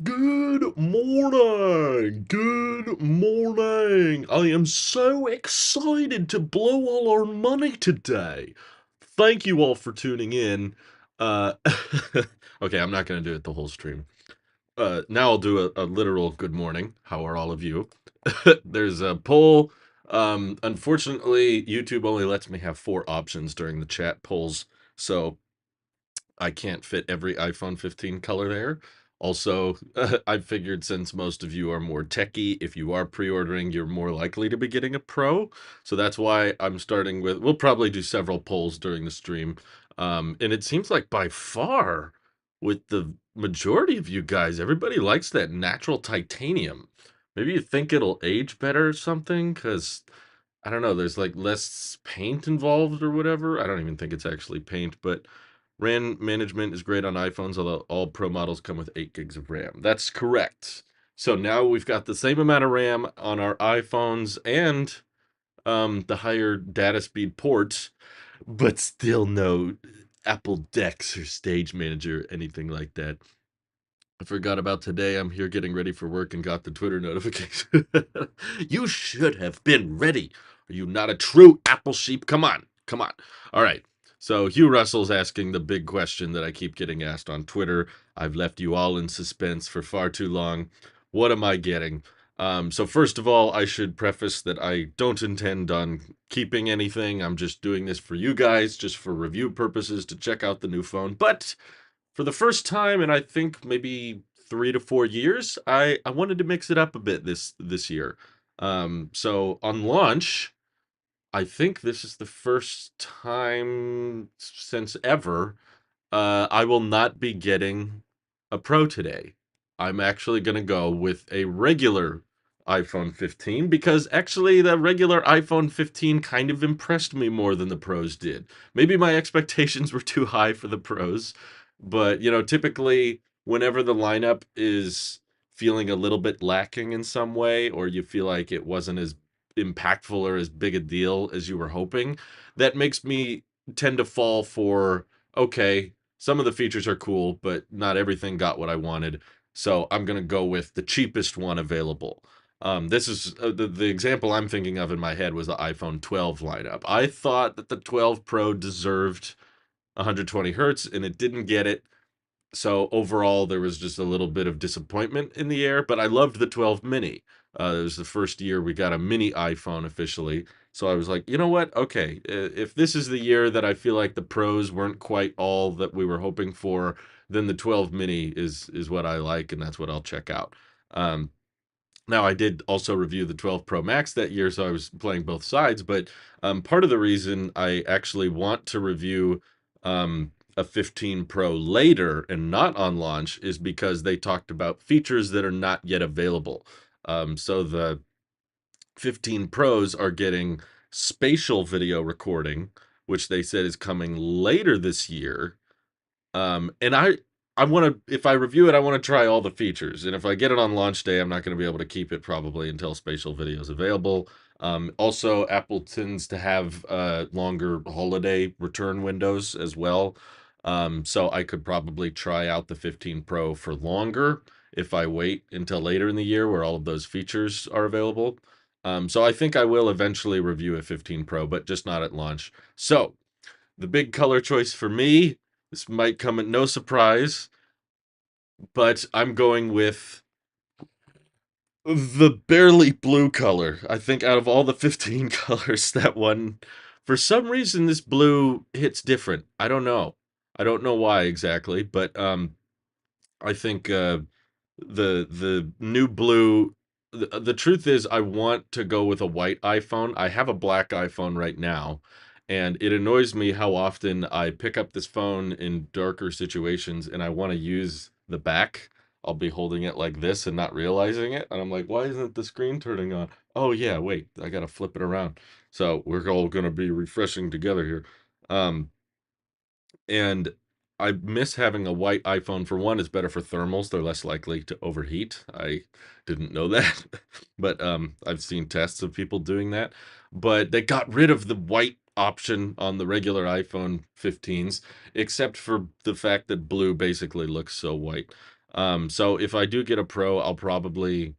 Good morning! Good morning! I am so excited to blow all our money today. Thank you all for tuning in. Uh, okay, I'm not going to do it the whole stream. Now I'll do a literal good morning. How are all of you? There's a poll. Unfortunately, YouTube only lets me have 4 options during the chat polls, so I can't fit every iPhone 15 color there. Also, I figured since most of you are more techy, if you are pre-ordering, you're more likely to be getting a Pro. So that's why I'm starting with, we'll probably do several polls during the stream. And it seems like by far, with the majority of you guys, everybody likes that natural titanium. Maybe you think it'll age better or something, because I don't know, there's like less paint involved or whatever. I don't even think it's actually paint, but RAM management is great on iPhones, although all Pro models come with 8 gigs of RAM. That's correct. So now we've got the same amount of RAM on our iPhones and the higher data speed ports, but still no Apple Dex or Stage Manager, anything like that. I forgot about today. I'm here getting ready for work and got the Twitter notification. You should have been ready. Are you not a true Apple sheep? Come on. Come on. All right. So Hugh Russell's asking the big question that I keep getting asked on Twitter. I've left you all in suspense for far too long. What am I getting? So first of all, I should preface that I don't intend on keeping anything. I'm just doing this for you guys, just for review purposes to check out the new phone. But for the first time in I think maybe 3 to 4 years, I wanted to mix it up a bit this year. So on launch, I think this is the first time since ever I will not be getting a Pro today. I'm actually going to go with a regular iPhone 15 because actually the regular iPhone 15 kind of impressed me more than the Pros did. Maybe my expectations were too high for the Pros, but typically whenever the lineup is feeling a little bit lacking in some way, or you feel like it wasn't as impactful or as big a deal as you were hoping, that makes me tend to fall for, okay, some of the features are cool, but not everything got what I wanted. So I'm going to go with the cheapest one available. This is the example I'm thinking of in my head was the iPhone 12 lineup. I thought that the 12 Pro deserved 120 hertz and it didn't get it. So overall, there was just a little bit of disappointment in the air, but I loved the 12 mini. It was the first year we got a mini iPhone officially. So I was like, you know what? Okay, if this is the year that I feel like the pros weren't quite all that we were hoping for, then the 12 mini is what I like, and that's what I'll check out. Um, Now, I did also review the 12 Pro Max that year, so I was playing both sides. But part of the reason I actually want to review a 15 Pro later and not on launch is because they talked about features that are not yet available. So the 15 Pros are getting spatial video recording, which they said is coming later this year. And I want to, if I review it, I want to try all the features. And if I get it on launch day, I'm not going to be able to keep it probably until spatial video is available. Also, Apple tends to have longer holiday return windows as well. So I could probably try out the 15 Pro for longer if I wait until later in the year where all of those features are available. So I think I will eventually review a 15 Pro, but just not at launch. So the big color choice for me, this might come at no surprise, but I'm going with the barely blue color. I think out of all the 15 colors, that one, for some reason, this blue hits different. I don't know. I don't know why exactly, but I think the new blue. The truth is, I want to go with a white iPhone. I have a black iPhone right now, and it annoys me how often I pick up this phone in darker situations and I want to use the back. I'll be holding it like this and not realizing it, and I'm like, why isn't the screen turning on? Oh yeah, wait, I gotta flip it around. So we're all gonna be refreshing together here. Um, and I miss having a white iPhone. For one, it's better for thermals. They're less likely to overheat. I didn't know that, but I've seen tests of people doing that. But they got rid of the white option on the regular iPhone 15s, except for the fact that blue basically looks so white. So if I do get a Pro, I'll probably,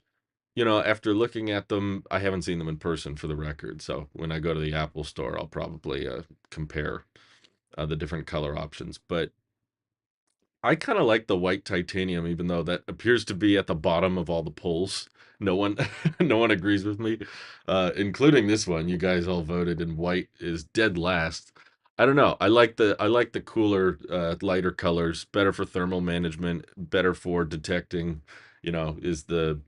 after looking at them, I haven't seen them in person for the record. So when I go to the Apple store, I'll probably compare the different color options. But I kind of like the white titanium, even though that appears to be at the bottom of all the polls. No one, no one agrees with me, including this one. You guys all voted, and white is dead last. I don't know. I like the cooler, lighter colors. Better for thermal management. Better for detecting. Is the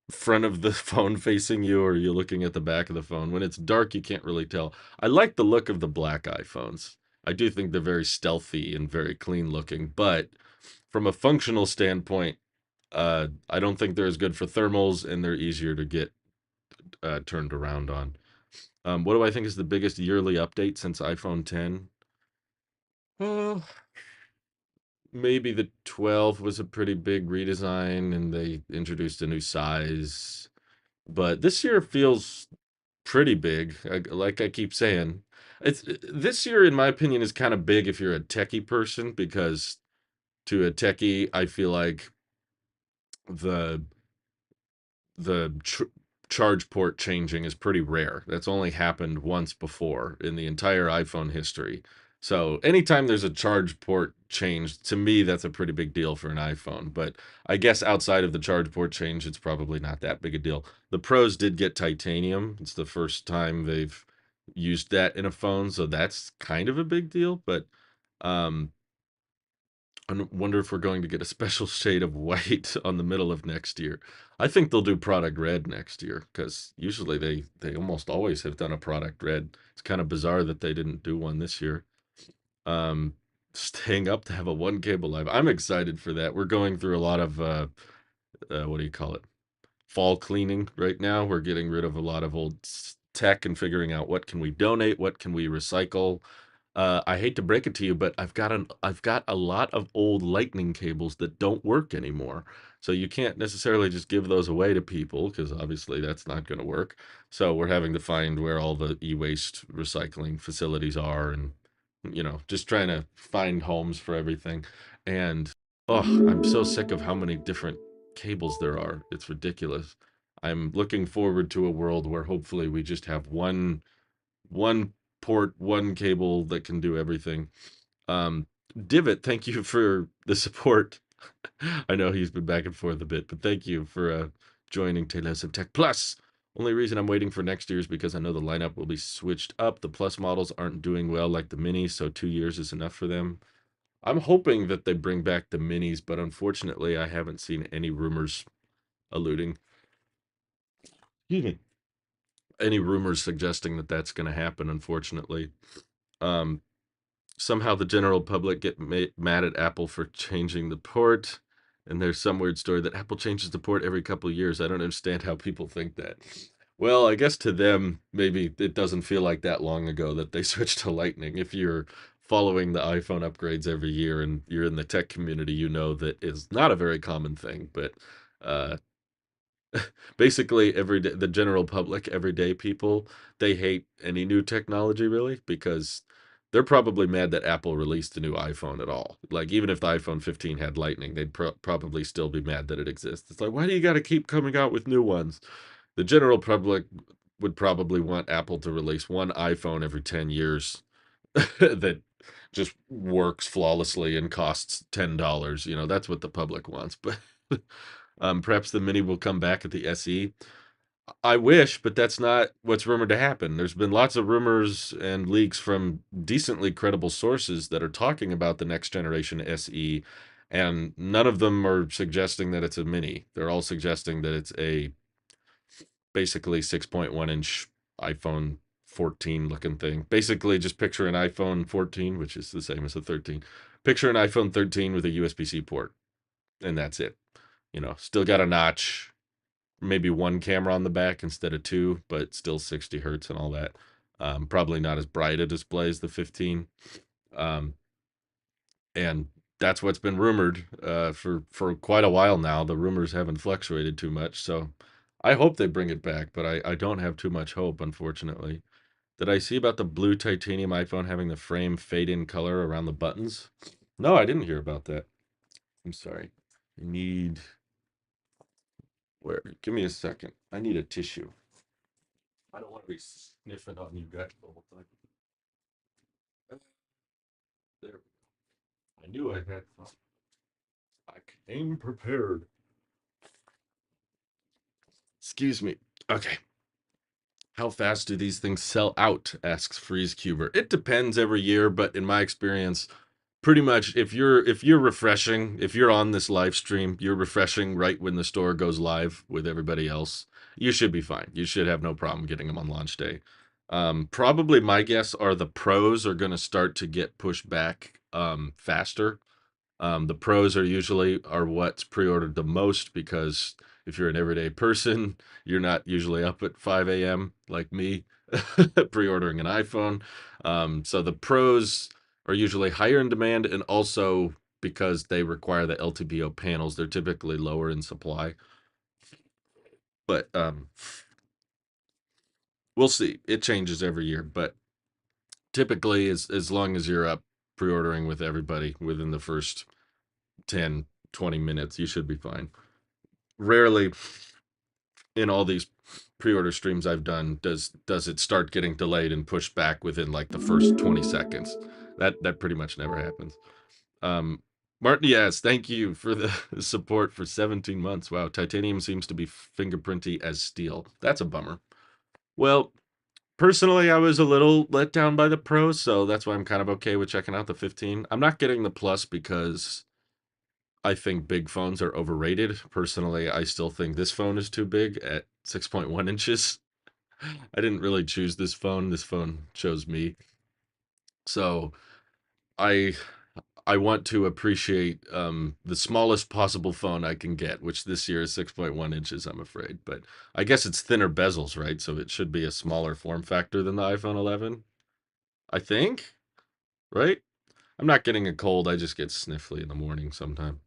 front of the phone facing you, or are you looking at the back of the phone? When it's dark, you can't really tell. I like the look of the black iPhones. I do think they're very stealthy and very clean looking, but from a functional standpoint, I don't think they're as good for thermals, and they're easier to get turned around on. What do I think is the biggest yearly update since iPhone 10? Uh, Maybe the 12 was a pretty big redesign, and they introduced a new size. But this year feels pretty big. Like I keep saying, it's this year, in my opinion, is kind of big if you're a techie person, because to a techie, I feel like the the charge port changing is pretty rare. That's only happened once before in the entire iPhone history. So anytime there's a charge port change, to me, that's a pretty big deal for an iPhone. But I guess outside of the charge port change, it's probably not that big a deal. The Pros did get titanium. It's the first time they've used that in a phone, so that's kind of a big deal. But um, I wonder if we're going to get a special shade of white on the middle of next year. I think they'll do product red next year, because usually they almost always have done a product red. It's kind of bizarre that they didn't do one this year. Um, Staying up to have a one cable live. I'm excited for that. We're going through a lot of what do you call it? Fall cleaning right now. We're getting rid of a lot of old tech and figuring out what can we donate, what can we recycle. I hate to break it to you, but I've got a lot of old lightning cables that don't work anymore. So you can't necessarily just give those away to people, because obviously that's not going to work. So we're having to find where all the e-waste recycling facilities are, and just trying to find homes for everything. And oh, I'm so sick of how many different cables there are. It's ridiculous. I'm looking forward to a world where hopefully we just have one port, one cable that can do everything. Um, Divot, thank you for the support. I know he's been back and forth a bit, but thank you for joining Tailosive Tech Plus. Only reason I'm waiting for next year is because I know the lineup will be switched up. The Plus models aren't doing well like the Minis, so 2 years is enough for them. I'm hoping that they bring back the Minis, but unfortunately, I haven't seen any rumors alluding, excuse me, any rumors suggesting that that's going to happen, unfortunately. Um, Somehow the general public get mad at Apple for changing the port, and there's some weird story that Apple changes the port every couple of years. I don't understand how people think that. Well, I guess to them, maybe it doesn't feel like that long ago that they switched to Lightning. If you're following the iPhone upgrades every year and you're in the tech community, you know that is not a very common thing. But uh, basically, the general public, everyday people, they hate any new technology, really, because they're probably mad that Apple released a new iPhone at all. Like, even if the iPhone 15 had Lightning, they'd probably still be mad that it exists. It's like, why do you got to keep coming out with new ones? The general public would probably want Apple to release one iPhone every 10 years that just works flawlessly and costs $10. That's what the public wants. But perhaps the Mini will come back at the SE. I wish, but that's not what's rumored to happen. There's been lots of rumors and leaks from decently credible sources that are talking about the next generation SE, and none of them are suggesting that it's a Mini. They're all suggesting that it's a basically 6.1-inch iPhone 14 looking thing. Basically, just picture an iPhone 14, which is the same as a 13. Picture an iPhone 13 with a USB-C port, and that's it. Still got a notch, maybe one camera on the back instead of two, but still 60 hertz and all that. Probably not as bright a display as the 15. Um, and that's what's been rumored for quite a while now. The rumors haven't fluctuated too much, so I hope they bring it back, but I don't have too much hope, unfortunately. Did I see about the blue titanium iPhone having the frame fade in color around the buttons? No, I didn't hear about that. I'm sorry. I need where? Give me a second. I need a tissue. I don't want to be sniffing on you guys the whole time. There. I knew I had some. I came prepared. Excuse me. Okay. How fast do these things sell out? Asks FreezeCuber. It depends every year, but in my experience, pretty much if you're refreshing, if you're on this live stream, you're refreshing right when the store goes live with everybody else, you should be fine. You should have no problem getting them on launch day. Probably my guess are the pros are going to start to get pushed back faster. The pros are usually are what's pre-ordered the most because if you're an everyday person, you're not usually up at 5 a.m. like me, pre-ordering an iPhone. So the pros are usually higher in demand, and also because they require the LTPO panels, they're typically lower in supply. But we'll see. It changes every year, but typically, as long as you're up pre-ordering with everybody within the first 10, 20 minutes, you should be fine. Rarely in all these pre-order streams I've done does it start getting delayed and pushed back within like the first 20 seconds. That pretty much never happens. Um Martin, yes, thank you for the support for 17 months. Wow, titanium seems to be fingerprinty as steel. That's a bummer. Well, personally, I was a little let down by the Pro, so that's why I'm kind of okay with checking out the 15. I'm not getting the Plus because I think big phones are overrated. Personally, I still think this phone is too big at 6.1 inches. I didn't really choose this phone. This phone chose me. So I I want to appreciate the smallest possible phone I can get, which this year is 6.1 inches, I'm afraid. But I guess it's thinner bezels, right? So it should be a smaller form factor than the iPhone 11. I think, right? I'm not getting a cold. I just get sniffly in the morning sometime.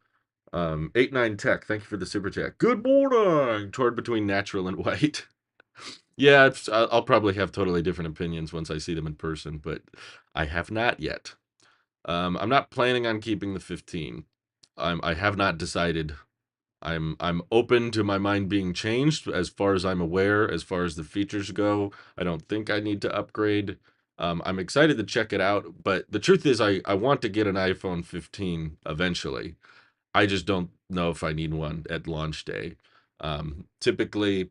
89 Tech, thank you for the super chat. Good morning. Torn between natural and white. Yeah, I'll probably have totally different opinions once I see them in person, but I have not yet. I'm not planning on keeping the 15. I have not decided. I'm open to my mind being changed as far as I'm aware. As far as the features go, I don't think I need to upgrade. I'm excited to check it out, but the truth is, I want to get an iPhone 15 eventually. I just don't know if I need one at launch day. Typically,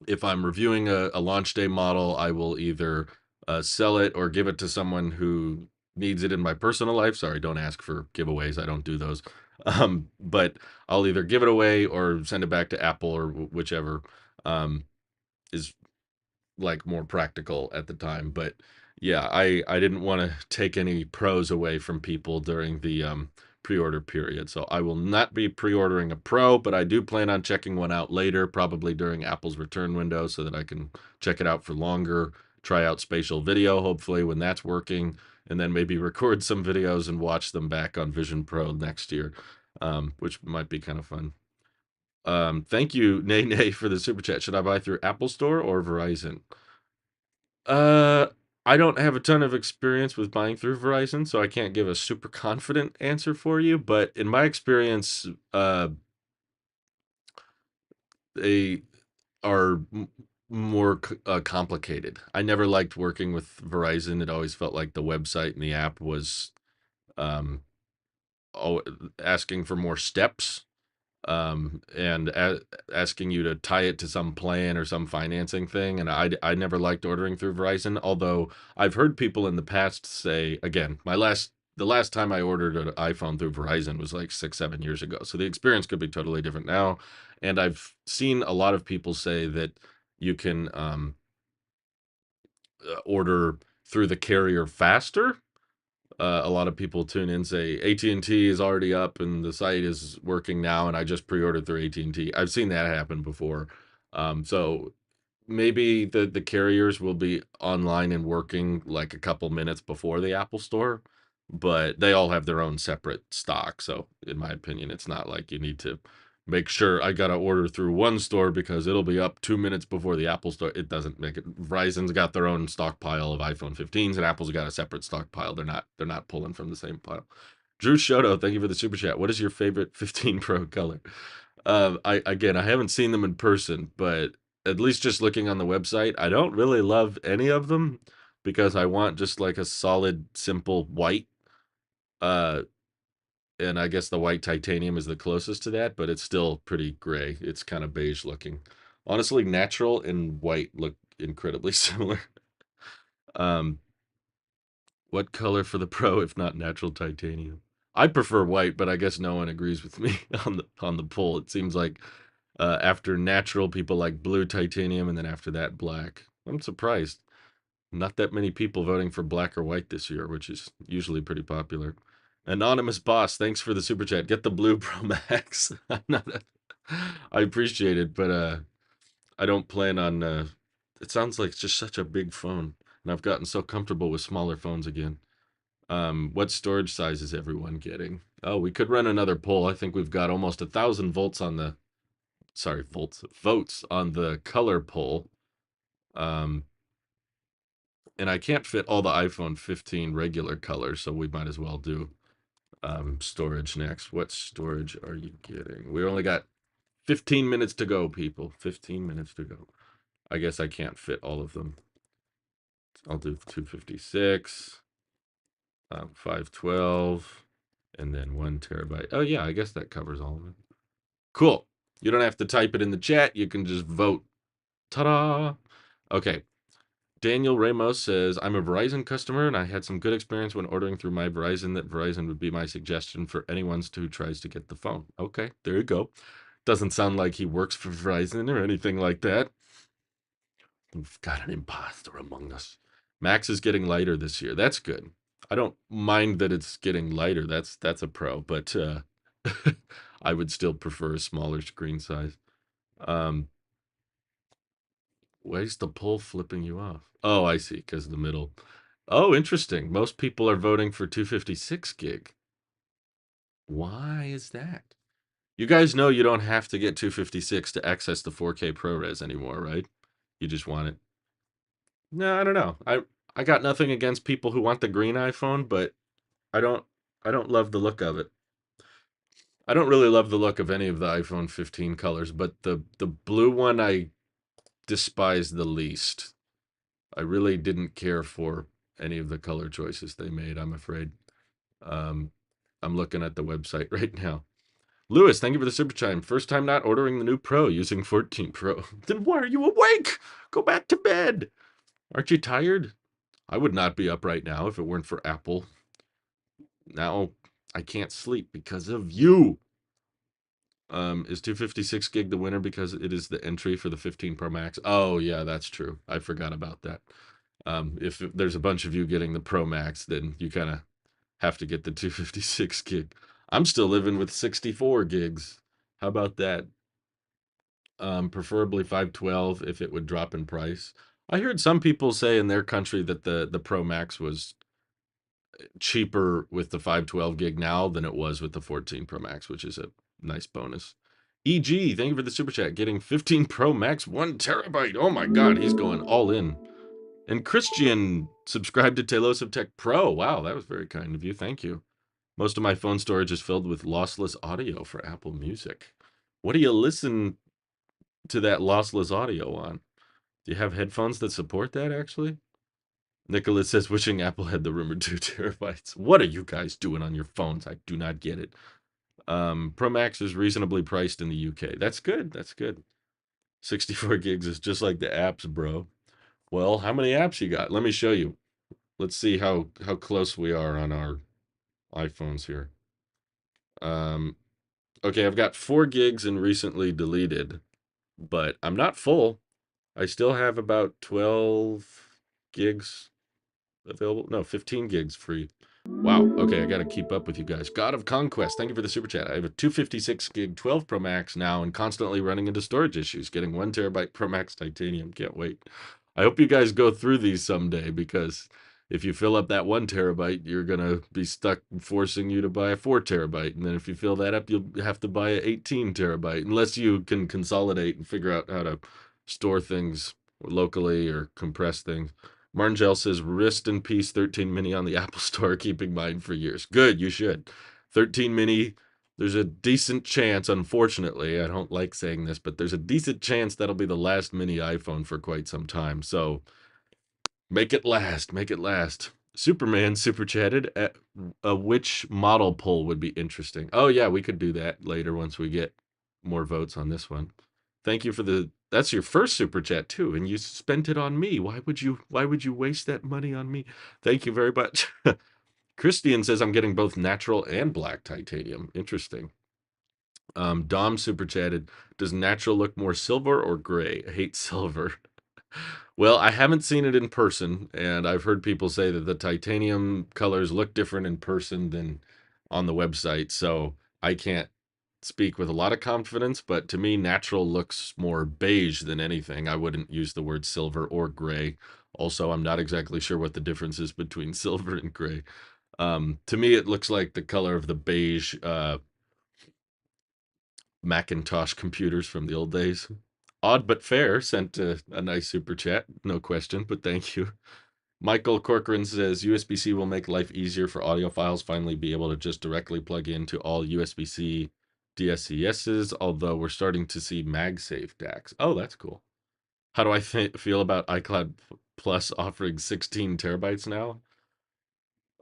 if I'm reviewing a launch day model, I will either sell it or give it to someone who needs it in my personal life. Sorry, don't ask for giveaways. I don't do those. But I'll either give it away or send it back to Apple or whichever is like more practical at the time. But yeah, I didn't want to take any pros away from people during the pre-order period. So I will not be pre-ordering a Pro, but I do plan on checking one out later, probably during Apple's return window so that I can check it out for longer, try out spatial video hopefully when that's working, and then maybe record some videos and watch them back on Vision Pro next year. Which might be kind of fun. Thank you, Nay Nay, for the super chat. Should I buy through Apple Store or Verizon? Uh, I don't have a ton of experience with buying through Verizon, so I can't give a super confident answer for you. But in my experience, they are more complicated. I never liked working with Verizon. It always felt like the website and the app was um, asking for more steps and asking you to tie it to some plan or some financing thing. And I never liked ordering through Verizon, although I've heard people in the past say, again, the last time I ordered an iPhone through Verizon was like 6, 7 years ago. So the experience could be totally different now. And I've seen a lot of people say that you can order through the carrier faster. A lot of people tune in, say AT&T is already up and the site is working now, and I just pre-ordered through AT&T. I've seen that happen before. So maybe the carriers will be online and working like a couple minutes before the Apple Store, but they all have their own separate stock. So in my opinion, it's not like you need to make sure I got to order through one store because it'll be up 2 minutes before the Apple Store. It doesn't make it. Verizon's got their own stockpile of iPhone 15s, and Apple's got a separate stockpile. They're not pulling from the same pile. Drew Shoto, thank you for the super chat. What is your favorite 15 Pro color? I haven't seen them in person, but at least just looking on the website, I don't really love any of them because I want just like a solid, simple white. Uh, and I guess the white titanium is the closest to that, but it's still pretty gray. It's kind of beige looking. Honestly, natural and white look incredibly similar. Um, what color for the Pro if not natural titanium? I prefer white, but I guess no one agrees with me on the poll. It seems like after natural, people like blue titanium, and then after that, black. I'm surprised. Not that many people voting for black or white this year, which is usually pretty popular. Anonymous Boss, thanks for the super chat. Get the blue Pro Max. I'm not I appreciate it, but I don't plan on it sounds like it's just such a big phone, and I've gotten so comfortable with smaller phones again. What storage size is everyone getting? Oh, we could run another poll. I think we've got almost 1,000 volts on the votes on the color poll. Um, and I can't fit all the iPhone 15 regular colors, so we might as well do storage next. What storage are you getting? We only got 15 minutes to go, people. 15 minutes to go. I guess I can't fit all of them. I'll do 256, 512, and then 1 terabyte. Oh, yeah, I guess that covers all of it. Cool. You don't have to type it in the chat. You can just vote. Ta-da! Okay. Daniel Ramos says, I'm a Verizon customer and I had some good experience when ordering through my Verizon that Verizon would be my suggestion for anyone who tries to get the phone. Okay, there you go. Doesn't sound like he works for Verizon or anything like that. We've got an imposter among us. Max is getting lighter this year. That's good. I don't mind that it's getting lighter. That's a pro, but I would still prefer a smaller screen size. Um, Why is the poll flipping you off? Oh, I see, because the middle. Oh, interesting. Most people are voting for 256 gig. Why is that? You guys know you don't have to get 256 to access the 4K ProRes anymore, right? You just want it. No, I don't know. I got nothing against people who want the green iPhone, but I don't I don't love the look of it. I don't really love the look of any of the iPhone 15 colors, but the blue one I despise the least. I really didn't care for any of the color choices they made, I'm afraid. Um, I'm looking at the website right now. Lewis, thank you for the super chime. First time not ordering the new Pro using 14 Pro. Then why are you awake? Go back to bed. Aren't you tired? I would not be up right now if it weren't for Apple. Now I can't sleep because of you. Is 256 gig the winner because it is the entry for the 15 Pro Max? Oh, yeah, that's true. I forgot about that. If there's a bunch of you getting the Pro Max, then you kind of have to get the 256 gig. I'm still living with 64 gigs. How about that? Preferably 512 if it would drop in price. I heard some people say in their country that the Pro Max was cheaper with the 512 gig now than it was with the 14 Pro Max, which is a nice bonus. EG, thank you for the super chat. Getting 15 Pro Max 1 terabyte. Oh my God, he's going all in. And Christian subscribed to Tailosive Tech Pro. Wow, that was very kind of you. Thank you. Most of my phone storage is filled with lossless audio for Apple Music. What do you listen to that lossless audio on? Do you have headphones that support that, actually? Nicholas says, wishing Apple had the rumored 2 terabytes. What are you guys doing on your phones? I do not get it. Pro Max is reasonably priced in the UK. That's good. That's good. 64 gigs is just like the apps, bro. Well, how many apps you got? Let me show you. Let's see how close we are on our iPhones here. Okay, I've got 4 gigs and recently deleted, but I'm not full. I still have about 12 gigs available. No, 15 gigs free. Wow. Okay, I got to keep up with you guys. God of Conquest, thank you for the super chat. I have a 256 gig 12 Pro Max now and constantly running into storage issues. Getting 1 terabyte Pro Max titanium. Can't wait. I hope you guys go through these someday because if you fill up that 1 terabyte, you're going to be stuck forcing you to buy a 4 terabyte. And then if you fill that up, you'll have to buy a 18 terabyte unless you can consolidate and figure out how to store things locally or compress things. Marngel says, "Rest in peace, 13 mini on the Apple Store, keeping mine for years." Good, you should. 13 mini, there's a decent chance, unfortunately, I don't like saying this, but there's a decent chance that'll be the last mini iPhone for quite some time. So make it last, make it last. Superman super chatted. Which model poll would be interesting? Oh yeah, we could do that later once we get more votes on this one. Thank you for the. That's your first super chat too, and you spent it on me. Why would you? Why would you waste that money on me? Thank you very much. Christian says I'm getting both natural and black titanium. Interesting. Dom super chatted. Does natural look more silver or gray? I hate silver. Well, I haven't seen it in person, and I've heard people say that the titanium colors look different in person than on the website, so I can't speak with a lot of confidence, but to me, natural looks more beige than anything. I wouldn't use the word silver or gray. Also, I'm not exactly sure what the difference is between silver and gray. To me, it looks like the color of the beige Macintosh computers from the old days. Odd but fair sent a nice super chat, no question, but thank you. Michael Corcoran says USB-C will make life easier for audiophiles, finally be able to just directly plug into all USB-C DSCSs, although we're starting to see MagSafe DACs. Oh, that's cool. How do I feel about iCloud Plus offering 16 terabytes now?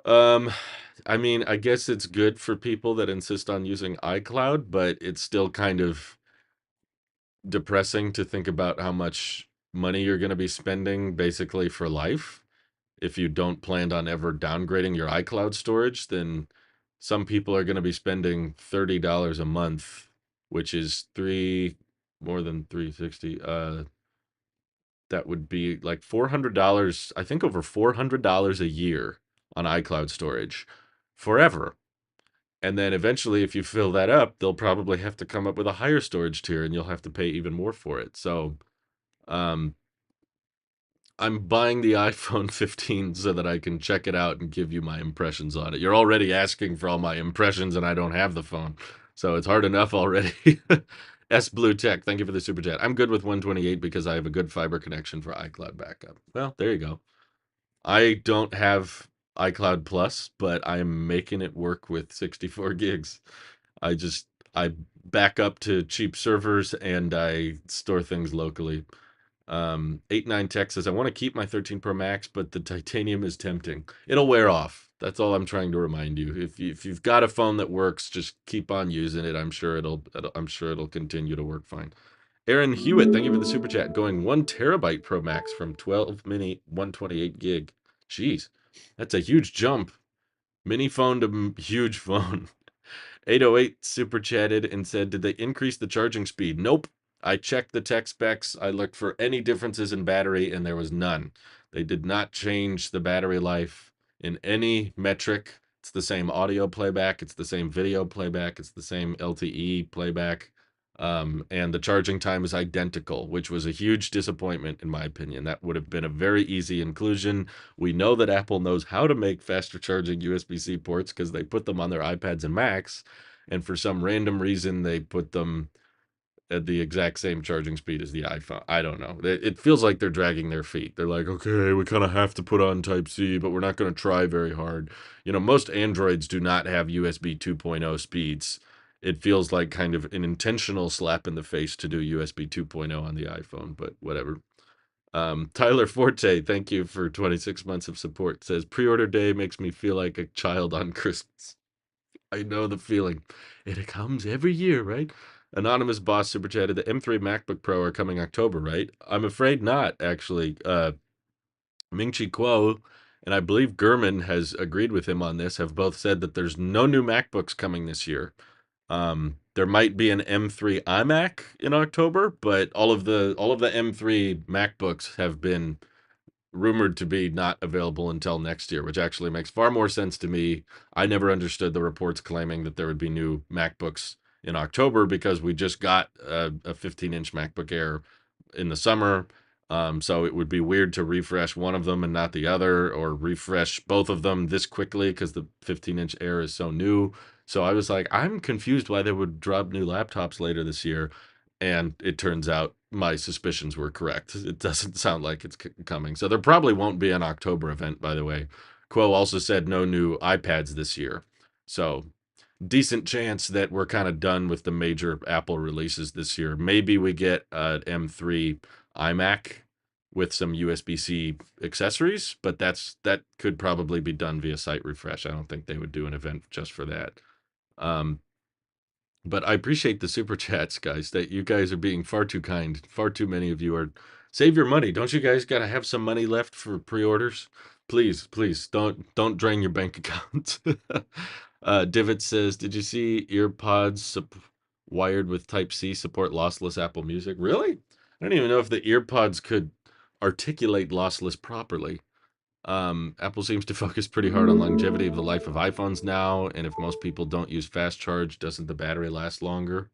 Um, I mean, I guess it's good for people that insist on using iCloud, but it's still kind of depressing to think about how much money you're going to be spending basically for life. If you don't plan on ever downgrading your iCloud storage, then some people are going to be spending $30 a month, which is more than 360. That would be like $400, I think over $400 a year on iCloud storage forever. And then eventually, if you fill that up, they'll probably have to come up with a higher storage tier and you'll have to pay even more for it. So, um, I'm buying the iPhone 15 so that I can check it out and give you my impressions on it. You're already asking for all my impressions and I don't have the phone. So it's hard enough already. S Blue Tech, thank you for the super chat. I'm good with 128 because I have a good fiber connection for iCloud backup. Well, there you go. I don't have iCloud Plus, but I'm making it work with 64 gigs. I back up to cheap servers and I store things locally. 89 Tech says, I want to keep my 13 Pro Max, but the titanium is tempting. It'll wear off. That's all I'm trying to remind you. If you've got a phone that works, just keep on using it. I'm sure it'll continue to work fine. Aaron Hewitt, thank you for the super chat. Going 1 terabyte Pro Max from 12 mini 128 gig. Jeez, that's a huge jump. Mini phone to huge phone. 808 super chatted and said, did they increase the charging speed? Nope. I checked the tech specs. I looked for any differences in battery, and there was none. They did not change the battery life in any metric. It's the same audio playback. It's the same video playback. It's the same LTE playback. And the charging time is identical, which was a huge disappointment in my opinion. That would have been a very easy inclusion. We know that Apple knows how to make faster charging USB-C ports because they put them on their iPads and Macs, and for some random reason they put them at the exact same charging speed as the iPhone. I don't know. It feels like they're dragging their feet. They're like, okay, we kind of have to put on Type-C, but we're not going to try very hard. You know, most Androids do not have USB 2.0 speeds. It feels like kind of an intentional slap in the face to do USB 2.0 on the iPhone, but whatever. Tyler Forte, thank you for 26 months of support, says, pre-order day makes me feel like a child on Christmas. I know the feeling. It comes every year, right? Anonymous Boss super chatted, the M3 MacBook Pro are coming October, right? I'm afraid not, actually. Ming-Chi Kuo and I believe Gurman has agreed with him on this, have both said that there's no new MacBooks coming this year. There might be an M3 iMac in October, but all of the M3 MacBooks have been rumored to be not available until next year, which actually makes far more sense to me. I never understood the reports claiming that there would be new MacBooks in October because we just got a 15-inch MacBook Air in the summer. So it would be weird to refresh one of them and not the other, or refresh both of them this quickly because the 15-inch Air is so new. So I was like, I'm confused why they would drop new laptops later this year. and it turns out my suspicions were correct. It doesn't sound like it's coming. So there probably won't be an October event, by the way. Quo also said no new iPads this year. So decent chance that we're kind of done with the major Apple releases this year. Maybe we get an M3 iMac with some USB-C accessories, but that could probably be done via site refresh. I don't think they would do an event just for that. Um, but I appreciate the super chats, guys. That you guys are being far too kind. Far too many of you are. Save your money. Don't you guys got to have some money left for pre-orders? Please, please don't drain your bank account. Divot says, "Did you see earpods wired with Type C support lossless Apple Music? Really? I don't even know if the earpods could articulate lossless properly." Apple seems to focus pretty hard on longevity of the life of iPhones now, and if most people don't use fast charge, doesn't the battery last longer?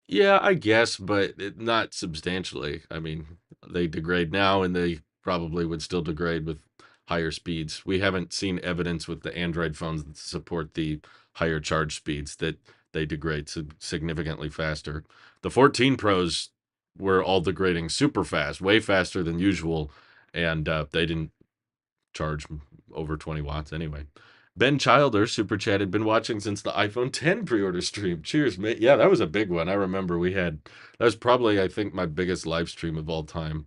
Yeah, I guess, but not substantially. I mean, they degrade now, and they probably would still degrade with higher speeds. We haven't seen evidence with the Android phones that support the higher charge speeds that they degrade significantly faster. The 14 Pros were all degrading super fast, way faster than usual, and they didn't charge over 20 watts anyway. Ben Childer super chat had been watching since the iPhone 10 pre-order stream. Cheers, mate. Yeah, that was a big one. I remember that was probably I think my biggest live stream of all time.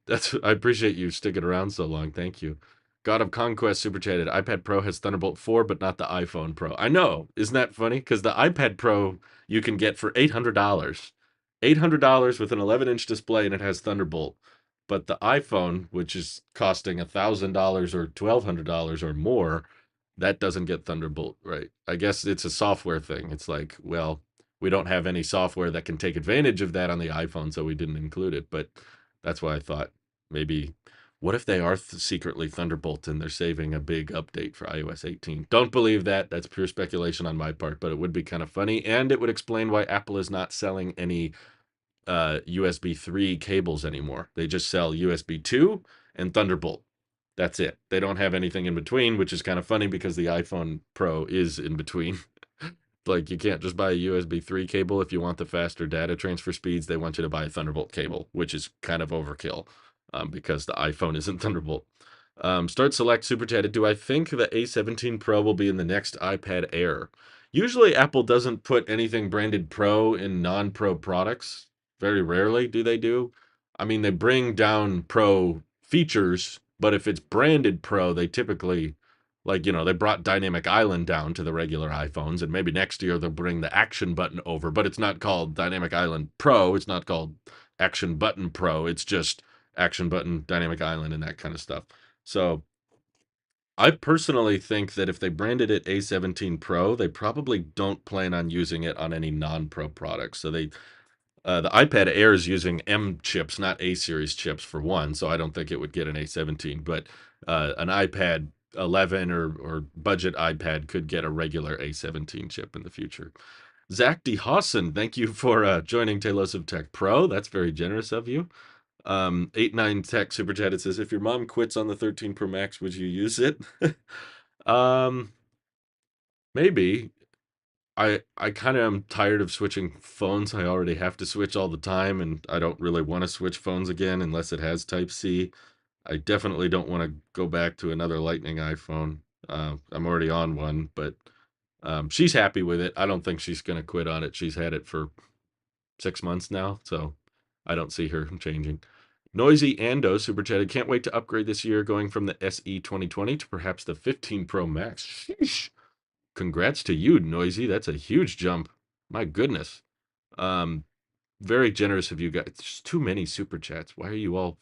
That's I appreciate you sticking around so long. Thank you. God of Conquest super chatted. iPad Pro has Thunderbolt 4, but not the iPhone Pro. I know. Isn't that funny? Because the iPad Pro you can get for $800. $800 with an 11-inch display and it has Thunderbolt. But the iPhone, which is costing $1,000 or $1,200 or more, that doesn't get Thunderbolt, right? I guess it's a software thing. It's like, well, we don't have any software that can take advantage of that on the iPhone, so we didn't include it. But that's why I thought maybe, what if they are secretly Thunderbolt and they're saving a big update for iOS 18? Don't believe that. That's pure speculation on my part, but it would be kind of funny, and it would explain why Apple is not selling any USB 3 cables anymore. They just sell USB 2 and Thunderbolt. That's it. They don't have anything in between, which is kind of funny because the iPhone Pro is in between. Like you can't just buy a USB 3 cable if you want the faster data transfer speeds. They want you to buy a Thunderbolt cable, which is kind of overkill because the iPhone isn't Thunderbolt. Start Select super chatted. Do I think the A17 Pro will be in the next iPad Air? Usually Apple doesn't put anything branded Pro in non-Pro products. Very rarely do they do. I mean, they bring down Pro features, but if it's branded Pro, they typically, like, they brought Dynamic Island down to the regular iPhones, and maybe next year they'll bring the Action button over, but it's not called Dynamic Island Pro. It's not called Action Button Pro. It's just Action Button, Dynamic Island, and that kind of stuff. So I personally think that if they branded it A17 Pro, they probably don't plan on using it on any non-Pro products. So the iPad Air is using M chips, not A series chips for one. So I don't think it would get an A17. But an iPad 11 or budget iPad could get a regular A17 chip in the future. Zach D. Hawson, thank you for joining Tailosive Tech Pro. That's very generous of you. 89 Tech Super Chat, it says, if your mom quits on the 13 Pro Max, would you use it? um, maybe. I kind of am tired of switching phones. I already have to switch all the time, and I don't really want to switch phones again unless it has Type C. I definitely don't want to go back to another Lightning iPhone. I'm already on one, but she's happy with it. I don't think she's going to quit on it. She's had it for 6 months now, so I don't see her changing. Noisy Ando super chatted. Can't wait to upgrade this year, going from the SE 2020 to perhaps the 15 Pro Max. Sheesh. Congrats to you, Noisy. That's a huge jump. My goodness. Um, very generous of you guys. There's too many super chats. Why are you all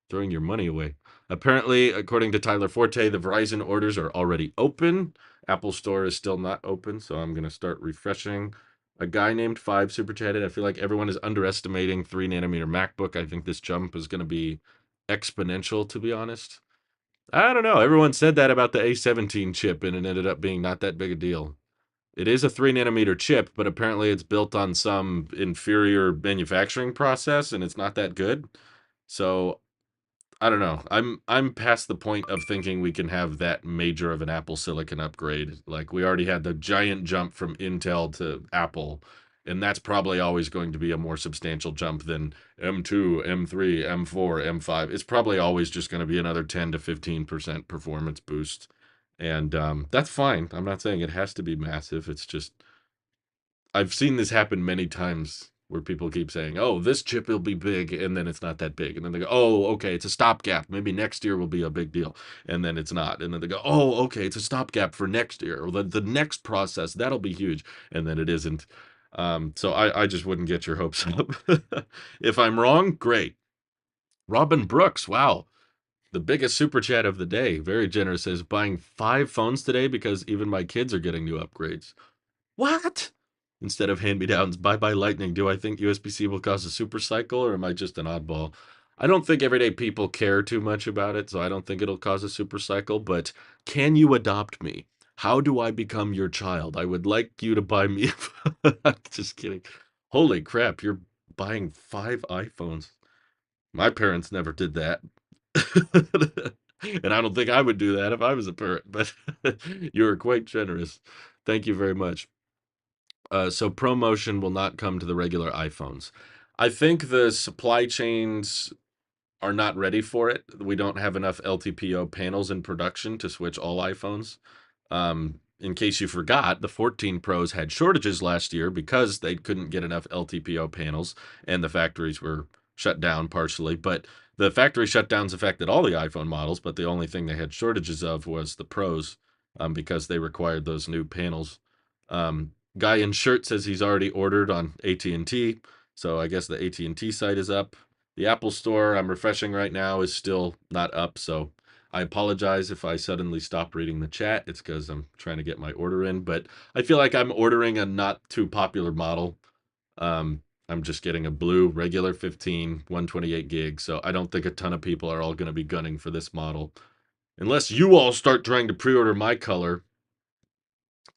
throwing your money away? Apparently, according to Tyler Forte, the Verizon orders are already open. Apple Store is still not open, so I'm going to start refreshing. A guy named Five super chatted. I feel like everyone is underestimating 3 nanometer MacBook. I think this jump is going to be exponential, to be honest. I don't know. Everyone said that about the A17 chip, and it ended up being not that big a deal. It is a 3 nanometer chip, but apparently it's built on some inferior manufacturing process, and it's not that good. So I don't know. I'm past the point of thinking we can have that major of an Apple Silicon upgrade. Like we already had the giant jump from Intel to Apple, And that's probably always going to be a more substantial jump than M2, M3, M4, M5. It's probably always just going to be another 10 to 15% performance boost. And that's fine. I'm not saying it has to be massive. It's just I've seen this happen many times where people keep saying, "Oh, this chip will be big," and then it's not that big. And then they go, "Oh, okay, it's a stopgap. Maybe next year will be a big deal." And then it's not. And then they go, "Oh, okay, it's a stopgap for next year. Or the next process, that'll be huge." And then it isn't. So I just wouldn't get your hopes up. If I'm wrong, great. Robin Brooks, wow. The biggest super chat of the day. Very generous. Says buying 5 phones today because even my kids are getting new upgrades. What? Instead of hand-me-downs, bye-bye lightning. Do I think USB-C will cause a super cycle, or am I just an oddball? I don't think everyday people care too much about it, so I don't think it'll cause a super cycle, but can you adopt me? How do I become your child? I would like you to buy me. Just kidding. Holy crap, you're buying 5 iPhones. My parents never did that. And I don't think I would do that if I was a parent, but you are quite generous. Thank you very much. So ProMotion will not come to the regular iPhones. I think the supply chains are not ready for it. We don't have enough LTPO panels in production to switch all iPhones. In case you forgot, the 14 Pros had shortages last year because they couldn't get enough LTPO panels and the factories were shut down partially. But the factory shutdowns affected all the iPhone models, but the only thing they had shortages of was the Pros because they required those new panels. Guy in shirt says he's already ordered on AT&T, so I guess the AT&T site is up. The Apple Store, I'm refreshing right now, is still not up, so I apologize if I suddenly stop reading the chat. It's because I'm trying to get my order in, but I feel like I'm ordering a not too popular model. I'm just getting a blue regular 15, 128 gig, so I don't think a ton of people are all going to be gunning for this model. Unless you all start trying to pre-order my color.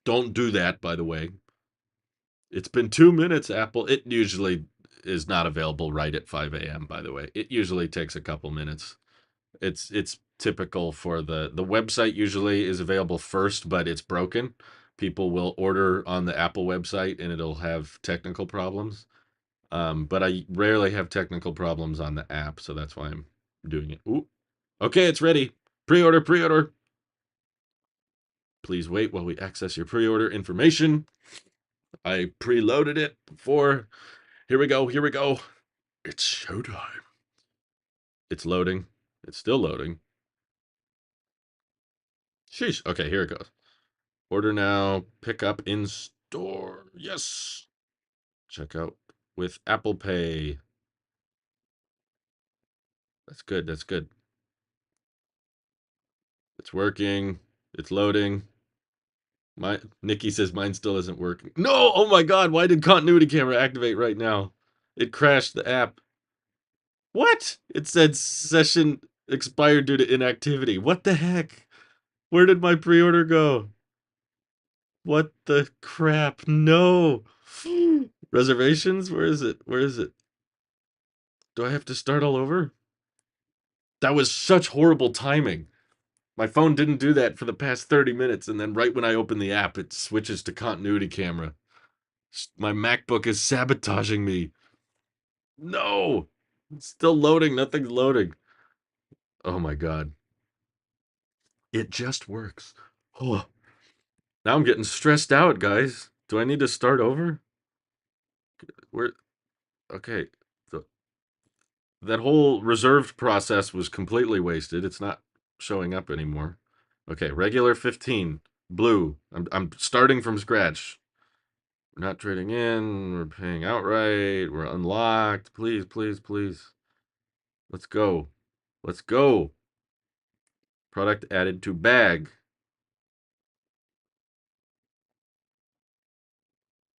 Don't do that, by the way. It's been 2 minutes, Apple. It usually is not available right at 5 a.m., by the way. It usually takes a couple minutes. It's typical for the website usually is available first, but it's broken. People will order on the Apple website and it'll have technical problems. But I rarely have technical problems on the app, so that's why I'm doing it. Ooh, okay, it's ready. Pre-order, pre-order. Please wait while we access your pre-order information. I preloaded it before. Here we go, here we go. It's showtime. It's loading. It's still loading. Sheesh. Okay, here it goes. Order now. Pick up in store. Yes. Check out with Apple Pay. That's good. That's good. It's working. It's loading. My Nikki says mine still isn't working. No! Oh my god, why did continuity camera activate right now? It crashed the app. What? It said session expired due to inactivity. What the heck? Where did my pre-order go? What the crap? No. Reservations? Where is it? Where is it? Do I have to start all over? That was such horrible timing. My phone didn't do that for the past 30 minutes, and then right when I open the app, it switches to continuity camera. My MacBook is sabotaging me. No! It's still loading. Nothing's loading. Oh my god. It just works. Oh. Now I'm getting stressed out, guys. Do I need to start over? Where? Okay. The, that whole reserved process was completely wasted. It's not showing up anymore. Okay, regular 15, blue. I'm starting from scratch. We're not trading in. We're paying outright. We're unlocked. Please, please, please. Let's go. Let's go. Product added to bag.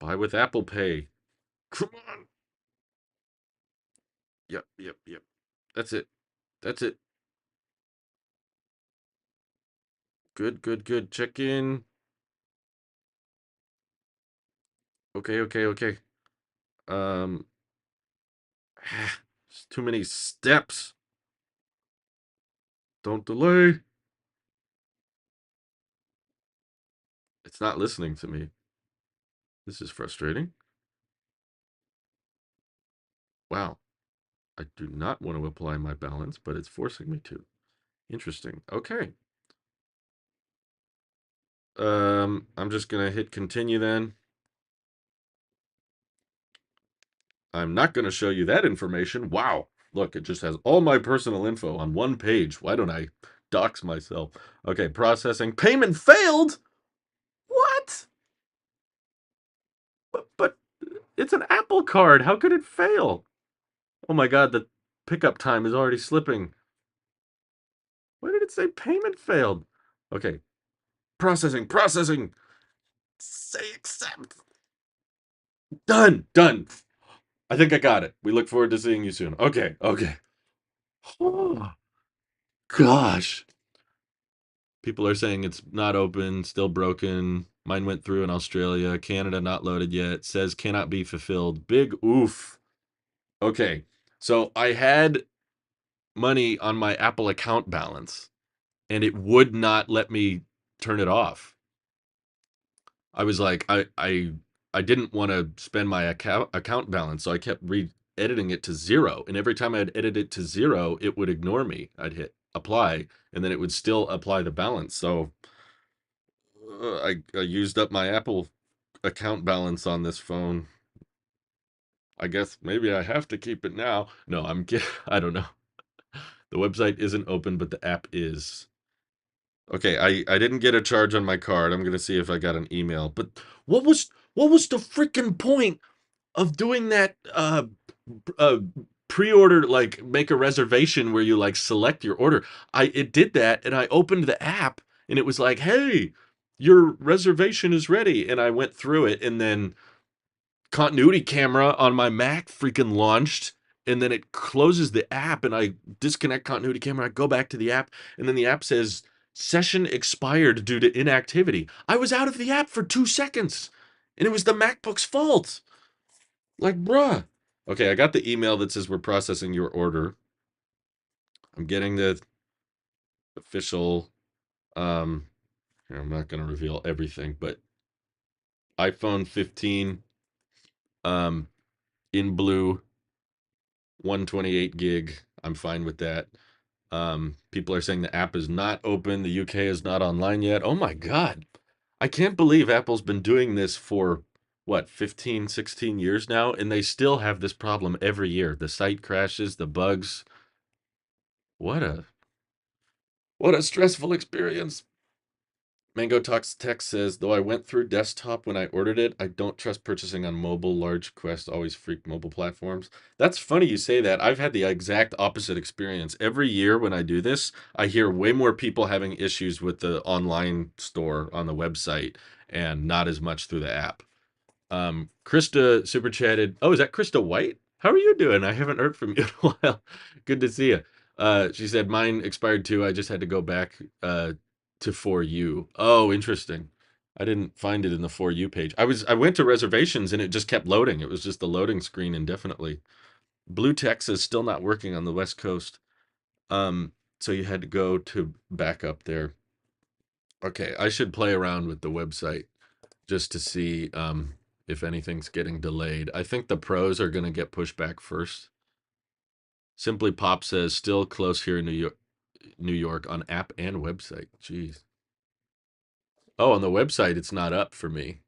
Buy with Apple Pay. Come on. Yep, yep, yep. That's it. That's it. Good, good, good. Check in. Okay, okay, okay. Um, it's too many steps. Don't delay. It's not listening to me. This is frustrating. Wow. I do not want to apply my balance, but it's forcing me to. Interesting. Okay. I'm just gonna hit continue then. I'm not gonna show you that information. Wow. Look, it just has all my personal info on one page. Why don't I dox myself? Okay, processing. Payment failed? What? But it's an Apple Card. How could it fail? Oh my God, the pickup time is already slipping. Why did it say payment failed? Okay, processing. Say accept. Done. I think I got it. We look forward to seeing you soon. Okay. Oh, gosh. People are saying it's not open, still broken. Mine went through in Australia. Canada not loaded yet. Says cannot be fulfilled. Big oof. Okay. So I had money on my Apple account balance and it would not let me turn it off. I was like, I didn't want to spend my account balance, so I kept re-editing it to zero. And every time I'd edit it to zero, it would ignore me. I'd hit apply, and then it would still apply the balance. So I used up my Apple account balance on this phone. I guess maybe I have to keep it now. No, I don't know. The website isn't open, but the app is. Okay, I didn't get a charge on my card. I'm gonna see if I got an email. But what was the freaking point of doing that uh pre-order, like make a reservation where you like select your order? It did that and I opened the app and it was like, "Hey, your reservation is ready." And I went through it and then continuity camera on my Mac freaking launched and then it closes the app and I disconnect continuity camera. I go back to the app and then the app says session expired due to inactivity. I was out of the app for 2 seconds and it was the MacBook's fault. Like, bruh. Okay, I got the email that says we're processing your order. I'm getting the official here, I'm not going to reveal everything, but iPhone 15 um in blue 128 gig. I'm fine with that. People are saying the app is not open. The UK is not online yet. Oh my God. I can't believe Apple's been doing this for what, 15, 16 years now, and they still have this problem every year. The site crashes, the bugs. What a what a stressful experience. Mango Talks Tech says, though I went through desktop when I ordered it, I don't trust purchasing on mobile. Large Quest always freak mobile platforms. That's funny you say that. I've had the exact opposite experience. Every year when I do this, I hear way more people having issues with the online store on the website and not as much through the app. Krista super chatted. Oh, is that Krista White? How are you doing? I haven't heard from you in a while. Good to see you. She said mine expired too. I just had to go back to For You. Oh, interesting. I didn't find it in the For You page. I went to reservations and it just kept loading. It was just the loading screen indefinitely. Blue Text is still not working on the West Coast. Um, so you had to go to back up there. Okay, I should play around with the website just to see if anything's getting delayed. I think the pros are going to get pushed back first. Simply Pop says still close here in New York on app and website. Jeez. Oh, on the website it's not up for me.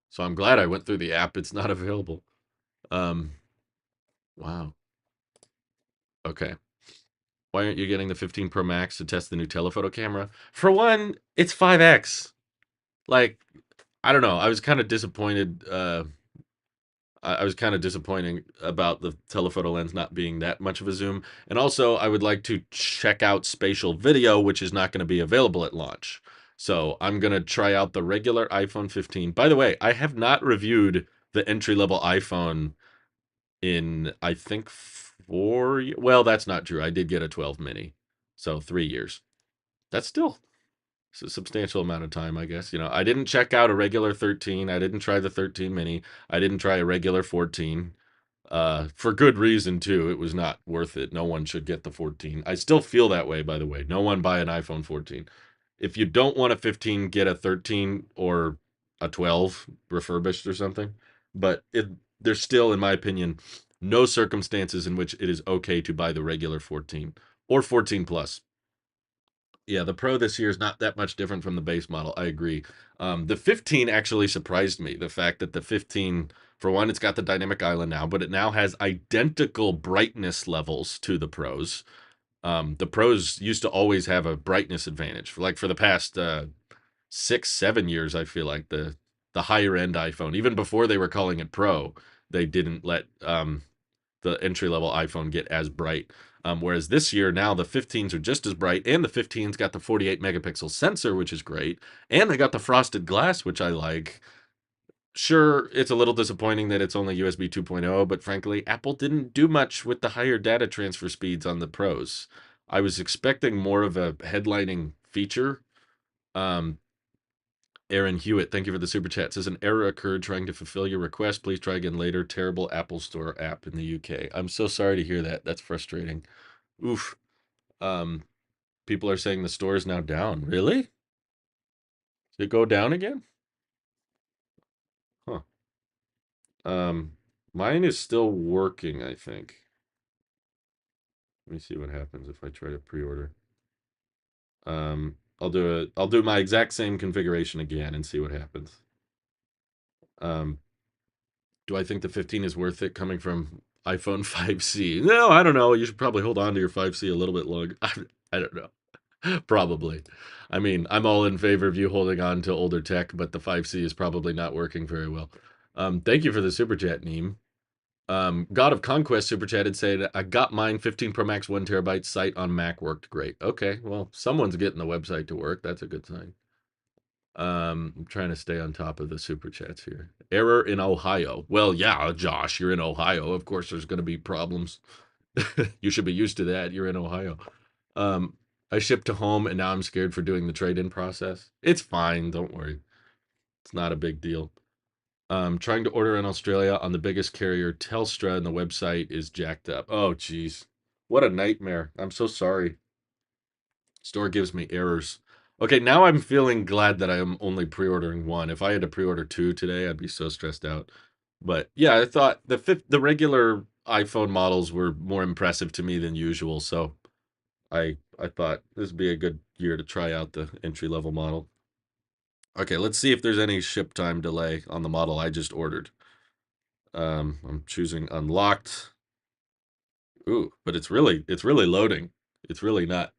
So I'm glad I went through the app. It's not available. Um wow. Okay. Why aren't you getting the 15 Pro Max to test the new telephoto camera? For one, it's 5x. Like, I don't know. I was kind of disappointed I was kind of disappointing about the telephoto lens not being that much of a zoom. And also, I would like to check out spatial video, which is not going to be available at launch. So I'm going to try out the regular iPhone 15. By the way, I have not reviewed the entry-level iPhone in, I think, 4 years. Well, that's not true. I did get a 12 mini. So 3 years. That's still a substantial amount of time, I guess. I didn't check out a regular 13. I didn't try the 13 mini. I didn't try a regular 14. For good reason too. It was not worth it. No one should get the 14. I still feel that way, by the way. No one buy an iPhone 14. If you don't want a 15, get a 13 or a 12 refurbished or something. But they're still, in my opinion, No circumstances in which it is okay to buy the regular 14 or 14 plus. Yeah, the Pro this year is not that much different from the base model. I agree. The 15 actually surprised me. The fact that the 15, for one, it's got the dynamic island now, but it now has identical brightness levels to the Pros. The Pros used to always have a brightness advantage. For the past 6, 7 years, I feel like the higher end iPhone, even before they were calling it Pro, they didn't let the entry level iPhone get as bright. Whereas this year, now the 15s are just as bright, and the 15's got the 48 megapixel sensor, which is great, and they got the frosted glass, which I like. Sure, it's a little disappointing that it's only USB 2.0, but frankly, Apple didn't do much with the higher data transfer speeds on the Pros. I was expecting more of a headlining feature. Um, Aaron Hewitt, thank you for the super chat. Says an error occurred trying to fulfill your request. Please try again later. Terrible Apple Store app in the UK. I'm so sorry to hear that. That's frustrating. Oof. Um, People are saying the store is now down. Really? Did it go down again? Huh. Um, Mine is still working, I think. Let me see what happens if I try to pre-order. I'll do my exact same configuration again and see what happens. Um, do I think the 15 is worth it coming from iPhone 5C? No, I don't know. You should probably hold on to your 5C a little bit longer. I don't know. Probably. I mean, I'm all in favor of you holding on to older tech, but the 5C is probably not working very well. Thank you for the super chat, Neem. God of Conquest super chatted said, I got mine 15 Pro Max 1 terabyte site on Mac worked great. Okay, well, someone's getting the website to work. That's a good sign. I'm trying to stay on top of the super chats here. Error in Ohio. Well, yeah, Josh, you're in Ohio. Of course, there's going to be problems. You should be used to that. You're in Ohio. Um, I shipped to home and now I'm scared for doing the trade-in process. It's fine. Don't worry. It's not a big deal. Trying to order in Australia on the biggest carrier, Telstra, and the website is jacked up. Oh, geez. What a nightmare. I'm so sorry. Store gives me errors. Okay, now I'm feeling glad that I am only pre-ordering one. If I had to pre-order two today, I'd be so stressed out. But yeah, I thought the regular iPhone models were more impressive to me than usual, so I thought this would be a good year to try out the entry level model. Okay, let's see if there's any ship time delay on the model I just ordered. I'm choosing unlocked. Ooh, but it's really loading. It's really not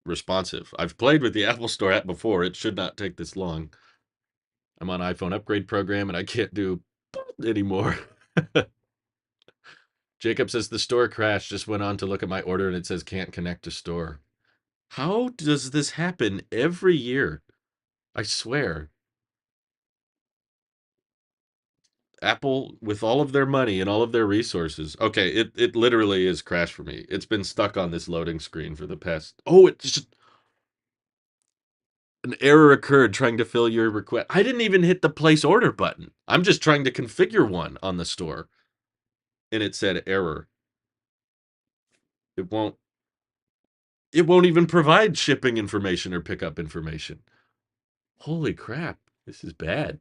responsive. I've played with the Apple Store app before. It should not take this long. I'm on iPhone upgrade program and I can't do anymore. Jacob says the store crashed. Just went on to look at my order and it says can't connect to store. How does this happen every year? I swear. Apple, with all of their money and all of their resources. Okay, it literally is crashed for me. It's been stuck on this loading screen for the past. Oh, it just an error occurred trying to fill your request. I didn't even hit the place order button. I'm just trying to configure one on the store, and it said error. It won't. It won't even provide shipping information or pickup information. Holy crap! This is bad.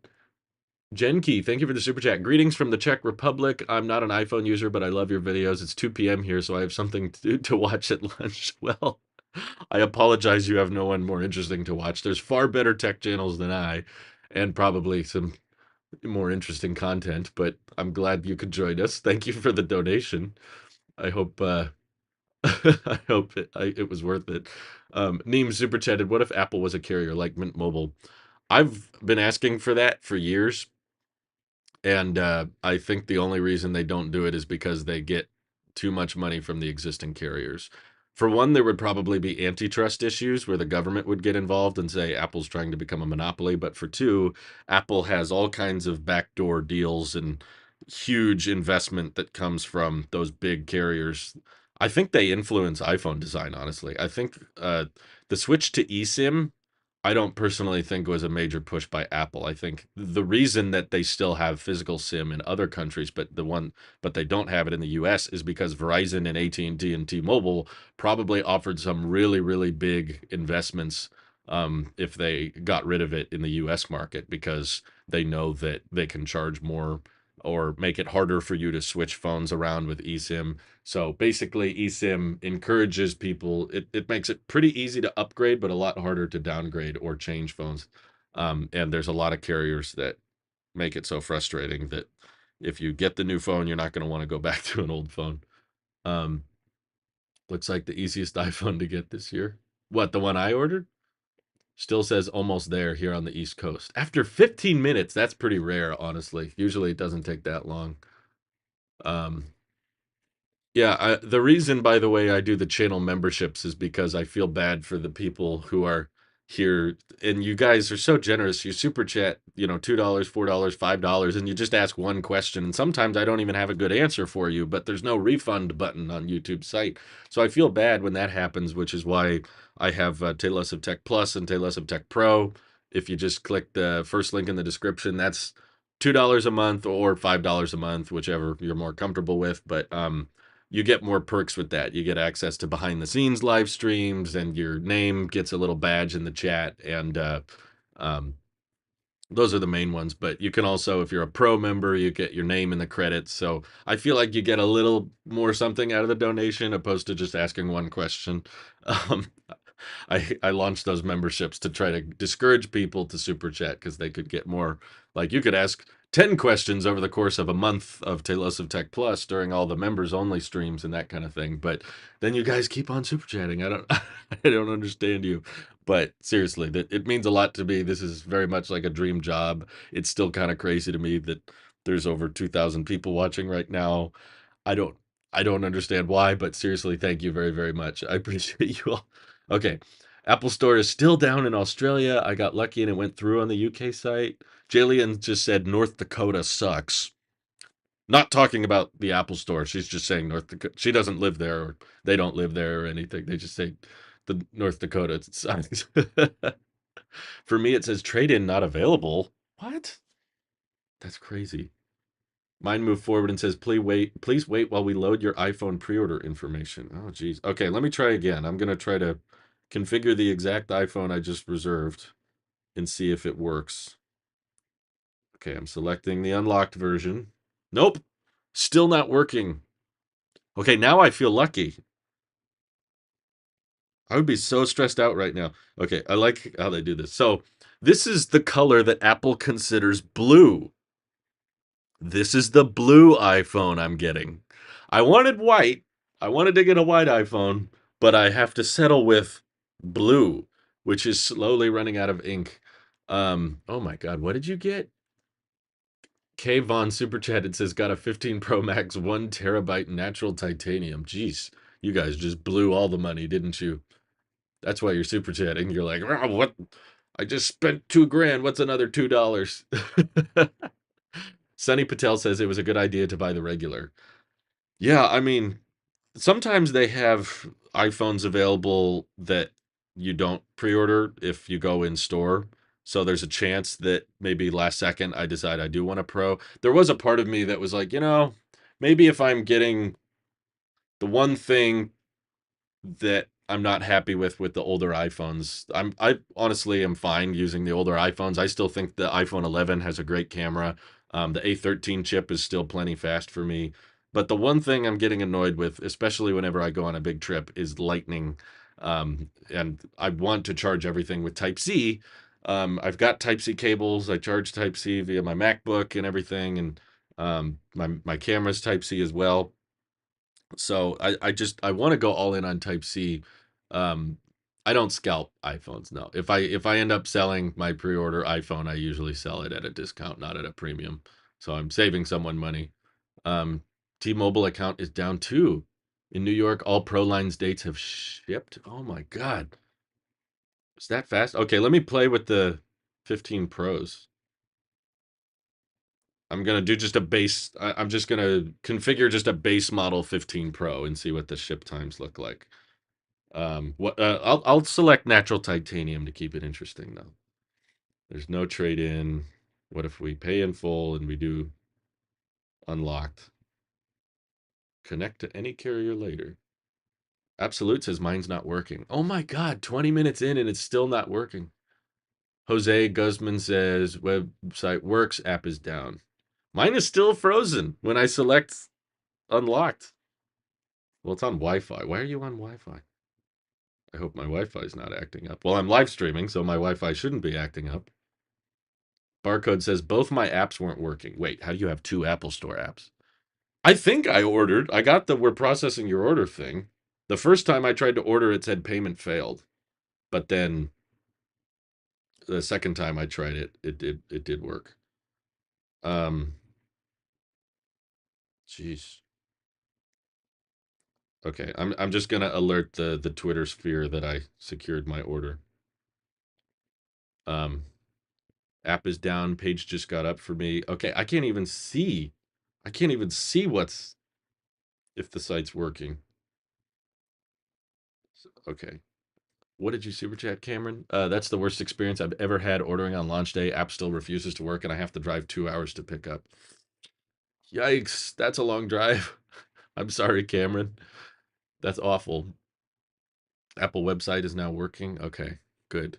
Genki, thank you for the super chat. Greetings from the Czech Republic. I'm not an iPhone user, but I love your videos. It's 2 p.m. here, so I have something to watch at lunch. Well, I apologize you have no one more interesting to watch. There's far better tech channels than I, and probably some more interesting content, but I'm glad you could join us. Thank you for the donation. I hope I hope it was worth it. Neem super chatted, what if Apple was a carrier like Mint Mobile? I've been asking for that for years. And I think the only reason they don't do it is because they get too much money from the existing carriers. For one, there would probably be antitrust issues where the government would get involved and say Apple's trying to become a monopoly. But for two, Apple has all kinds of backdoor deals and huge investment that comes from those big carriers. I think they influence iPhone design, honestly. I think the switch to eSIM I don't personally think was a major push by Apple. I think the reason that they still have physical SIM in other countries, but they don't have it in the US is because Verizon and AT&T and T-Mobile probably offered some really, really big investments if they got rid of it in the US market because they know that they can charge more or make it harder for you to switch phones around with eSIM. So basically, eSIM encourages people, it makes it pretty easy to upgrade, but a lot harder to downgrade or change phones. And there's a lot of carriers that make it so frustrating that if you get the new phone, you're not going to want to go back to an old phone. Um, Looks like the easiest iPhone to get this year. What, the one I ordered? Still says almost there here on the East Coast. After 15 minutes, that's pretty rare, honestly. Usually it doesn't take that long. Um, Yeah, the reason, by the way, I do the channel memberships is because I feel bad for the people who are here, and you guys are so generous. You super chat, $2, $4, $5, and you just ask one question. And sometimes I don't even have a good answer for you, but there's no refund button on YouTube's site. So I feel bad when that happens, which is why I have Tailosive Tech Plus and Tailosive Tech Pro. If you just click the first link in the description, that's $2 a month or $5 a month, whichever you're more comfortable with. But you get more perks with that. You get access to behind the scenes live streams, and your name gets a little badge in the chat. And um, those are the main ones. But you can also, if you're a pro member, you get your name in the credits. So I feel like you get a little more something out of the donation opposed to just asking one question. Um, I launched those memberships to try to discourage people to super chat because they could get more. Like, you could ask 10 questions over the course of a month of Tailosive Tech Plus during all the members only streams and that kind of thing. But then you guys keep on super chatting. I don't I don't understand you. But seriously, that it means a lot to me. This is very much like a dream job. It's still kind of crazy to me that there's over 2,000 people watching right now. I don't I don't understand why, but seriously, thank you very, very much. I appreciate you all. Okay. Apple Store is still down in Australia. I got lucky and it went through on the UK site. Jillian just said North Dakota sucks. Not talking about the Apple Store. She's just saying North Dakota. She doesn't live there, or they don't live there or anything. They just say the North Dakota sucks. For me, it says trade in not available. What? That's crazy. Mine moved forward and says, please wait while we load your iPhone pre-order information. Oh, geez. Okay, let me try again. I'm going to try to configure the exact iPhone I just reserved and see if it works. Okay, I'm selecting the unlocked version. Nope, still not working. Okay, now I feel lucky. I would be so stressed out right now. Okay, I like how they do this. So this is the color that Apple considers blue. This is the blue iPhone I'm getting. I wanted white. I wanted to get a white iPhone, but I have to settle with blue, which is slowly running out of ink. Oh my God, what did you get? K Von Super Chatted says, got a 15 Pro Max 1 terabyte natural titanium. Jeez, you guys just blew all the money, didn't you? That's why you're super chatting. You're like, oh, what? I just spent $2,000. What's another $2? Sunny Patel says it was a good idea to buy the regular. Yeah, I mean, sometimes they have iPhones available that you don't pre-order if you go in store. So there's a chance that maybe last second I decide I do want a Pro. There was a part of me that was like, maybe if I'm getting the one thing that I'm not happy with the older iPhones. I honestly am fine using the older iPhones. I still think the iPhone 11 has a great camera. The A13 chip is still plenty fast for me. But the one thing I'm getting annoyed with, especially whenever I go on a big trip, is Lightning. And I want to charge everything with Type C. I've got Type C cables. I charge Type C via my MacBook and everything, and my camera's Type C as well. So I want to go all in on Type C. Um, I don't scalp iPhones. No. If I end up selling my pre-order iPhone, I usually sell it at a discount, not at a premium. So I'm saving someone money. Um, T-Mobile account is down too. In New York, all Prolines dates have shipped. Oh my God. Is that fast? Okay, let me play with the 15 Pros. I'm gonna do just a base. I'm just gonna configure just a base model 15 Pro and see what the ship times look like. I'll select natural titanium to keep it interesting though. There's no trade in. What if we pay in full and we do unlocked? Connect to any carrier later. Absolute says mine's not working. Oh my God, 20 minutes in and it's still not working. Jose Guzman says website works, app is down. Mine is still frozen when I select unlocked. Well, it's on Wi-Fi. Why are you on Wi-Fi? I hope my Wi-Fi is not acting up. Well, I'm live streaming, so my Wi-Fi shouldn't be acting up. Barcode says both my apps weren't working. Wait, how do you have two Apple Store apps? I think I got the we're processing your order thing. The first time I tried to order, it said payment failed. But then the second time I tried it, it did work. Jeez. Okay, I'm just gonna alert the Twitter sphere that I secured my order. Um, App is down. Page just got up for me. Okay, I can't even see. I can't even see what's if the site's working. Okay. What did you super chat, Cameron? That's the worst experience I've ever had ordering on launch day. App still refuses to work, and I have to drive 2 hours to pick up. Yikes! That's a long drive. I'm sorry, Cameron. That's awful. Apple website is now working. Okay, good.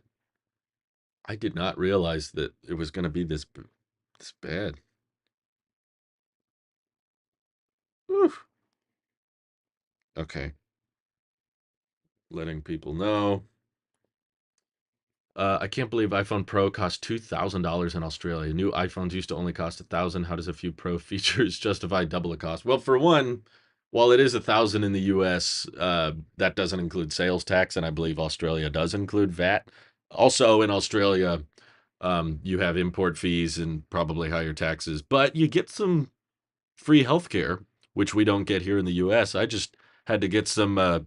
I did not realize that it was going to be this bad. Whew. Okay, letting people know. I can't believe iPhone Pro cost $2,000 in Australia. New iPhones used to only cost 1,000. How does a few Pro features justify double the cost? Well, for one, while it is 1,000 in the U.S., that doesn't include sales tax, and I believe Australia does include VAT. Also, in Australia, you have import fees and probably higher taxes, but you get some free healthcare, which we don't get here in the U.S. I just had to get some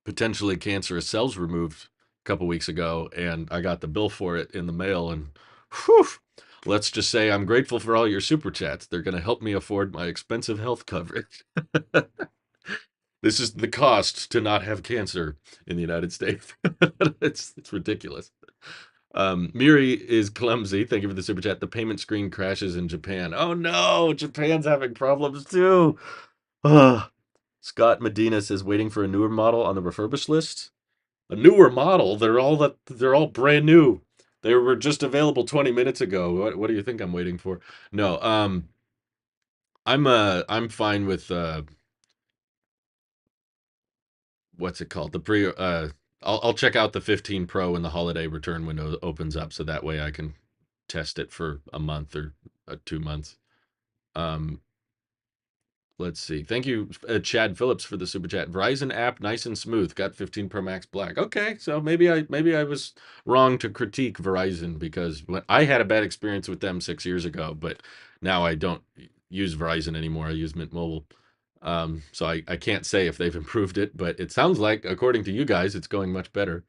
potentially cancerous cells removed a couple weeks ago, and I got the bill for it in the mail. And whew, let's just say I'm grateful for all your super chats. They're going to help me afford my expensive health coverage. This is the cost to not have cancer in the United States. It's ridiculous. Miri is clumsy. Thank you for the super chat. The payment screen crashes in Japan. Oh no, Japan's having problems too. Ugh. Scott Medina says waiting for a newer model on the refurbished list. A newer model? They're all brand new. They were just available 20 minutes ago. What do you think I'm waiting for? No, I'm fine with what's it called? The pre I'll check out the 15 Pro when the holiday return window opens up, so that way I can test it for a month or 2 months. Um, let's see. Thank you, Chad Phillips, for the super chat. Verizon app, nice and smooth. Got 15 Pro Max Black. Okay, so maybe I was wrong to critique Verizon because when I had a bad experience with them 6 years ago, but now I don't use Verizon anymore. I use Mint Mobile. So I can't say if they've improved it, but it sounds like, according to you guys, it's going much better.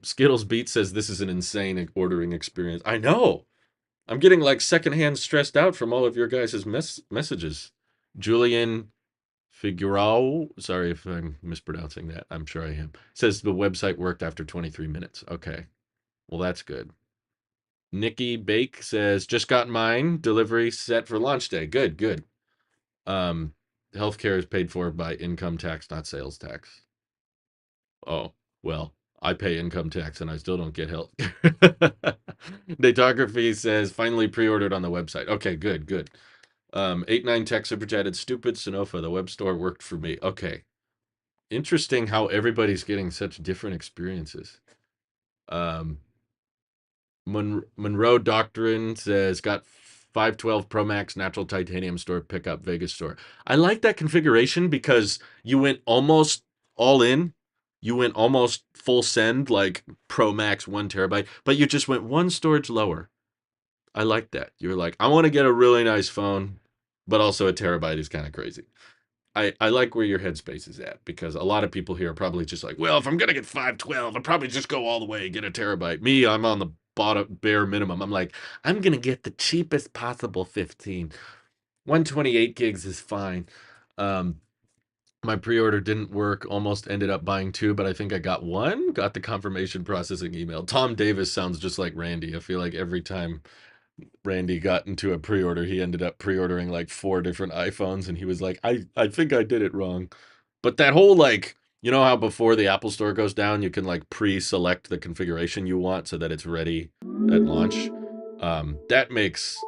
Skittles Beat says this is an insane ordering experience. I know. I'm getting like secondhand stressed out from all of your guys' messages. Julian Figueroa, sorry if I'm mispronouncing that. I'm sure I am. Says the website worked after 23 minutes. Okay. Well, that's good. Nikki Bake says just got mine. Delivery set for launch day. Good, good. Um, Healthcare is paid for by income tax, not sales tax. Oh, well, I pay income tax and I still don't get health. Datography says finally pre-ordered on the website. Okay, good, good. 89 Tech Super Chatted stupid Sonofa. The web store worked for me. Okay. Interesting how everybody's getting such different experiences. Um, Monroe Doctrine says got 512 Pro Max natural titanium store pickup Vegas store. I like that configuration because you went almost all in. You went almost full send like Pro Max 1 TB, but you just went one storage lower. I like that. You're like, I want to get a really nice phone, but also a terabyte is kind of crazy. I like where your headspace is at because a lot of people here are probably just like, well, if I'm gonna get 512, I'll probably just go all the way and get a terabyte. Me, I'm on the bottom bare minimum. I'm like, I'm gonna get the cheapest possible 15. 128 gigs is fine. Um, my pre-order didn't work. Almost ended up buying two, but I think I got one. Got the confirmation processing email. Tom Davis sounds just like Randy. I feel like every time Randy got into a pre-order, he ended up pre-ordering like 4 different iPhones, and he was like, I think I did it wrong. But that whole like, you know how before the Apple Store goes down, you can like pre-select the configuration you want so that it's ready at launch. That makes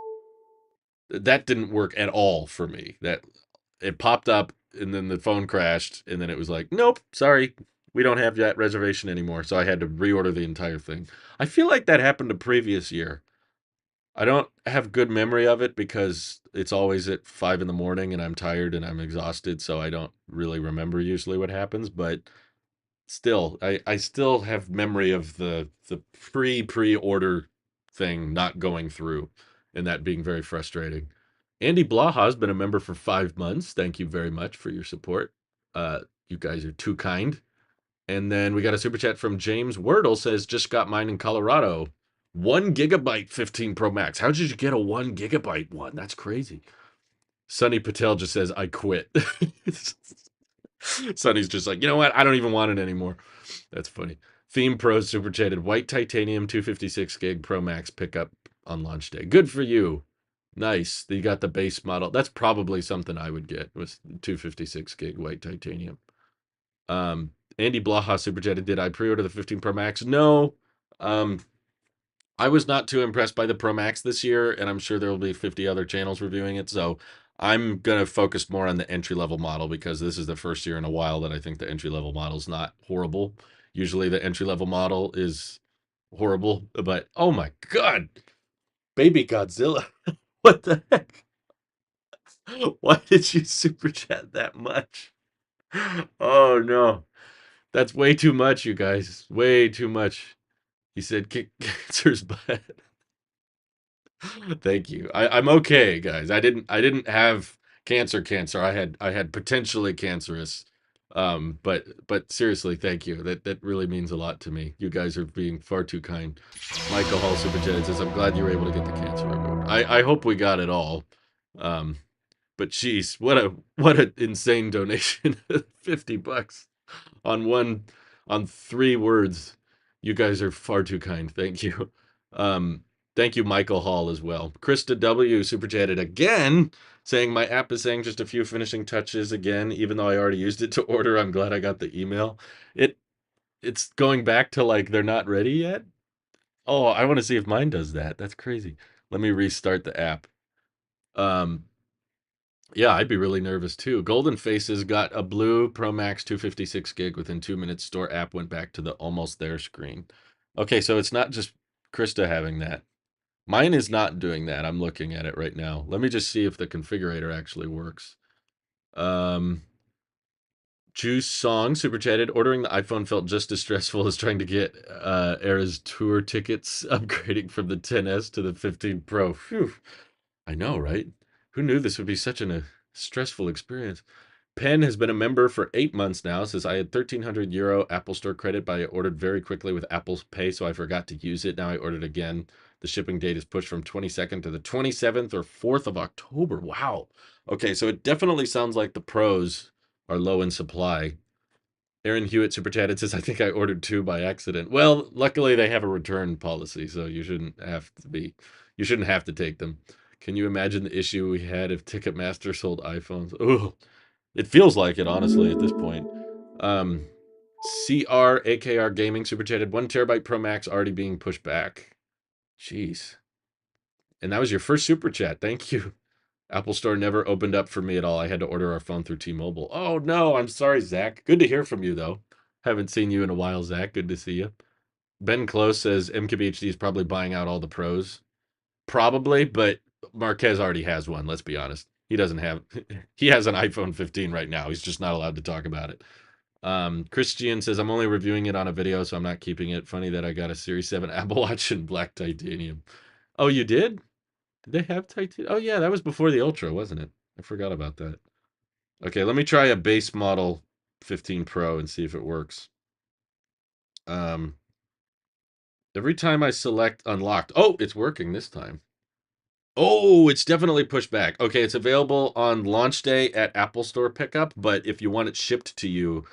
That didn't work at all for me. That it popped up and then the phone crashed and then it was like, nope, sorry, we don't have that reservation anymore. So I had to reorder the entire thing. I feel like that happened the previous year. I don't have good memory of it because it's always at 5 in the morning and I'm tired and I'm exhausted, so I don't really remember usually what happens. But still, I still have memory of the pre-order thing not going through and that being very frustrating. Andy Blaha has been a member for 5 months. Thank you very much for your support. You guys are too kind. And then we got a super chat from James Wordle says, just got mine in Colorado. 1 gigabyte 15 Pro Max. How did you get a 1 gigabyte one? That's crazy. Sunny Patel just says, I quit. Sunny's just like, you know what? I don't even want it anymore. That's funny. Theme Pro super chatted, white titanium 256 gig Pro Max pickup on launch day. Good for you. Nice. You got the base model. That's probably something I would get was 256 gig white titanium. Andy Blaha super chatted, did I pre-order the 15 Pro Max? No. Um, I was not too impressed by the Pro Max this year, and I'm sure there will be 50 other channels reviewing it. So I'm going to focus more on the entry level model because this is the first year in a while that I think the entry level model is not horrible. Usually the entry level model is horrible, but oh my God, baby Godzilla. What the heck? Why did you super chat that much? Oh no. That's way too much, you guys. Way too much. He said kick cancer's butt. Thank you. I'm okay, guys. I didn't have cancer. I had potentially cancerous. But seriously, thank you. That really means a lot to me. You guys are being far too kind. Michael Hall Super Chat says, I'm glad you were able to get the cancer removed. I hope we got it all. Um, but geez, what an insane donation. $50 on one on 3 words. You guys are far too kind. Thank you. Um, Thank you, Michael Hall, as well. Krista W. super chatted again, saying my app is saying just a few finishing touches again, even though I already used it to order. I'm glad I got the email. It's going back to like they're not ready yet. Oh, I want to see if mine does that. That's crazy. Let me restart the app. Um, Yeah, I'd be really nervous too. Golden Faces got a blue Pro Max 256 gig within 2 minutes. Store app went back to the almost there screen. Okay, so it's not just Krista having that. Mine is not doing that. I'm looking at it right now. Let me just see if the configurator actually works. Um, Juice Song super chatted. Ordering the iPhone felt just as stressful as trying to get Era's tour tickets. Upgrading from the 10s to the 15 Pro. Phew. I know, right? Who knew this would be such a stressful experience? Penn has been a member for 8 months now. Says I had 1,300 euro Apple Store credit, but I ordered very quickly with Apple Pay, so I forgot to use it. Now I ordered again. The shipping date is pushed from 22nd to the 27th or 4th of October. Wow. Okay, so it definitely sounds like the pros are low in supply. Aaron Hewitt super chatted says I think I ordered two by accident. Well, luckily they have a return policy, so you shouldn't have to take them. Can you imagine the issue we had if Ticketmaster sold iPhones? Oh, it feels like it, honestly, at this point. Um, AKR Gaming super chatted 1 terabyte Pro Max already being pushed back. Jeez. And that was your first super chat. Thank you. Apple Store never opened up for me at all. I had to order our phone through T-Mobile. Oh no, I'm sorry, Zach. Good to hear from you though. Haven't seen you in a while, Zach. Good to see you. Ben Close says MKBHD is probably buying out all the pros. Probably, but Marquez already has one. Let's be honest. He doesn't have. He has an iPhone 15 right now. He's just not allowed to talk about it. Christian says I'm only reviewing it on a video, so I'm not keeping it. Funny that I got a Series 7 Apple Watch in black titanium. Oh, you did? Did they have titanium? Oh yeah, that was before the Ultra, wasn't it? I forgot about that. Okay, let me try a base model 15 Pro and see if it works. Um, every time I select unlocked, oh, it's working this time. Oh, it's definitely pushed back. Okay, it's available on launch day at Apple Store pickup, but if you want it shipped to you,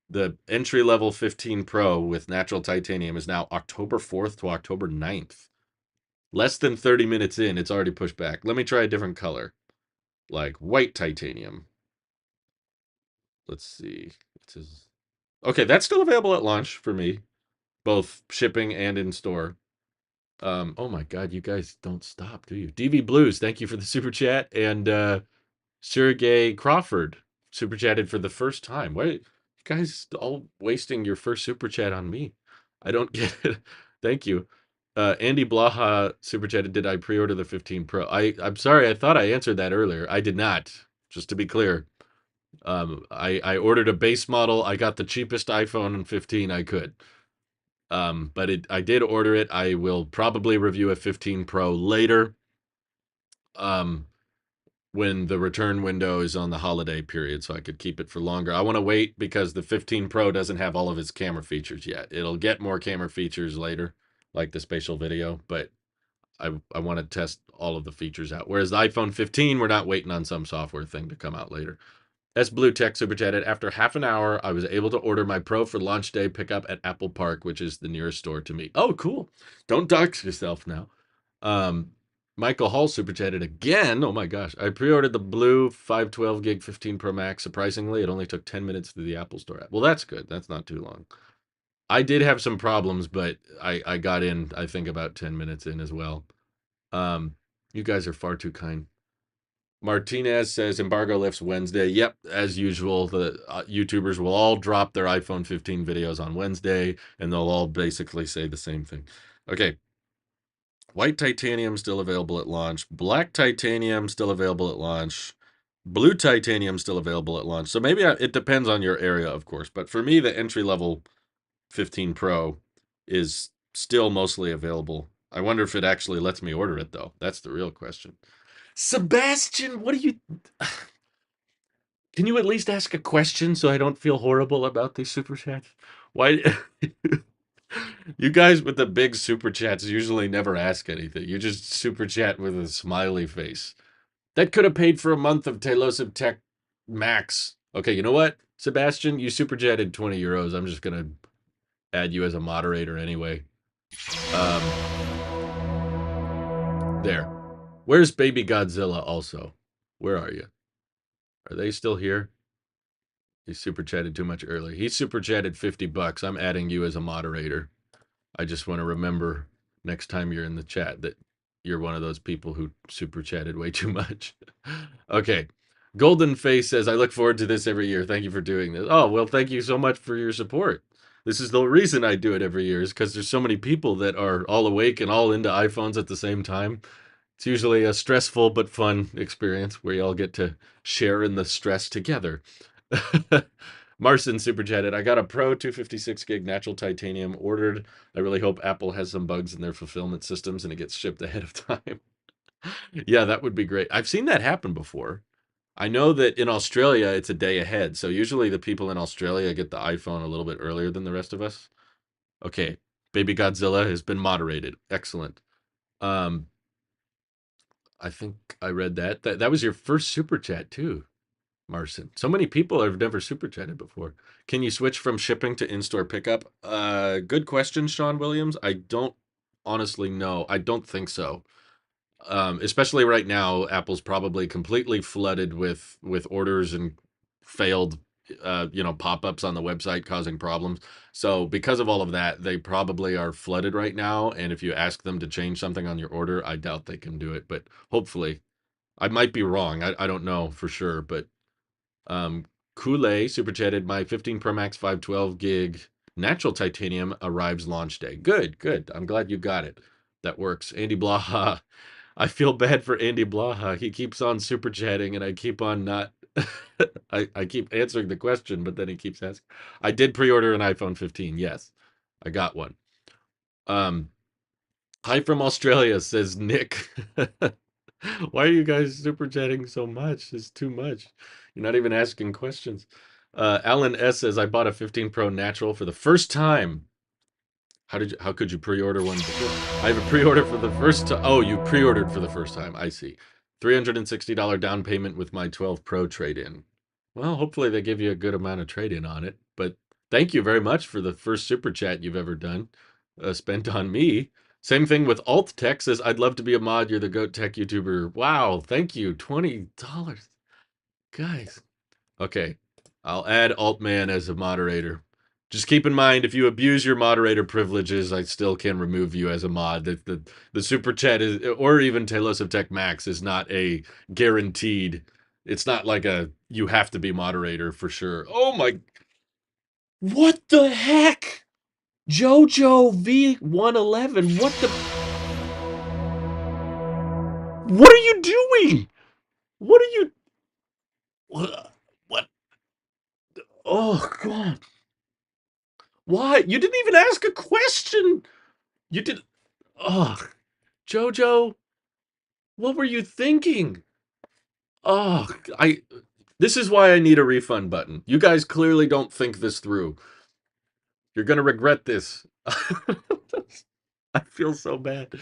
the entry level 15 Pro with natural titanium is now October 4th to October 9th. Less than 30 minutes in, it's already pushed back. Let me try a different color, like white titanium. Let's see. It says, okay, that's still available at launch for me, both shipping and in store. Oh my God, you guys don't stop, do you? DV Blues, thank you for the super chat. And Sergey Crawford super chatted for the first time. Why you guys all wasting your first super chat on me? I don't get it. Thank you. Andy Blaha super chatted, did I pre-order the 15 Pro? I'm sorry, I thought I answered that earlier. I did not, just to be clear. I ordered a base model. I got the cheapest iPhone 15 I could. But I did order it. I will probably review a 15 Pro later. Um, when the return window is on the holiday period, so I could keep it for longer. I want to wait because the 15 Pro doesn't have all of its camera features yet. It'll get more camera features later, like the spatial video, but I want to test all of the features out. Whereas the iPhone 15, we're not waiting on some software thing to come out later. S Blue Tech super chatted. After half an hour, I was able to order my Pro for launch day pickup at Apple Park, which is the nearest store to me. Oh, cool. Don't dox yourself now. Um, Michael Hall super chatted again. Oh my gosh. I pre-ordered the blue 512 gig 15 Pro Max. Surprisingly, it only took 10 minutes through the Apple Store app. Well, that's good. That's not too long. I did have some problems, but I got in, I think, about 10 minutes in as well. You guys are far too kind. Martinez says embargo lifts Wednesday. Yep, as usual, the YouTubers will all drop their iPhone 15 videos on Wednesday, and they'll all basically say the same thing. Okay. White titanium still available at launch. Black titanium still available at launch. Blue titanium still available at launch. So maybe it depends on your area, of course. But for me, the entry level 15 Pro is still mostly available. I wonder if it actually lets me order it, though. That's the real question. Sebastian, what do you. Can you at least ask a question so I don't feel horrible about these super chats? Why? You guys with the big super chats usually never ask anything. You just super chat with a smiley face. That could have paid for a month of Tailosive Tech Max. Okay, you know what, Sebastian? You super chatted 20 euros. I'm just going to add you as a moderator anyway. Um, there. Where's Baby Godzilla also? Where are you? Are they still here? He super chatted too much earlier. He super chatted 50 bucks. I'm adding you as a moderator. I just want to remember next time you're in the chat that you're one of those people who super chatted way too much. Okay. Golden Face says, I look forward to this every year. Thank you for doing this. Oh, well, thank you so much for your support. This is the reason I do it every year, is because there's so many people that are all awake and all into iPhones at the same time. It's usually a stressful but fun experience where you all get to share in the stress together. Marson super chatted. I got a Pro 256 gig natural titanium ordered. I really hope Apple has some bugs in their fulfillment systems and it gets shipped ahead of time. Yeah, that would be great. I've seen that happen before. I know that in Australia it's a day ahead. So usually the people in Australia get the iPhone a little bit earlier than the rest of us. Okay. Baby Godzilla has been moderated. Excellent. Um, I think I read that. That was your first super chat too. Marson. So many people have never super chatted before. Can you switch from shipping to in-store pickup? Good question, Sean Williams. I don't honestly know. I don't think so. Especially right now, Apple's probably completely flooded with orders and failed pop-ups on the website causing problems. So because of all of that, they probably are flooded right now. And if you ask them to change something on your order, I doubt they can do it. But hopefully, I might be wrong. I don't know for sure, but Kool-Aid super chatted, my 15 Pro Max 512 gig natural titanium arrives launch day. Good, good. I'm glad you got it. That works. Andy Blaha. I feel bad for Andy Blaha. He keeps on super chatting and I keep on not I keep answering the question, but then he keeps asking. I did pre-order an iPhone 15. Yes. I got one. Um Hi from Australia, says Nick. Why are you guys super chatting so much? It's too much. You're not even asking questions. Alan S says, I bought a 15 Pro Natural for the first time. How could you pre-order one before? I have a pre-order for the first time. Oh, you pre-ordered for the first time. I see. $360 down payment with my 12 Pro trade-in. Well, hopefully they give you a good amount of trade-in on it. But thank you very much for the first super chat you've ever done, spent on me. Same thing with Alt Tech says, I'd love to be a mod. You're the GOAT Tech YouTuber. Wow, thank you. $20. Guys. Okay. I'll add Altman as a moderator. Just keep in mind, if you abuse your moderator privileges, I still can remove you as a mod. The super chat is, or even Tailosive Tech Max is not a guaranteed. It's not like a you have to be moderator for sure. Oh my! What the heck? JoJo V111. What are you doing? What are you? What? Oh God! Why? You didn't even ask a question. You did. Oh, JoJo. What were you thinking? Oh, I. This is why I need a refund button. You guys clearly don't think this through. You're gonna regret this. I feel so bad.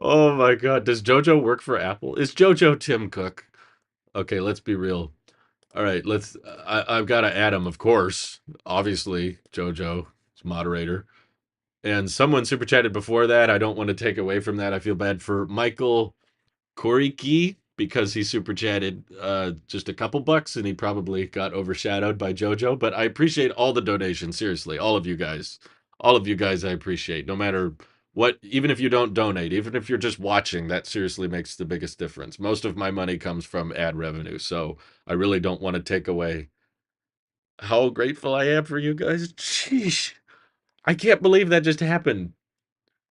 Oh my god. Does JoJo work for Apple? Is JoJo Tim Cook? Okay, let's be real. All right, let's. I've got to add him, of course. Obviously, JoJo is moderator. And someone super chatted before that. I don't want to take away from that. I feel bad for Michael Koriki because he super chatted just a couple bucks and he probably got overshadowed by JoJo. But I appreciate all the donations. Seriously, all of you guys. All of you guys, I appreciate. No matter what, even if you don't donate, even if you're just watching, that seriously makes the biggest difference. Most of my money comes from ad revenue. So I really don't want to take away how grateful I am for you guys. Sheesh. I can't believe that just happened.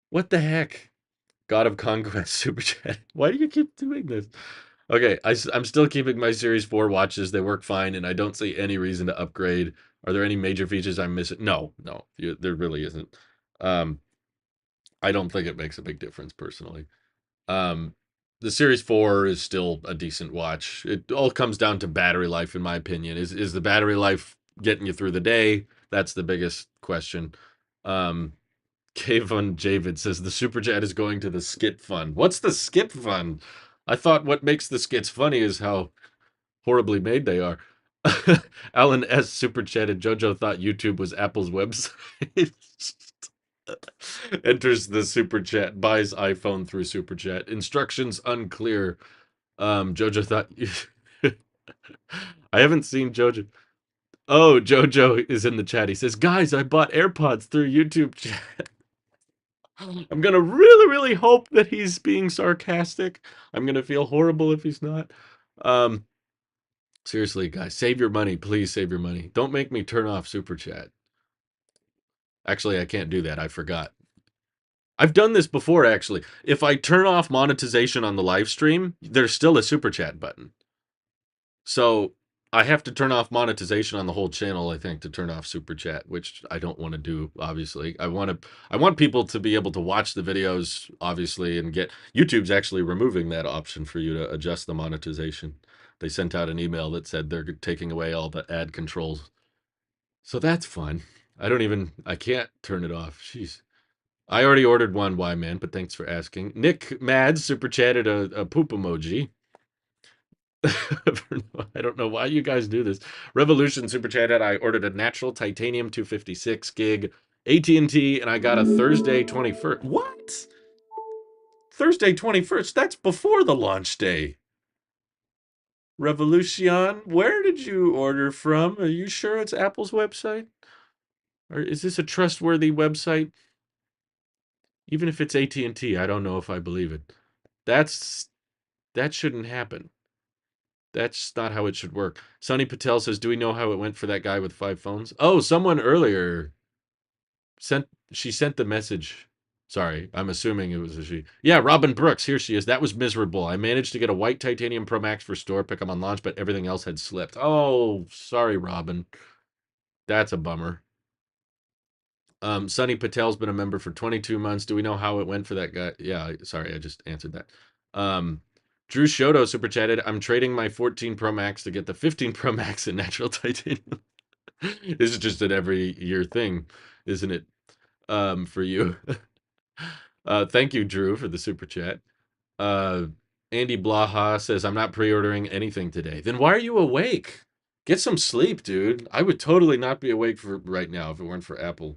What the heck? God of Conquest Super Chat. Why do you keep doing this? Okay, am still keeping my Series 4 watches. They work fine, and I don't see any reason to upgrade. Are there any major features I'm missing? No, no, there really isn't. Um, I don't think it makes a big difference personally. Um, the Series 4 is still a decent watch. It all comes down to battery life, in my opinion. Is the battery life getting you through the day? That's the biggest question. Um, Kayvon Javid says the super chat is going to the skit fund. What's the skit fund? I thought what makes the skits funny is how horribly made they are. Alan S. super chatted. JoJo thought YouTube was Apple's website. Enters the super chat, buys iPhone through super chat. Instructions unclear. JoJo thought. I haven't seen JoJo. Oh, JoJo is in the chat. He says, "Guys, I bought AirPods through YouTube chat." I'm gonna really, really hope that he's being sarcastic. I'm gonna feel horrible if he's not. Um, seriously, guys, save your money. Please save your money. Don't make me turn off super chat. Actually, I can't do that. I forgot. I've done this before, actually. If I turn off monetization on the live stream, there's still a super chat button. So I have to turn off monetization on the whole channel, I think, to turn off super chat, which I don't want to do, obviously. I want people to be able to watch the videos, obviously, and get YouTube's actually removing that option for you to adjust the monetization. They sent out an email that said they're taking away all the ad controls. So that's fun. I can't turn it off. Jeez. I already ordered one, why man, but thanks for asking. Nick Mads super chatted a poop emoji. I don't know why you guys do this. Revolution super chatted. I ordered a natural titanium 256 gig AT&T, and I got a Thursday 21st. What? Thursday 21st? That's before the launch day. Revolution, where did you order from? Are you sure it's Apple's website? Or is this a trustworthy website? Even if it's AT&T, I don't know if I believe it. That shouldn't happen. That's not how it should work. Sunny Patel says, "Do we know how it went for that guy with 5 phones?" Oh, someone earlier sent the message. Sorry, I'm assuming it was a she. Yeah, Robin Brooks, here she is. That was miserable. I managed to get a white titanium Pro Max for store pickup on launch, but everything else had slipped. Oh, sorry, Robin. That's a bummer. Sunny Patel's been a member for 22 months. Do we know how it went for that guy? Yeah, sorry, I just answered that. Drew Shoto super chatted. I'm trading my 14 Pro Max to get the 15 Pro Max in natural titanium. This is just an every year thing, isn't it? For you. Thank you, Drew, for the super chat. Uh, Andy Blaha says, I'm not pre-ordering anything today. Then why are you awake? Get some sleep, dude. I would totally not be awake for right now if it weren't for Apple.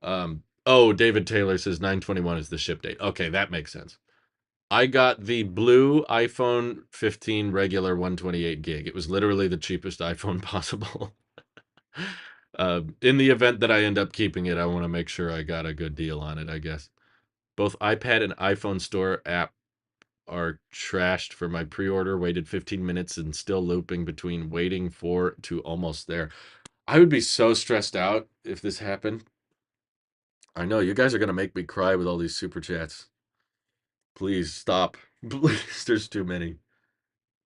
Oh, David Taylor says 9/21 is the ship date. Okay, that makes sense. I got the blue iPhone 15 regular 128 gig. It was literally the cheapest iPhone possible. In the event that I end up keeping it, I want to make sure I got a good deal on it, I guess. Both iPad and iPhone store app are trashed for my pre-order. Waited 15 minutes and still looping between waiting for to almost there. I would be so stressed out if this happened. I know you guys are gonna make me cry with all these super chats. Please stop. Please, there's too many.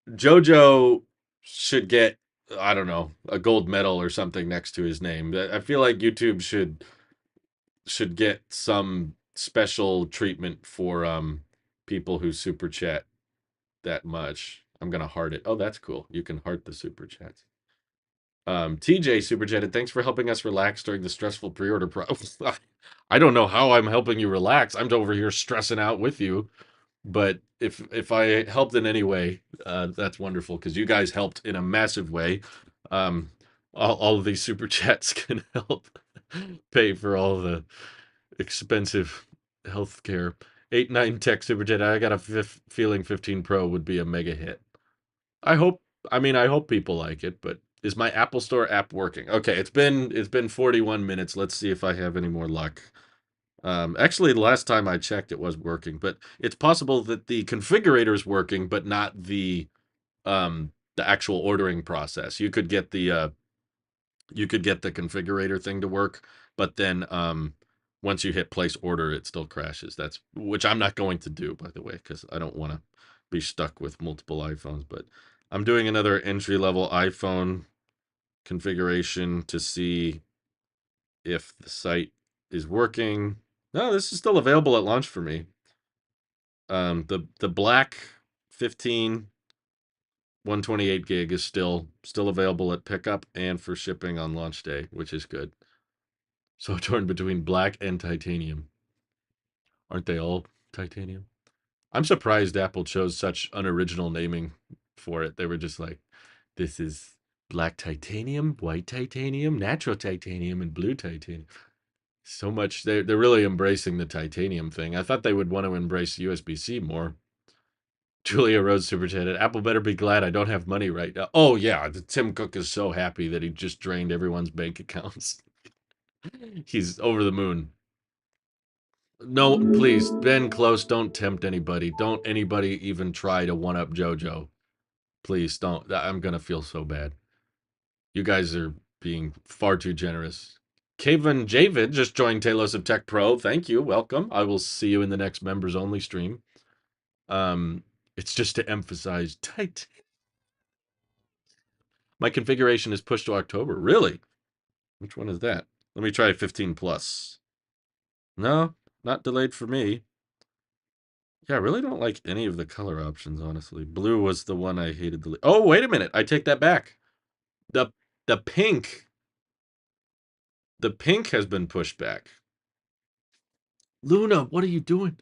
JoJo should get, I don't know, a gold medal or something next to his name. I feel like YouTube should get some special treatment for people who super chat that much. I'm gonna heart it. Oh, that's cool. You can heart the super chats. TJ super chatted. Thanks for helping us relax during the stressful pre-order process. I don't know how I'm helping you relax. I'm over here stressing out with you. But if I helped in any way, that's wonderful because you guys helped in a massive way. Um, all of these super chats can help pay for all the expensive health care. 8-9 tech super chat. I got a feeling 15 Pro would be a mega hit. I hope. I mean, I hope people like it. But is my Apple Store app working? Okay, it's been 41 minutes. Let's see if I have any more luck. Actually, the last time I checked, it was working, but it's possible that the configurator is working, but not the actual ordering process. You could get the configurator thing to work, but then once you hit place order, it still crashes. That's which I'm not going to do, by the way, because I don't want to be stuck with multiple iPhones. But I'm doing another entry level iPhone configuration to see if the site is working. No, this is still available at launch for me. The black 15 128 gig is still available at pickup and for shipping on launch day, which is good. So torn between black and titanium. Aren't they all titanium? I'm surprised Apple chose such unoriginal naming for it. They were just like, this is black titanium, white titanium, natural titanium, and blue titanium. So much they're really embracing the titanium thing. I thought they would want to embrace USB-C more. Julia Rose super chatted. Apple better be glad I don't have money right now. Oh yeah, Tim Cook is so happy that he just drained everyone's bank accounts. He's over the moon. No, please, Ben Close, don't tempt anybody. Don't anybody even try to one up JoJo. Please don't. I'm gonna feel so bad. You guys are being far too generous. Kevin Javid just joined Tailosive Tech Pro. Thank you. Welcome. I will see you in the next members only stream. Um, it's just to emphasize tight. My configuration is pushed to October. Really? Which one is that? Let me try 15 plus. No, not delayed for me. Yeah, I really don't like any of the color options, honestly. Blue was the one I hated the least. Oh, wait a minute. I take that back. The the pink. The pink has been pushed back. Luna, what are you doing?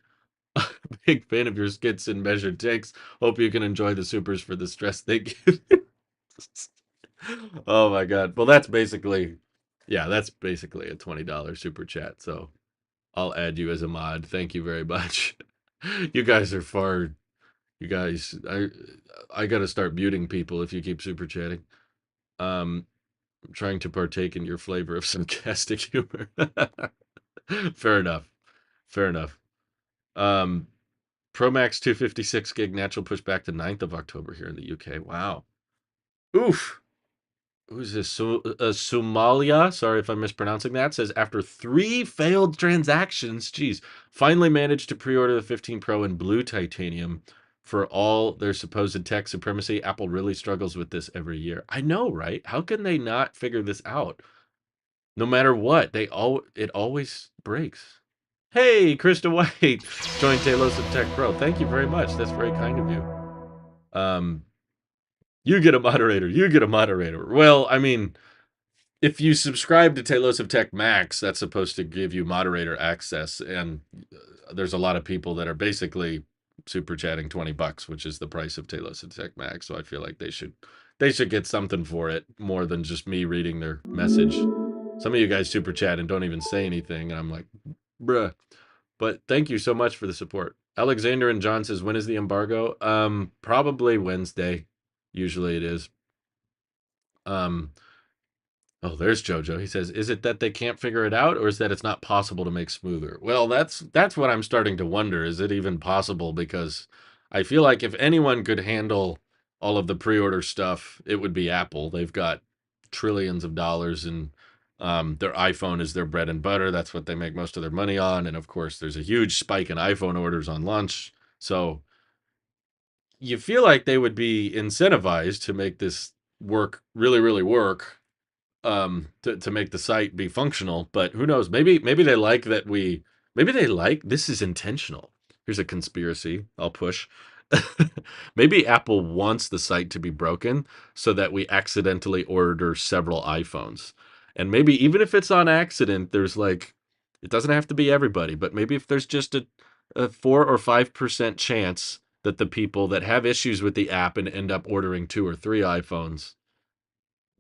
Big fan of your skits and measured takes. Hope you can enjoy the supers for the stress they give. Oh my god. Well, that's basically a $20 super chat. So I'll add you as a mod. Thank you very much. You guys are far. You guys, I got to start muting people if you keep super chatting. I'm trying to partake in your flavor of sarcastic humor. Fair enough. Fair enough. Um, Pro Max 256 gig natural pushback to 9th of October here in the UK. Wow. Oof. Who's this? Somalia, sorry if I'm mispronouncing that, says after 3 failed transactions, geez, finally managed to pre-order the 15 Pro in blue titanium for all their supposed tech supremacy. Apple really struggles with this every year. I know, right? How can they not figure this out? No matter what, it always breaks. Hey, Krista White, join Talos of Tech Pro. Thank you very much. That's very kind of you. Um, you get a moderator. You get a moderator. Well, I mean, if you subscribe to Talos of Tech Max, that's supposed to give you moderator access, and there's a lot of people that are basically super chatting $20, which is the price of Talos of Tech Max. So I feel like they should get something for it more than just me reading their message. Some of you guys super chat and don't even say anything, and I'm like, bruh. But thank you so much for the support. Alexander and John says, when is the embargo? Probably Wednesday. Usually it is. Um, Oh, there's Jojo. He says, "Is it that they can't figure it out, or is that it's not possible to make smoother?" Well, that's what I'm starting to wonder. Is it even possible? Because I feel like if anyone could handle all of the pre-order stuff, it would be Apple. They've got trillions of dollars, and their iPhone is their bread and butter. That's what they make most of their money on. And of course, there's a huge spike in iPhone orders on launch. So you feel like they would be incentivized to make this work really, really work, to make the site be functional. But who knows, maybe they like that we maybe they like this is intentional. Here's a conspiracy I'll push. Maybe Apple wants the site to be broken so that we accidentally order several iPhones. And maybe even if it's on accident, there's like it doesn't have to be everybody, but maybe if there's just a 4 or 5% chance that the people that have issues with the app and end up ordering 2 or 3 iPhones,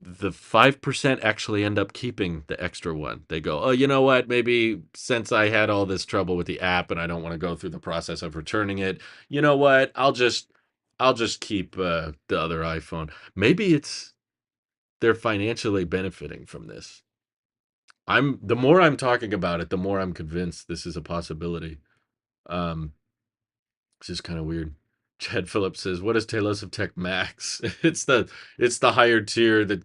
the 5% actually end up keeping the extra one. They go, "Oh, you know what? Maybe since I had all this trouble with the app and I don't want to go through the process of returning it, you know what? I'll just keep the other iPhone." Maybe it's they're financially benefiting from this. I'm the more I'm talking about it, the more I'm convinced this is a possibility. Um, it's just kind of weird. Chad Phillips says, "What is Tailosive Tech Max?" It's the higher tier that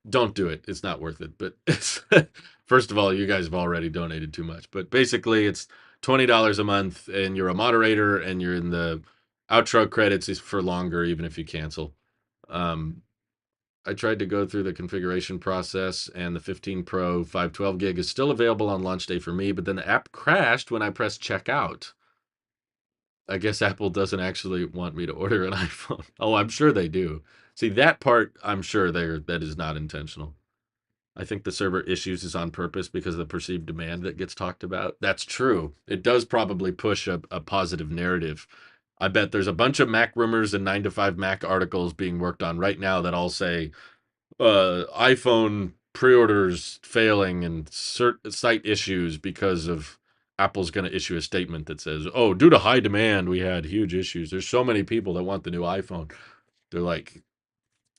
don't do it. It's not worth it. But it's, first of all, you guys have already donated too much. But basically, it's $20 a month, and you're a moderator, and you're in the outro credits is for longer, even if you cancel. Um, I tried to go through the configuration process, and the 15 Pro 512 gig is still available on launch day for me. But then the app crashed when I pressed checkout. I guess Apple doesn't actually want me to order an iPhone. Oh, I'm sure they do. See, that part, I'm sure that is not intentional. I think the server issues is on purpose because of the perceived demand that gets talked about. That's true. It does probably push a positive narrative. I bet there's a bunch of Mac rumors and 9 to 5 Mac articles being worked on right now that all say iPhone pre-orders failing and site issues because of Apple's going to issue a statement that says, "Oh, due to high demand, we had huge issues. There's so many people that want the new iPhone." They're like,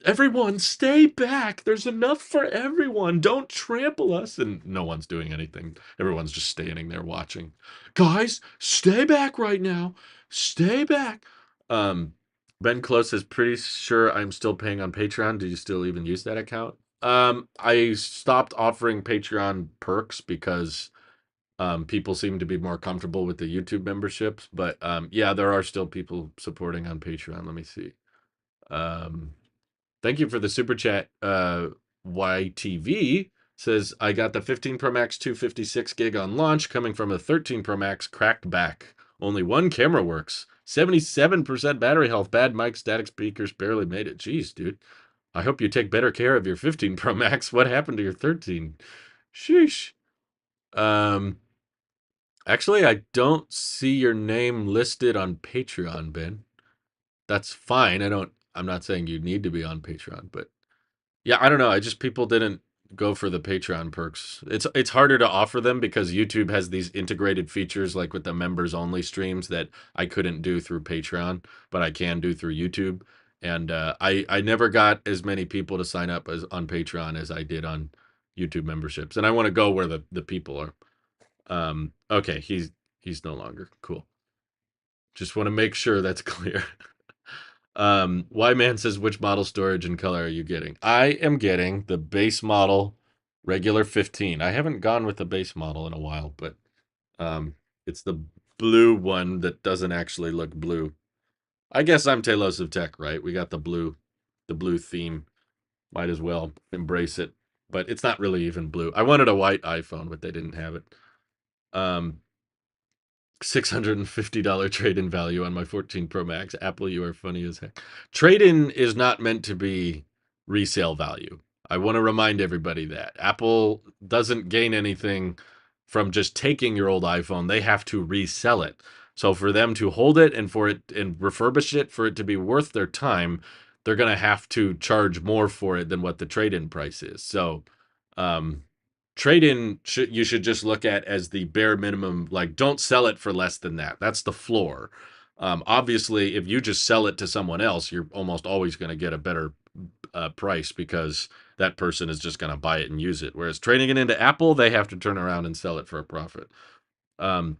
"Everyone, stay back. There's enough for everyone. Don't trample us." And no one's doing anything. Everyone's just standing there watching. "Guys, stay back right now. Stay back." Um, Ben Close is pretty sure I'm still paying on Patreon. Do you still even use that account? I stopped offering Patreon perks because people seem to be more comfortable with the YouTube memberships. But yeah, there are still people supporting on Patreon. Let me see. Um, Thank you for the super chat. YTV says, "I got the 15 Pro Max 256 gig on launch coming from a 13 Pro Max cracked back. Only one camera works. 77% battery health. Bad mic, static speakers, barely made it." Jeez, dude. I hope you take better care of your 15 Pro Max. What happened to your 13? Sheesh. Um, Actually, I don't see your name listed on Patreon, Ben. That's fine. I'm not saying you need to be on Patreon, but yeah, I don't know. I just people didn't go for the Patreon perks. It's harder to offer them because YouTube has these integrated features like with the members only streams that I couldn't do through Patreon, but I can do through YouTube. And I never got as many people to sign up as on Patreon as I did on YouTube memberships. And I want to go where the people are. Okay, he's no longer cool. Just want to make sure that's clear. Y Man says, "Which model, storage, and color are you getting?" I am getting the base model, regular 15. I haven't gone with the base model in a while, but um, it's the blue one that doesn't actually look blue. I guess I'm Tailosive Tech, right? We got the blue theme. Might as well embrace it, but it's not really even blue. I wanted a white iPhone, but they didn't have it. Um, $650 trade-in value on my 14 Pro Max. Apple, you are funny as heck. Trade-in is not meant to be resale value. I want to remind everybody that Apple doesn't gain anything from just taking your old iPhone. They have to resell it. So for them to hold it and for it and refurbish it for it to be worth their time, they're going to have to charge more for it than what the trade-in price is. So um, trade-in you should just look at as the bare minimum. Like, don't sell it for less than that. That's the floor. Obviously, if you just sell it to someone else, you're almost always going to get a better price because that person is just going to buy it and use it. Whereas trading it into Apple, they have to turn around and sell it for a profit. Um,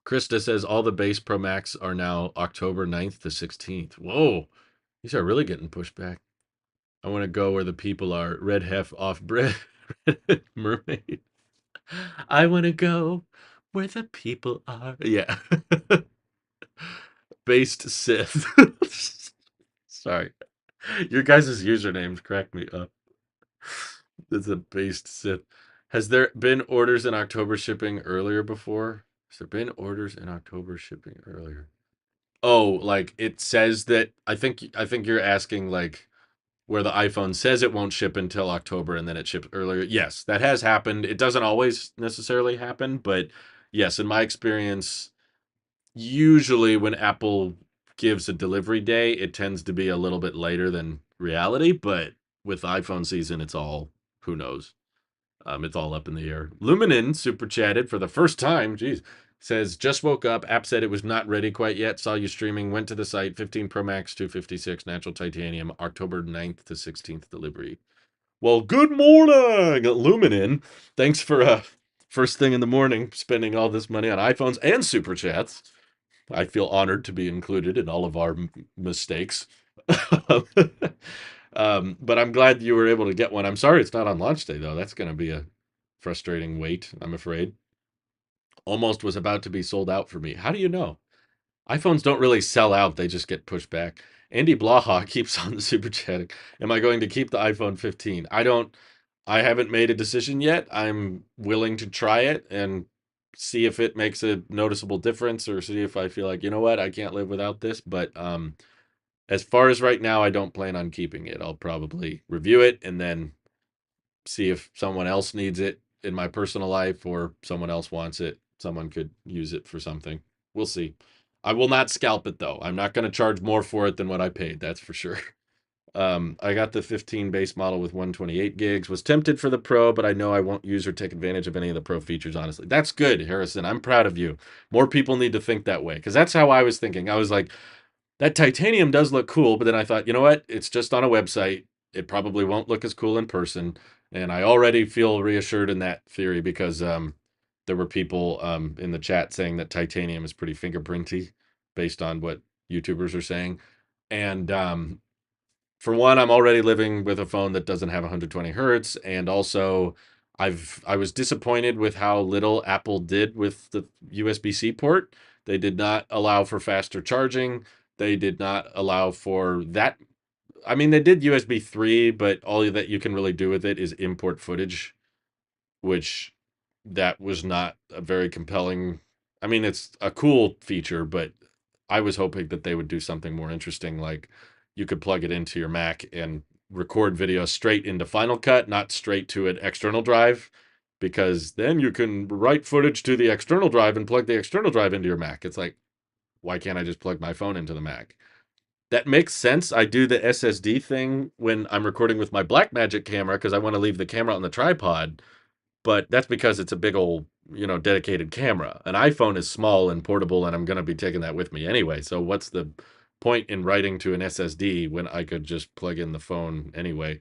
Krista says all the base Pro Max are now October 9th to 16th. Whoa, these are really getting pushed back. I want to go where the people are. Red Hef off bread. Mermaid. I want to go where the people are. Yeah. Based Sith. Sorry. Your guys' usernames crack me up. It's a based Sith. Has there been orders in October shipping earlier before? Has there been orders in October shipping earlier? Oh, like it says that I think you're asking like where the iPhone says it won't ship until October and then it ships earlier. Yes, that has happened. It doesn't always necessarily happen, but yes, in my experience, usually when Apple gives a delivery day, it tends to be a little bit later than reality, but with iPhone season, it's all who knows. It's all up in the air. Luminen super chatted for the first time. Jeez. Says, just woke up. App said it was not ready quite yet. Saw you streaming. Went to the site. 15 Pro Max 256 natural titanium. October 9th to 16th delivery. Well, good morning, Luminen. Thanks for first thing in the morning spending all this money on iPhones and super chats. I feel honored to be included in all of our mistakes. But I'm glad you were able to get one. I'm sorry it's not on launch day, though. That's going to be a frustrating wait, I'm afraid. Almost was about to be sold out for me. How do you know? iPhones don't really sell out, they just get pushed back. Andy Blaha keeps on the super chatting. Am I going to keep the iPhone 15? I haven't made a decision yet. I'm willing to try it and see if it makes a noticeable difference or see if I feel like, you know what, I can't live without this. But as far as right now, I don't plan on keeping it. I'll probably review it and then see if someone else needs it in my personal life or someone else wants it. Someone could use it for something. We'll see. I will not scalp it though. I'm not going to charge more for it than what I paid. That's for sure. I got the 15 base model with 128 gigs. Was tempted for the Pro, but I know I won't use or take advantage of any of the Pro features, honestly. That's good, Harrison. I'm proud of you. More people need to think that way because that's how I was thinking. I was like, that titanium does look cool, but then I thought, you know what? It's just on a website. It probably won't look as cool in person. And I already feel reassured in that theory because there were people in the chat saying that titanium is pretty fingerprinty based on what YouTubers are saying. And for one, I'm already living with a phone that doesn't have 120 hertz, and also I was disappointed with how little Apple did with the USB-C port. They did not allow for faster charging. They did not allow for that. I mean, they did USB 3, but all that you can really do with it is import footage, which that was not a very compelling. I mean, it's a cool feature, but I was hoping that they would do something more interesting, like you could plug it into your Mac and record video straight into Final Cut, not straight to an external drive, because then you can write footage to the external drive and plug the external drive into your Mac. It's like, why can't I just plug my phone into the Mac? That makes sense. I do the SSD thing when I'm recording with my Blackmagic camera because I want to leave the camera on the tripod, but that's because it's a big old, dedicated camera. An iPhone is small and portable, and I'm going to be taking that with me anyway. So what's the point in writing to an SSD when I could just plug in the phone anyway?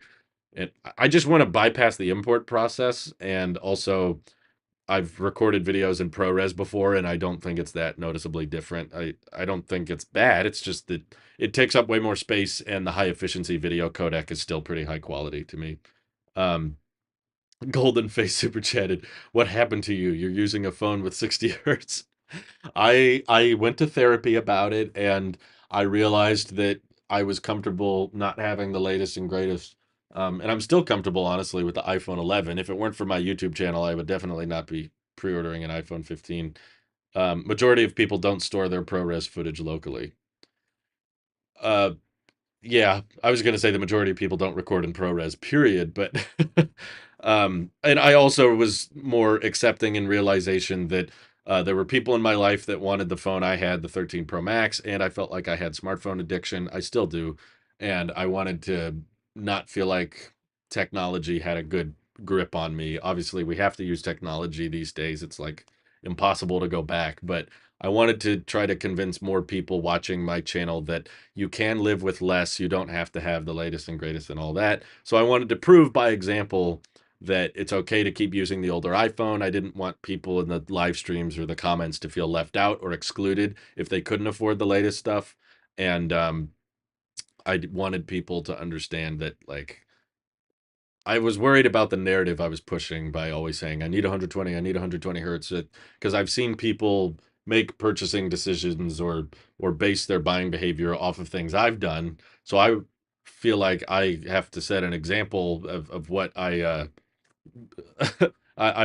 And I just want to bypass the import process. And also, I've recorded videos in ProRes before, and I don't think it's that noticeably different. I don't think it's bad. It's just that it takes up way more space, and the high efficiency video codec is still pretty high quality to me. Um, Golden Face super chatted. What happened to you? You're using a phone with 60 hertz. I went to therapy about it and I realized that I was comfortable not having the latest and greatest. And I'm still comfortable, honestly, with the iPhone 11. If it weren't for my YouTube channel, I would definitely not be pre-ordering an iPhone 15. Majority of people don't store their ProRes footage locally. Uh, Yeah, I was going to say the majority of people don't record in ProRes, period. But, and I also was more accepting in realization that there were people in my life that wanted the phone I had, the 13 Pro Max, and I felt like I had smartphone addiction. I still do. And I wanted to not feel like technology had a good grip on me. Obviously, we have to use technology these days. It's like impossible to go back. But I wanted to try to convince more people watching my channel that you can live with less. You don't have to have the latest and greatest and all that. So I wanted to prove by example that it's okay to keep using the older iPhone. I didn't want people in the live streams or the comments to feel left out or excluded if they couldn't afford the latest stuff. And I wanted people to understand that, like, I was worried about the narrative I was pushing by always saying, I need 120, I need 120 hertz. Because I've seen people make purchasing decisions or base their buying behavior off of things I've done. So I feel like I have to set an example of what I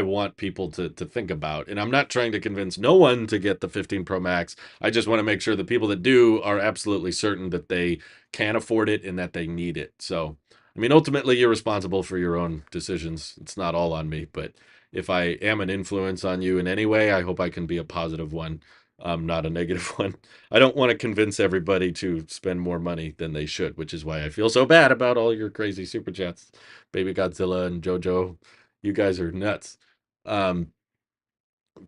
want people to think about. And I'm not trying to convince no one to get the 15 Pro Max. I just want to make sure the people that do are absolutely certain that they can afford it and that they need it. So, I mean, ultimately, you're responsible for your own decisions. It's not all on me. But if I am an influence on you in any way, I hope I can be a positive one, not a negative one. I don't want to convince everybody to spend more money than they should, which is why I feel so bad about all your crazy super chats, Baby Godzilla and JoJo. You guys are nuts. Um,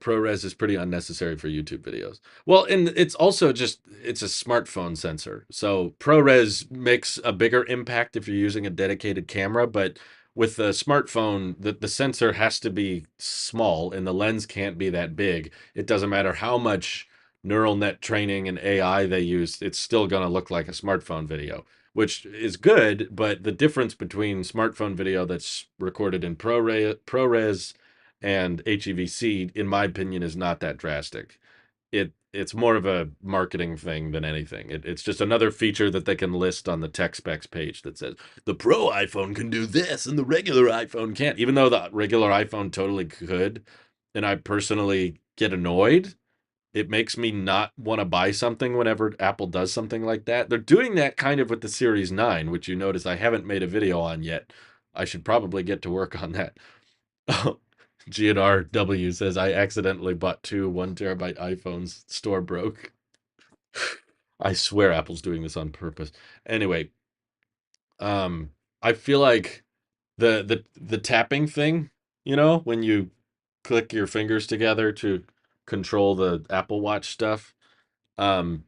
ProRes is pretty unnecessary for YouTube videos. Well, and it's also just it's a smartphone sensor. So ProRes makes a bigger impact if you're using a dedicated camera, but with a smartphone, the sensor has to be small and the lens can't be that big. It doesn't matter how much neural net training and AI they use, it's still going to look like a smartphone video, which is good, but the difference between smartphone video that's recorded in ProRes and HEVC, in my opinion, is not that drastic. It's more of a marketing thing than anything. It's just another feature that they can list on the tech specs page that says the Pro iPhone can do this and the regular iPhone can't, even though the regular iPhone totally could. And I personally get annoyed. It makes me not want to buy something whenever Apple does something like that. They're doing that kind of with the Series 9, which you notice I haven't made a video on yet. I should probably get to work on that. GNRW says I accidentally bought two 1 terabyte iPhones. Store broke. I swear Apple's doing this on purpose. Anyway, I feel like the tapping thing, when you click your fingers together to control the Apple Watch stuff, um,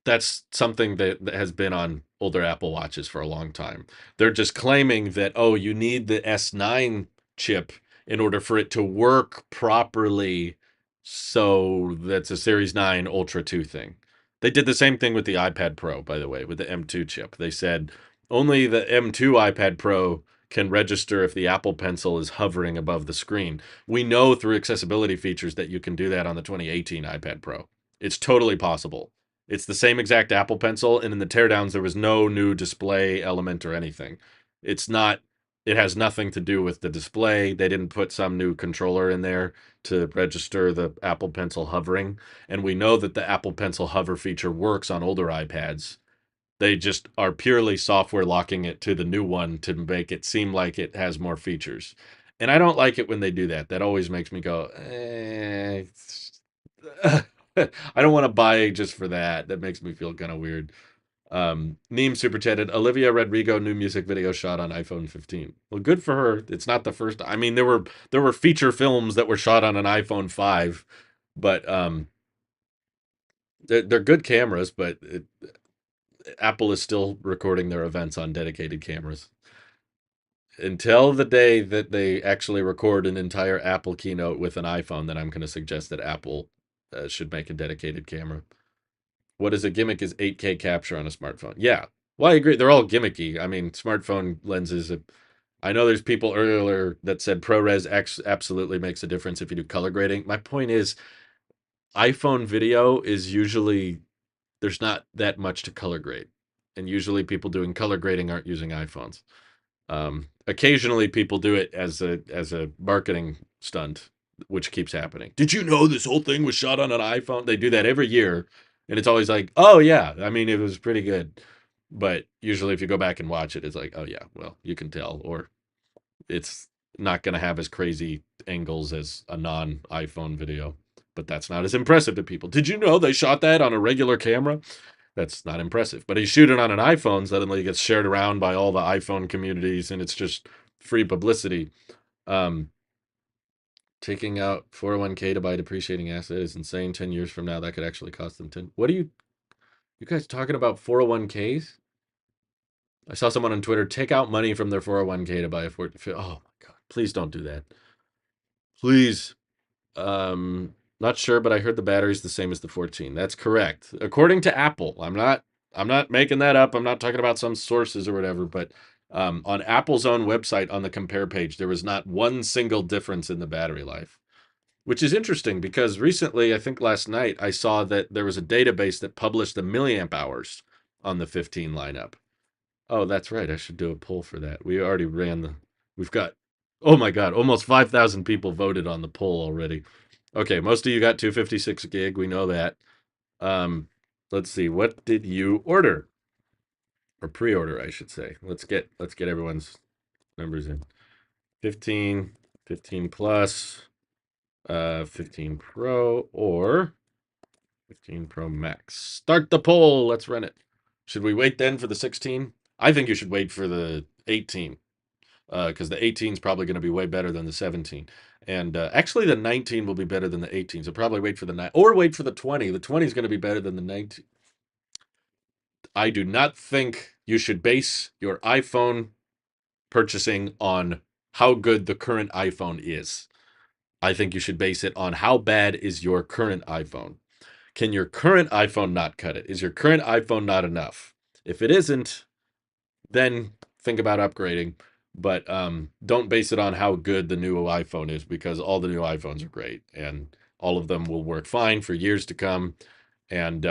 that's something that has been on older Apple Watches for a long time. They're just claiming that, oh, you need the S9 chip in order for it to work properly. So that's a Series 9 Ultra 2 thing. They did the same thing with the iPad Pro, by the way, with the M2 chip. They said only the M2 iPad Pro can register if the Apple Pencil is hovering above the screen. We know through accessibility features that you can do that on the 2018 iPad Pro. It's totally possible. It's the same exact Apple Pencil, and in the teardowns, there was no new display element or anything. It's not, it has nothing to do with the display. They didn't put some new controller in there to register the Apple Pencil hovering. And we know that the Apple Pencil hover feature works on older iPads. They just are purely software locking it to the new one to make it seem like it has more features. And I don't like it when they do that. That always makes me go, I don't want to buy just for that. That makes me feel kind of weird. Neem super chatted. Olivia Rodrigo new music video shot on iPhone 15. Well, good for her. It's not the first. I mean, there were feature films that were shot on an iPhone 5, but they're good cameras. But Apple is still recording their events on dedicated cameras. Until the day that they actually record an entire Apple keynote with an iPhone, then I'm going to suggest that Apple should make a dedicated camera. What is a gimmick is 8K capture on a smartphone. Yeah. Well, I agree. They're all gimmicky. I mean, smartphone lenses. I know there's people earlier that said ProRes absolutely makes a difference if you do color grading. My point is, iPhone video is usually, there's not that much to color grade. And usually people doing color grading aren't using iPhones. Occasionally people do it as a marketing stunt, which keeps happening. Did you know this whole thing was shot on an iPhone? They do that every year, and it's always like, oh yeah, I mean it was pretty good. But usually if you go back and watch it, it's like, oh yeah, well, you can tell, or it's not going to have as crazy angles as a non-iPhone video. But that's not as impressive to people. Did you know they shot that on a regular camera? That's not impressive. But he's shooting on an iPhone, suddenly it gets shared around by all the iPhone communities, and it's just free publicity. Um, Taking out 401k to buy depreciating asset is insane. 10 years from now, that could actually cost them 10. What are you guys talking about 401ks? I saw someone on Twitter take out money from their 401k to buy a Ford. Oh my God. Please don't do that. Please. Not sure, but I heard the battery's the same as the 14. That's correct. According to Apple. I'm not making that up. I'm not talking about some sources or whatever, but on Apple's own website on the compare page, there was not one single difference in the battery life. Which is interesting because recently, I think last night, I saw that there was a database that published the milliamp hours on the 15 lineup. Oh, that's right. I should do a poll for that. We already we've got, oh my God, almost 5,000 people voted on the poll already. Okay, most of you got 256 gig. We know that. Um, let's see. What did you order or pre-order, I should say? Let's get everyone's numbers in. 15, 15 plus, 15 Pro or 15 Pro Max. Start the poll. Let's run it. Should we wait then for the 16? I think you should wait for the 18 because the 18 is probably going to be way better than the 17. And actually, the 19 will be better than the 18. So probably wait for the 9 or wait for the 20. The 20 is going to be better than the 19. I do not think you should base your iPhone purchasing on how good the current iPhone is. I think you should base it on how bad is your current iPhone. Can your current iPhone not cut it? Is your current iPhone not enough? If it isn't, then think about upgrading. But don't base it on how good the new iPhone is because all the new iPhones are great and all of them will work fine for years to come. And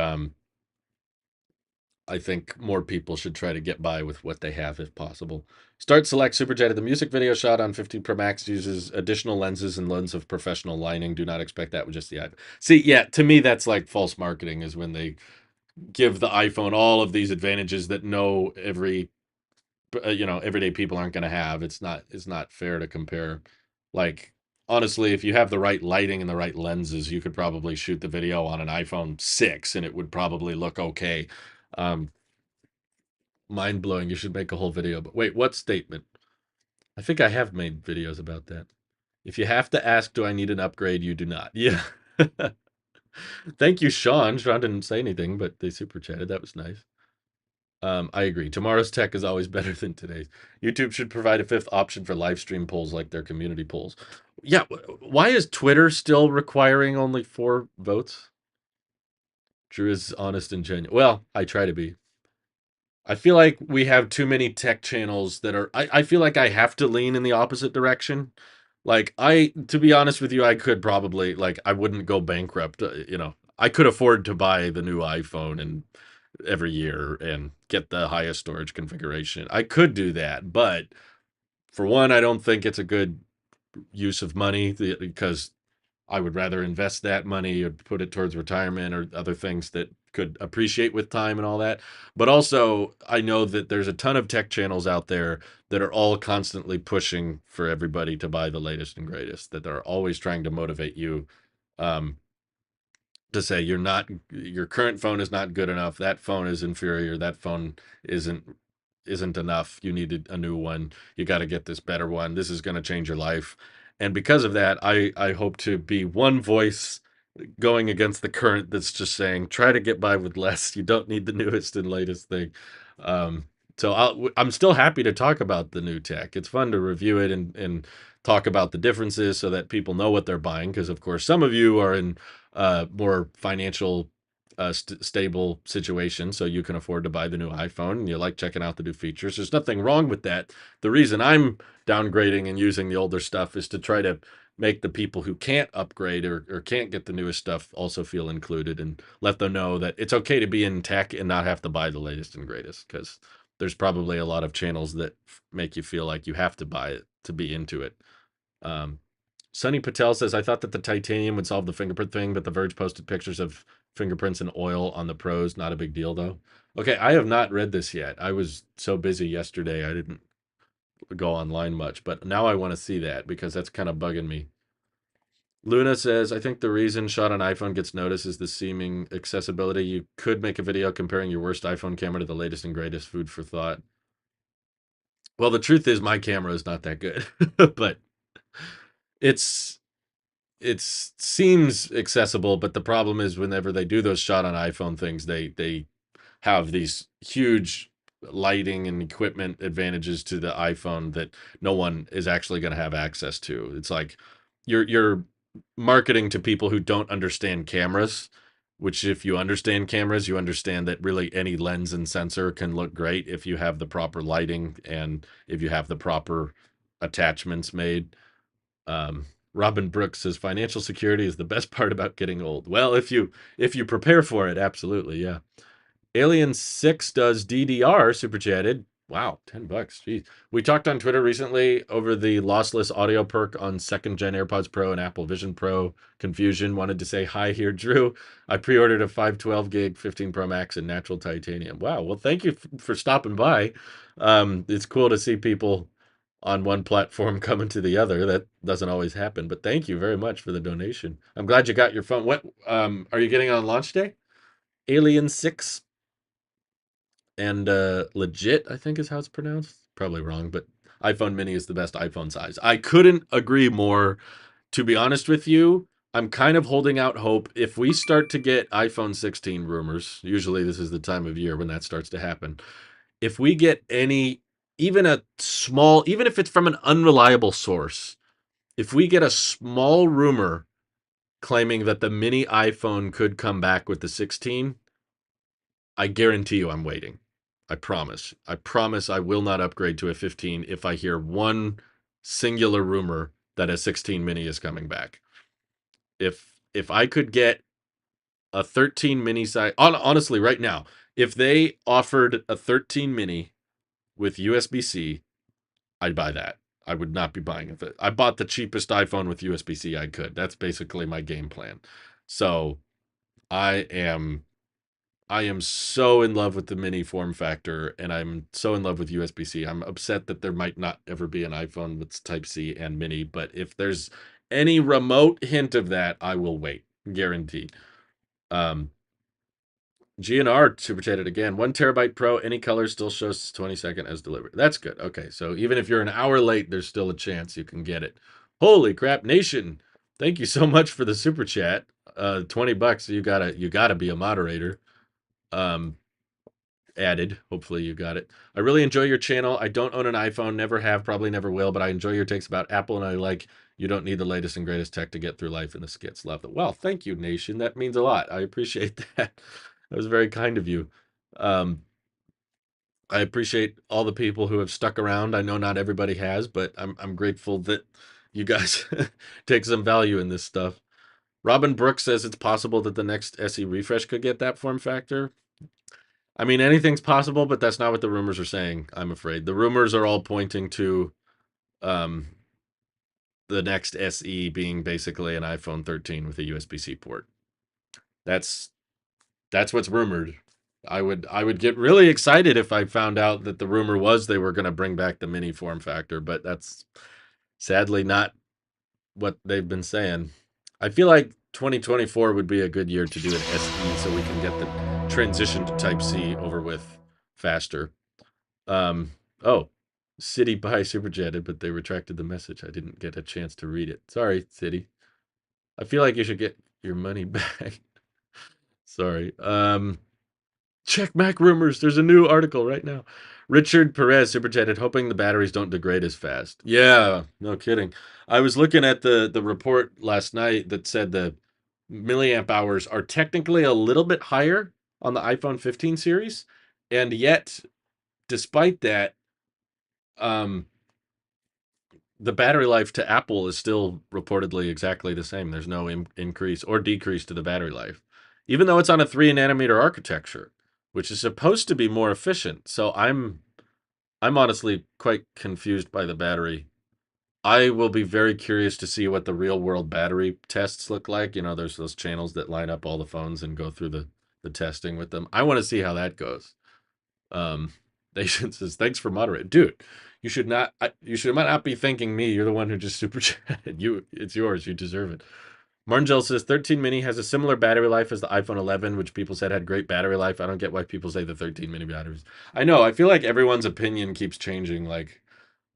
I think more people should try to get by with what they have if possible. Start Select Superjet. The music video shot on 15 Pro Max uses additional lenses and lens of professional lighting. Do not expect that with just the iPhone. See, yeah, to me, that's like false marketing is when they give the iPhone all of these advantages that everyday people aren't going to have. It's not fair to compare. Like honestly, if you have the right lighting and the right lenses, you could probably shoot the video on an iPhone 6 and it would probably look okay. Um, Mind blowing. You should make a whole video. But wait, what statement? I think I have made videos about that. If you have to ask, do I need an upgrade? You do not. Yeah. Thank you, Sean. Sean didn't say anything, but they super chatted. That was nice. I agree. Tomorrow's tech is always better than today's. YouTube should provide a fifth option for live stream polls like their community polls. Yeah, why is Twitter still requiring only 4 votes? Drew is honest and genuine. Well, I try to be. I feel like we have too many tech channels that are. I feel like I have to lean in the opposite direction. Like to be honest with you, I could probably like I wouldn't go bankrupt. I could afford to buy the new iPhone and every year and get the highest storage configuration. I could do that, but for one, I don't think it's a good use of money because I would rather invest that money or put it towards retirement or other things that could appreciate with time and all that. But also, I know that there's a ton of tech channels out there that are all constantly pushing for everybody to buy the latest and greatest, that are always trying to motivate you um, to say your current phone is not good enough, that phone is inferior, that phone isn't enough, you need a new one, you got to get this better one, this is going to change your life. And because of that, I hope to be one voice going against the current that's just saying try to get by with less. You don't need the newest and latest thing. Um, so I'm still happy to talk about the new tech. It's fun to review it and talk about the differences so that people know what they're buying. Because of course, some of you are in more financial stable situation, so you can afford to buy the new iPhone and you like checking out the new features. There's nothing wrong with that. The reason I'm downgrading and using the older stuff is to try to make the people who can't upgrade or can't get the newest stuff also feel included and let them know that it's okay to be in tech and not have to buy the latest and greatest because there's probably a lot of channels that make you feel like you have to buy it to be into it. Um, Sunny Patel says, I thought that the titanium would solve the fingerprint thing, but The Verge posted pictures of fingerprints and oil on the pros. Not a big deal, though. Okay, I have not read this yet. I was so busy yesterday, I didn't go online much, but now I want to see that because that's kind of bugging me. Luna says, I think the reason shot on iPhone gets noticed is the seeming accessibility. You could make a video comparing your worst iPhone camera to the latest and greatest. Food for thought. Well, the truth is my camera is not that good, but it's it seems accessible, but the problem is whenever they do those shot on iPhone things, they have these huge lighting and equipment advantages to the iPhone that no one is actually going to have access to. It's like you're marketing to people who don't understand cameras, which if you understand cameras, you understand that really any lens and sensor can look great if you have the proper lighting and if you have the proper attachments made. Um, Robin Brooks says financial security is the best part about getting old. Well, if you prepare for it, absolutely, yeah. Alien 6 does DDR super chatted. Wow, $10. Jeez. We talked on Twitter recently over the lossless audio perk on second gen AirPods Pro and Apple Vision Pro confusion. Wanted to say hi here, Drew. I pre-ordered a 512 gig 15 Pro Max in natural titanium. Wow. Well, thank you for stopping by. It's cool to see people on one platform coming to the other. That doesn't always happen, but thank you very much for the donation. I'm glad you got your phone. What are you getting on launch day? Alien 6 and legit, I think is how it's pronounced. Probably wrong, but iPhone mini is the best iPhone size. I couldn't agree more. To be honest with you, I'm kind of holding out hope. If we start to get iPhone 16 rumors, usually this is the time of year when that starts to happen. If we get any, even a small, even if it's from an unreliable source, if we get a small rumor claiming that the mini iPhone could come back with the 16, I guarantee you I'm waiting. I promise. I promise I will not upgrade to a 15 if I hear one singular rumor that a 16 mini is coming back. If I could get a 13 mini size, honestly, right now, if they offered a 13 mini with USB-C, I'd buy that. I would not be buying it. I bought the cheapest iPhone with USB-C I could. That's basically my game plan. So I am I am so in love with the mini form factor, and I'm so in love with USB-C. I'm upset that there might not ever be an iPhone with Type C and mini, but if there's any remote hint of that, I will wait, guaranteed. Um, GNR super chatted again. 1 TB Pro, any color still shows 22nd as delivered. That's good. Okay, so even if you're an hour late, there's still a chance you can get it. Holy crap, Nation! Thank you so much for the super chat. $20. You gotta be a moderator. Um, Added. Hopefully you got it. I really enjoy your channel. I don't own an iPhone, never have, probably never will, but I enjoy your takes about Apple, and I like you don't need the latest and greatest tech to get through life in the skits. Love it. Well, thank you, Nation. That means a lot. I appreciate that. That was very kind of you. Um, I appreciate all the people who have stuck around. I know not everybody has, but I'm grateful that you guys take some value in this stuff. Robin Brooks says it's possible that the next SE refresh could get that form factor. I mean, anything's possible, but that's not what the rumors are saying, I'm afraid. The rumors are all pointing to um, the next SE being basically an iPhone 13 with a USB-C port. That's that's what's rumored. I would get really excited if I found out that the rumor was they were going to bring back the mini form factor, but that's sadly not what they've been saying. I feel like 2024 would be a good year to do an SE so we can get the transition to Type C over with faster. Um, oh, City by Superjetted, but they retracted the message. I didn't get a chance to read it. Sorry, City. I feel like you should get your money back. Sorry. Check Mac rumors. There's a new article right now. Richard Perez superchatted, hoping the batteries don't degrade as fast. Yeah, no kidding. I was looking at the report last night that said the milliamp hours are technically a little bit higher on the iPhone 15 series, and yet, despite that, um, the battery life to Apple is still reportedly exactly the same. There's no increase or decrease to the battery life, even though it's on a 3 nanometer architecture, which is supposed to be more efficient. So I'm honestly quite confused by the battery. I will be very curious to see what the real world battery tests look like. You know, there's those channels that line up all the phones and go through the testing with them. I want to see how that goes. Um, Nation says, "Thanks for moderating, dude. You should not be thanking me. You're the one who just super chatted. It's yours. You deserve it." Marngel says, "13 mini has a similar battery life as the iPhone 11, which people said had great battery life. I don't get why people say the 13 mini batteries. I know. I feel like everyone's opinion keeps changing. Like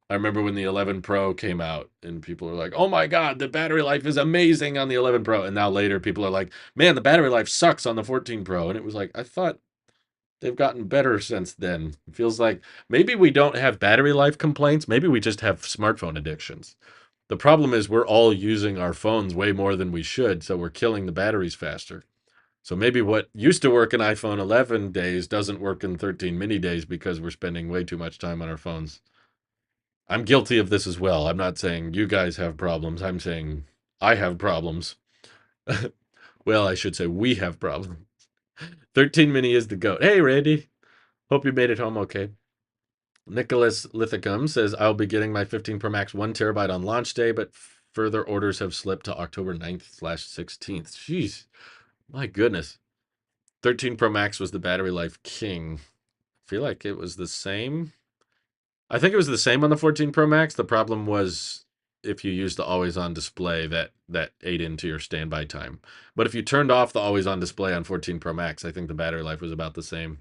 I remember when the 11 Pro came out and people were like, "Oh my god, the battery life is amazing on the 11 Pro." And now later people are like, "Man, the battery life sucks on the 14 Pro." And it was like, I thought they've gotten better since then. It feels like maybe we don't have battery life complaints, maybe we just have smartphone addictions. The problem is we're all using our phones way more than we should, so we're killing the batteries faster. So maybe what used to work in iPhone 11 days doesn't work in 13 mini days because we're spending way too much time on our phones. I'm guilty of this as well. I'm not saying you guys have problems. I'm saying I have problems. Well, I should say we have problems. 13 mini is the goat. Hey, Randy. Hope you made it home okay. Nicholas Lithicum says, I'll be getting my 15 Pro Max 1 terabyte on launch day, but further orders have slipped to October 9th/16th. Jeez, my goodness. 13 Pro Max was the battery life king. I feel like it was the same. I think it was the same on the 14 Pro Max. The problem was if you used the always on display, that ate into your standby time. But if you turned off the always on display on 14 Pro Max, I think the battery life was about the same.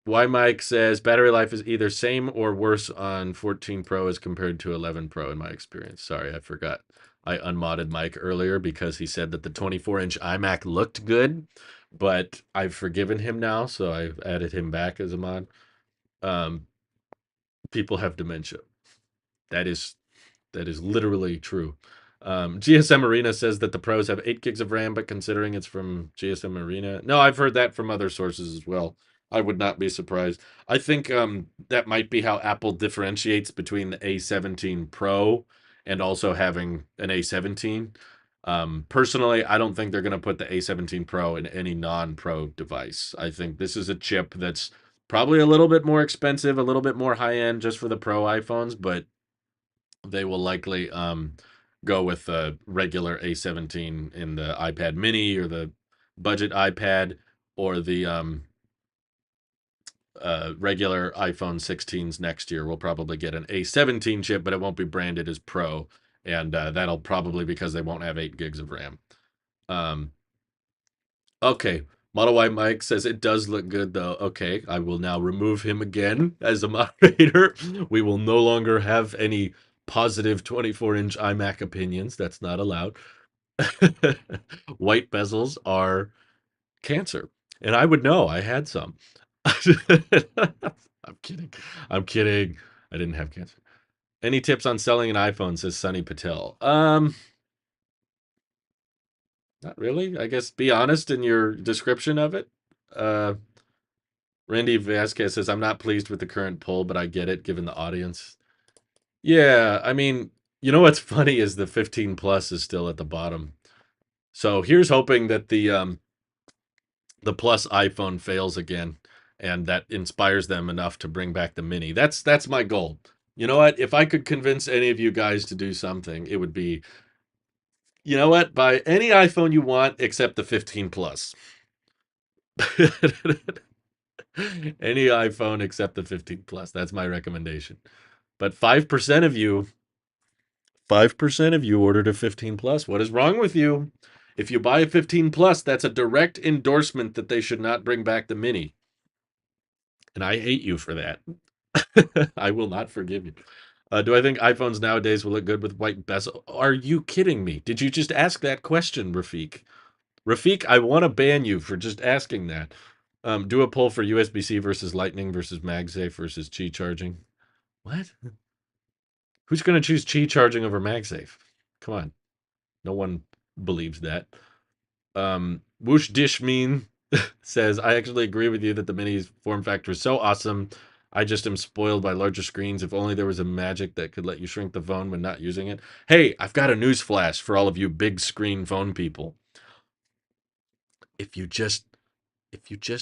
Y Mike says battery life is either same or worse on 14 Pro as compared to 11 Pro in my experience. Sorry, I forgot. I unmodded Mike earlier because he said that the 24-inch iMac looked good, but I've forgiven him now, so I've added him back as a mod. Um, People have dementia. That is that is literally true. GSM Arena says that the Pros have 8 gigs of RAM, but considering it's from GSM Arena, no, I've heard that from other sources as well. I would not be surprised. I think that might be how Apple differentiates between the A17 Pro and also having an A17. Personally, I don't think they're going to put the A17 Pro in any non-Pro device. I think this is a chip that's probably a little bit more expensive, a little bit more high end just for the Pro iPhones, but they will likely go with the regular A17 in the iPad mini or the budget iPad or the regular iPhone 16s next year. We'll probably get an A17 chip, but it won't be branded as Pro. And that'll probably because they won't have 8 gigs of RAM. Um, okay. Model Y Mike says it does look good though. Okay, I will now remove him again as a moderator. We will no longer have any positive 24-inch iMac opinions. That's not allowed. White bezels are cancer. And I would know. I had some. I'm kidding. I'm kidding. I didn't have cancer. Any tips on selling an iPhone, says Sunny Patel. Not really. I guess be honest in your description of it. Uh Randy Vasquez says, I'm not pleased with the current poll, but I get it given the audience. Yeah, I mean, you know what's funny is the 15 plus is still at the bottom. So here's hoping that the plus iPhone fails again and that inspires them enough to bring back the mini. That's my goal. You know what? If I could convince any of you guys to do something, it would be, you know what? Buy any iPhone you want except the 15 plus. Any iPhone except the 15 plus. That's my recommendation. But 5% of you ordered a 15 plus. What is wrong with you? If you buy a 15 plus, that's a direct endorsement that they should not bring back the mini. And I hate you for that. I will not forgive you. Do I think iPhones nowadays will look good with white bezel? Are you kidding me? Did you just ask that question, Rafiq? Rafiq, I want to ban you for just asking that. Do a poll for USB-C versus Lightning versus MagSafe versus Qi charging. What? Who's going to choose Qi charging over MagSafe? Come on. No one believes that. Whoosh Dish Mean says, I actually agree with you that the mini's form factor is so awesome. I just am spoiled by larger screens. If only there was a magic that could let you shrink the phone when not using it. Hey, I've got a news flash for all of you big screen phone people. If you just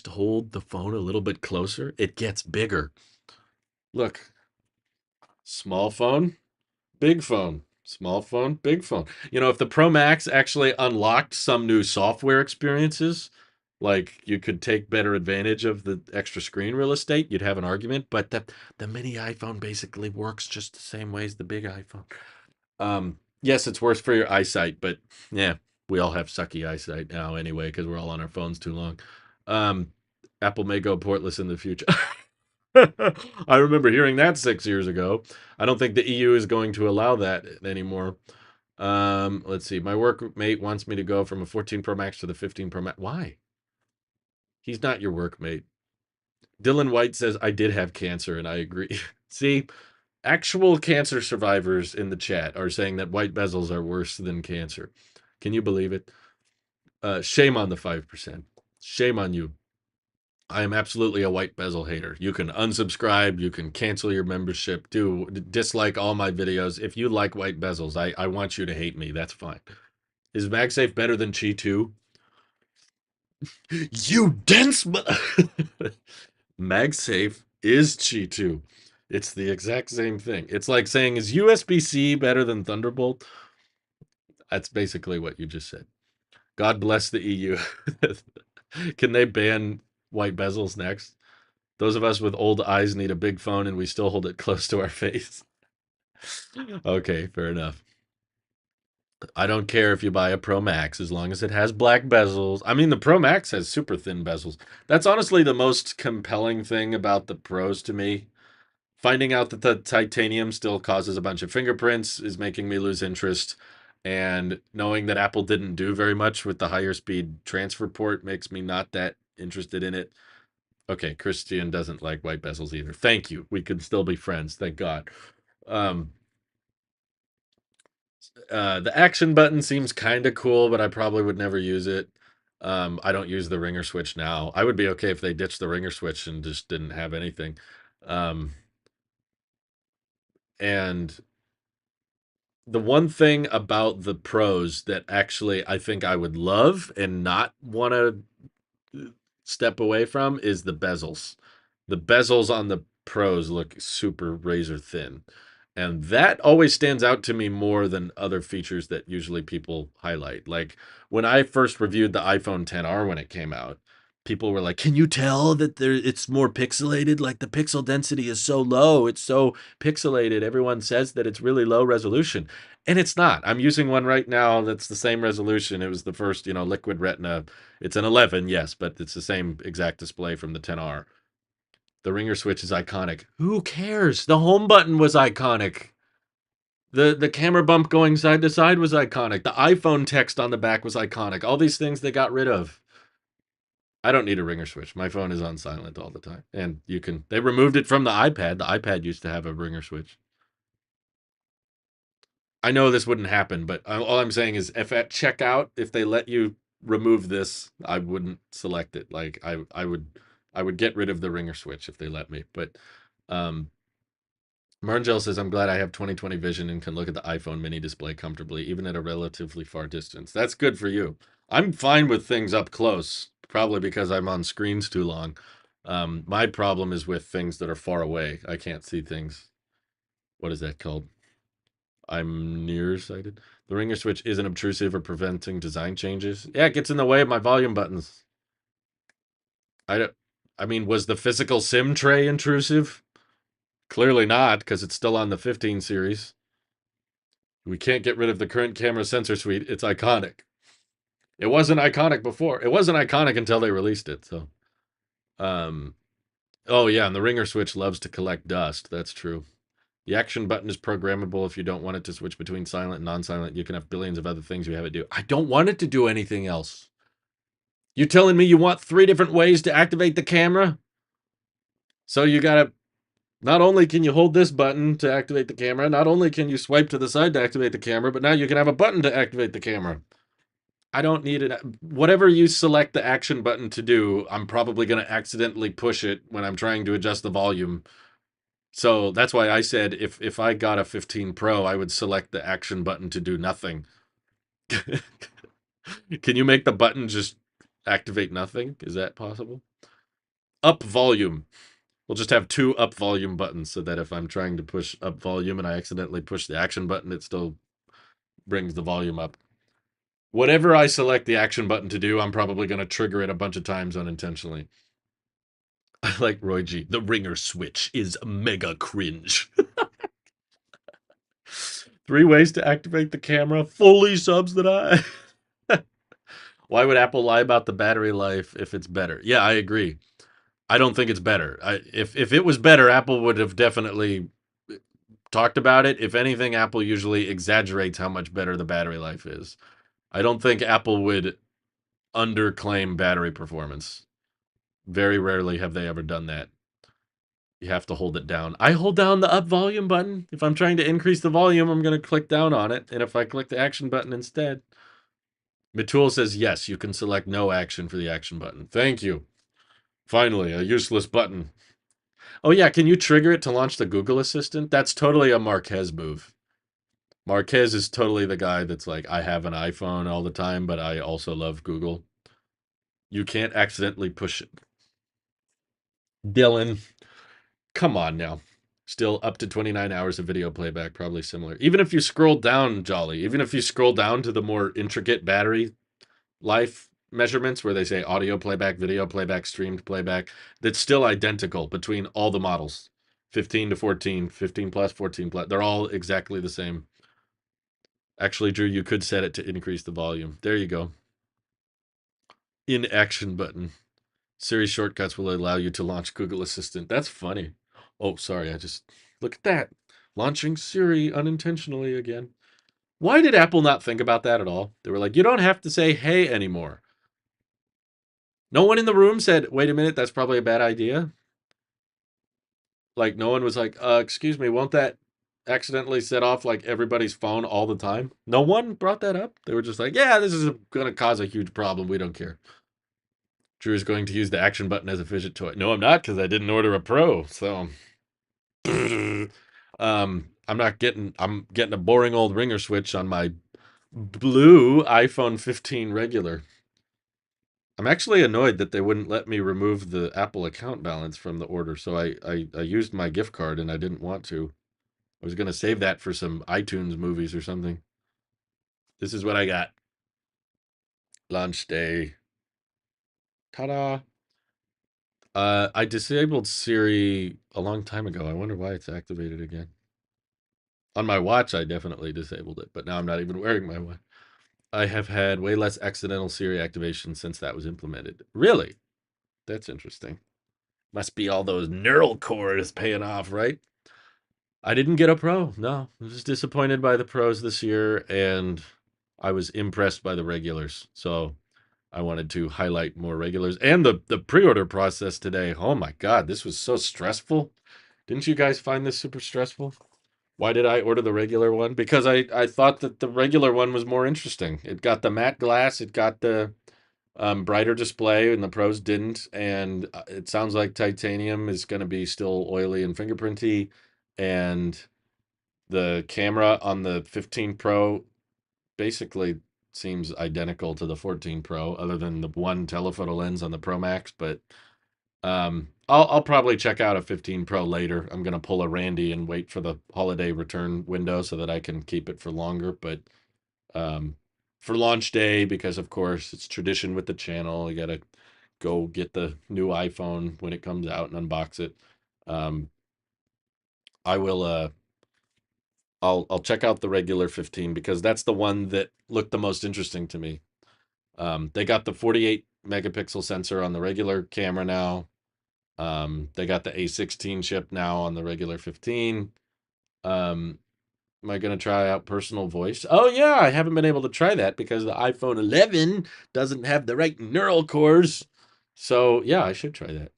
hold the phone a little bit closer, it gets bigger. Look, small phone, big phone, small phone, big phone. You know, if the Pro Max actually unlocked some new software experiences, like you could take better advantage of the extra screen real estate, you'd have an argument. But the mini iPhone basically works just the same way as the big iPhone. Yes, it's worse for your eyesight, but yeah, we all have sucky eyesight now anyway because we're all on our phones too long. Um, Apple may go portless in the future. I remember hearing that 6 years ago. I don't think the EU is going to allow that anymore. Let's see. My workmate wants me to go from a 14 Pro Max to the 15 Pro Max. Why? He's not your workmate. Dylan White says, I did have cancer, and I agree. See, actual cancer survivors in the chat are saying that white bezels are worse than cancer. Can you believe it? Shame on the 5%. Shame on you. I am absolutely a white bezel hater. You can unsubscribe, you can cancel your membership, dislike all my videos. If you like white bezels, I want you to hate me. That's fine. Is MagSafe better than Qi 2? You dense MagSafe is Qi 2. It's the exact same thing. It's like saying, is USB-C better than Thunderbolt? That's basically what you just said. God bless the EU. Can they ban white bezels next? Those of us with old eyes need a big phone and we still hold it close to our face. Okay, fair enough. I don't care if you buy a Pro Max as long as it has black bezels. I mean, the Pro Max has super thin bezels. That's honestly the most compelling thing about the Pros to me. Finding out that the titanium still causes a bunch of fingerprints is making me lose interest. And knowing that Apple didn't do very much with the higher speed transfer port makes me not that interested in it. Okay, Christian doesn't like white bezels either. Thank you. We can still be friends. Thank God. Um, the action button seems kind of cool, but I probably would never use it. I don't use the ringer switch now. I would be okay if they ditched the ringer switch and just didn't have anything. Um, and the one thing about the pros that actually I think I would love and not want to step away from is the bezels. The bezels on the pros look super razor thin. And that always stands out to me more than other features that usually people highlight. Like when I first reviewed the iPhone 10R when it came out, people were like, "Can you tell that it's more pixelated? Like the pixel density is so low, it's so pixelated. Everyone says that it's really low resolution." And it's not. I'm using one right now that's the same resolution. It was the first, liquid retina. It's an 11, yes, but it's the same exact display from the 10R. The ringer switch is iconic. Who cares? The home button was iconic. The camera bump going side to side was iconic. The iPhone text on the back was iconic. All these things they got rid of. I don't need a ringer switch. My phone is on silent all the time. And they removed it from the iPad. The iPad used to have a ringer switch. I know this wouldn't happen, but all I'm saying is if at checkout, if they let you remove this, I wouldn't select it. Like I would get rid of the ringer switch if they let me. But um Marngel says, I'm glad I have 20/20 vision and can look at the iPhone mini display comfortably, even at a relatively far distance. That's good for you. I'm fine with things up close, probably because I'm on screens too long. My problem is with things that are far away. I can't see things. What is that called? I'm nearsighted. The ringer switch isn't obtrusive or preventing design changes. Yeah, it gets in the way of my volume buttons. I don't, I mean, was the physical SIM tray intrusive? Clearly not, because it's still on the 15 series. We can't get rid of the current camera sensor suite. It's iconic. It wasn't iconic before. It wasn't iconic until they released it. So, um, oh yeah, and the ringer switch loves to collect dust. That's true. The action button is programmable if you don't want it to switch between silent and non-silent. You can have billions of other things you have it do. I don't want it to do anything else. You telling me you want 3 different ways to activate the camera? So you gotta, not only can you hold this button to activate the camera, not only can you swipe to the side to activate the camera, but now you can have a button to activate the camera. I don't need it. Whatever you select the action button to do, I'm probably going to accidentally push it when I'm trying to adjust the volume. So that's why I said if I got a 15 Pro, I would select the action button to do nothing. Can you make the button just activate nothing? Is that possible? Up volume. We'll just have 2 up volume buttons so that if I'm trying to push up volume and I accidentally push the action button, it still brings the volume up. Whatever I select the action button to do, I'm probably going to trigger it a bunch of times unintentionally. I like Roy G. The ringer switch is mega cringe. 3 ways to activate the camera. Fully subs that I. Why would Apple lie about the battery life if it's better? Yeah, I agree. I don't think it's better. If it was better, Apple would have definitely talked about it. If anything, Apple usually exaggerates how much better the battery life is. I don't think Apple would underclaim battery performance. Very rarely have they ever done that. You have to hold it down. I hold down the up volume button. If I'm trying to increase the volume, I'm going to click down on it. And if I click the action button instead, Matul says, yes, you can select no action for the action button. Thank you. Finally, a useless button. Oh, yeah. Can you trigger it to launch the Google Assistant? That's totally a Marquez move. Marquez is totally the guy that's like, I have an iPhone all the time, but I also love Google. You can't accidentally push it. Dylan, come on now. Still up to 29 hours of video playback, probably similar. Even if you scroll down, Jolly, even if you scroll down to the more intricate battery life measurements where they say audio playback, video playback, streamed playback, that's still identical between all the models. 15 to 14, 15 plus, 14 plus. They're all exactly the same. Actually, Drew, you could set it to increase the volume. There you go. In action button. Siri shortcuts will allow you to launch Google Assistant. That's funny. Oh, sorry. I just look at that. Launching Siri unintentionally again. Why did Apple not think about that at all? They were like, you don't have to say hey anymore. No one in the room said, wait a minute, that's probably a bad idea. Like, no one was like, excuse me, won't that accidentally set off like everybody's phone all the time? No one brought that up. They were just like, yeah, this is going to cause a huge problem. We don't care. Drew is going to use the action button as a fidget toy. No, I'm not, because I didn't order a Pro. So, I'm getting a boring old ringer switch on my blue iPhone 15 regular. I'm actually annoyed that they wouldn't let me remove the Apple account balance from the order. So I used my gift card and I didn't want to. I was going to save that for some iTunes movies or something. This is what I got. Launch day. Ta-da. I disabled Siri a long time ago. I wonder why it's activated again. On my watch, I definitely disabled it, but now I'm not even wearing my watch. I have had way less accidental Siri activation since that was implemented. Really? That's interesting. Must be all those neural cores paying off, right? I didn't get a Pro. No, I was disappointed by the Pros this year, and I was impressed by the regulars. So I wanted to highlight more regulars. And the pre-order process today. Oh my God, this was so stressful. Didn't you guys find this super stressful? Why did I order the regular one? Because I thought that the regular one was more interesting. It got the matte glass, it got the brighter display, and the Pros didn't. And it sounds like titanium is going to be still oily and fingerprinty. And the camera on the 15 Pro basically seems identical to the 14 Pro, other than the one telephoto lens on the Pro Max. But I'll probably check out a 15 Pro later. I'm gonna pull a Randy and wait for the holiday return window so that I can keep it for longer. But um, for launch day, because of course it's tradition with the channel, you gotta go get the new iPhone when it comes out and unbox it. Um, I will I'll check out the regular 15 because that's the one that looked the most interesting to me. They got the 48 megapixel sensor on the regular camera now. They got the A16 chip now on the regular 15. Um, am I going to try out personal voice? Oh, yeah, I haven't been able to try that because the iPhone 11 doesn't have the right neural cores. So, yeah, I should try that.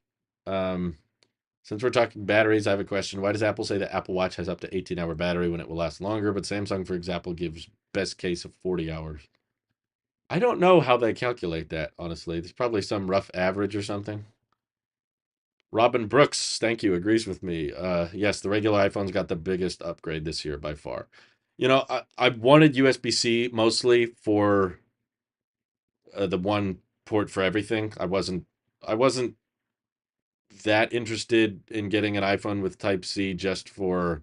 Since we're talking batteries, I have a question. Why does Apple say that Apple Watch has up to 18-hour battery when it will last longer, but Samsung, for example, gives best case of 40 hours? I don't know how they calculate that, honestly. There's probably some rough average or something. Robin Brooks, thank you, agrees with me. Yes, the regular iPhone's got the biggest upgrade this year by far. You know, I wanted USB-C mostly for the one port for everything. I wasn't that interested in getting an iPhone with Type C just for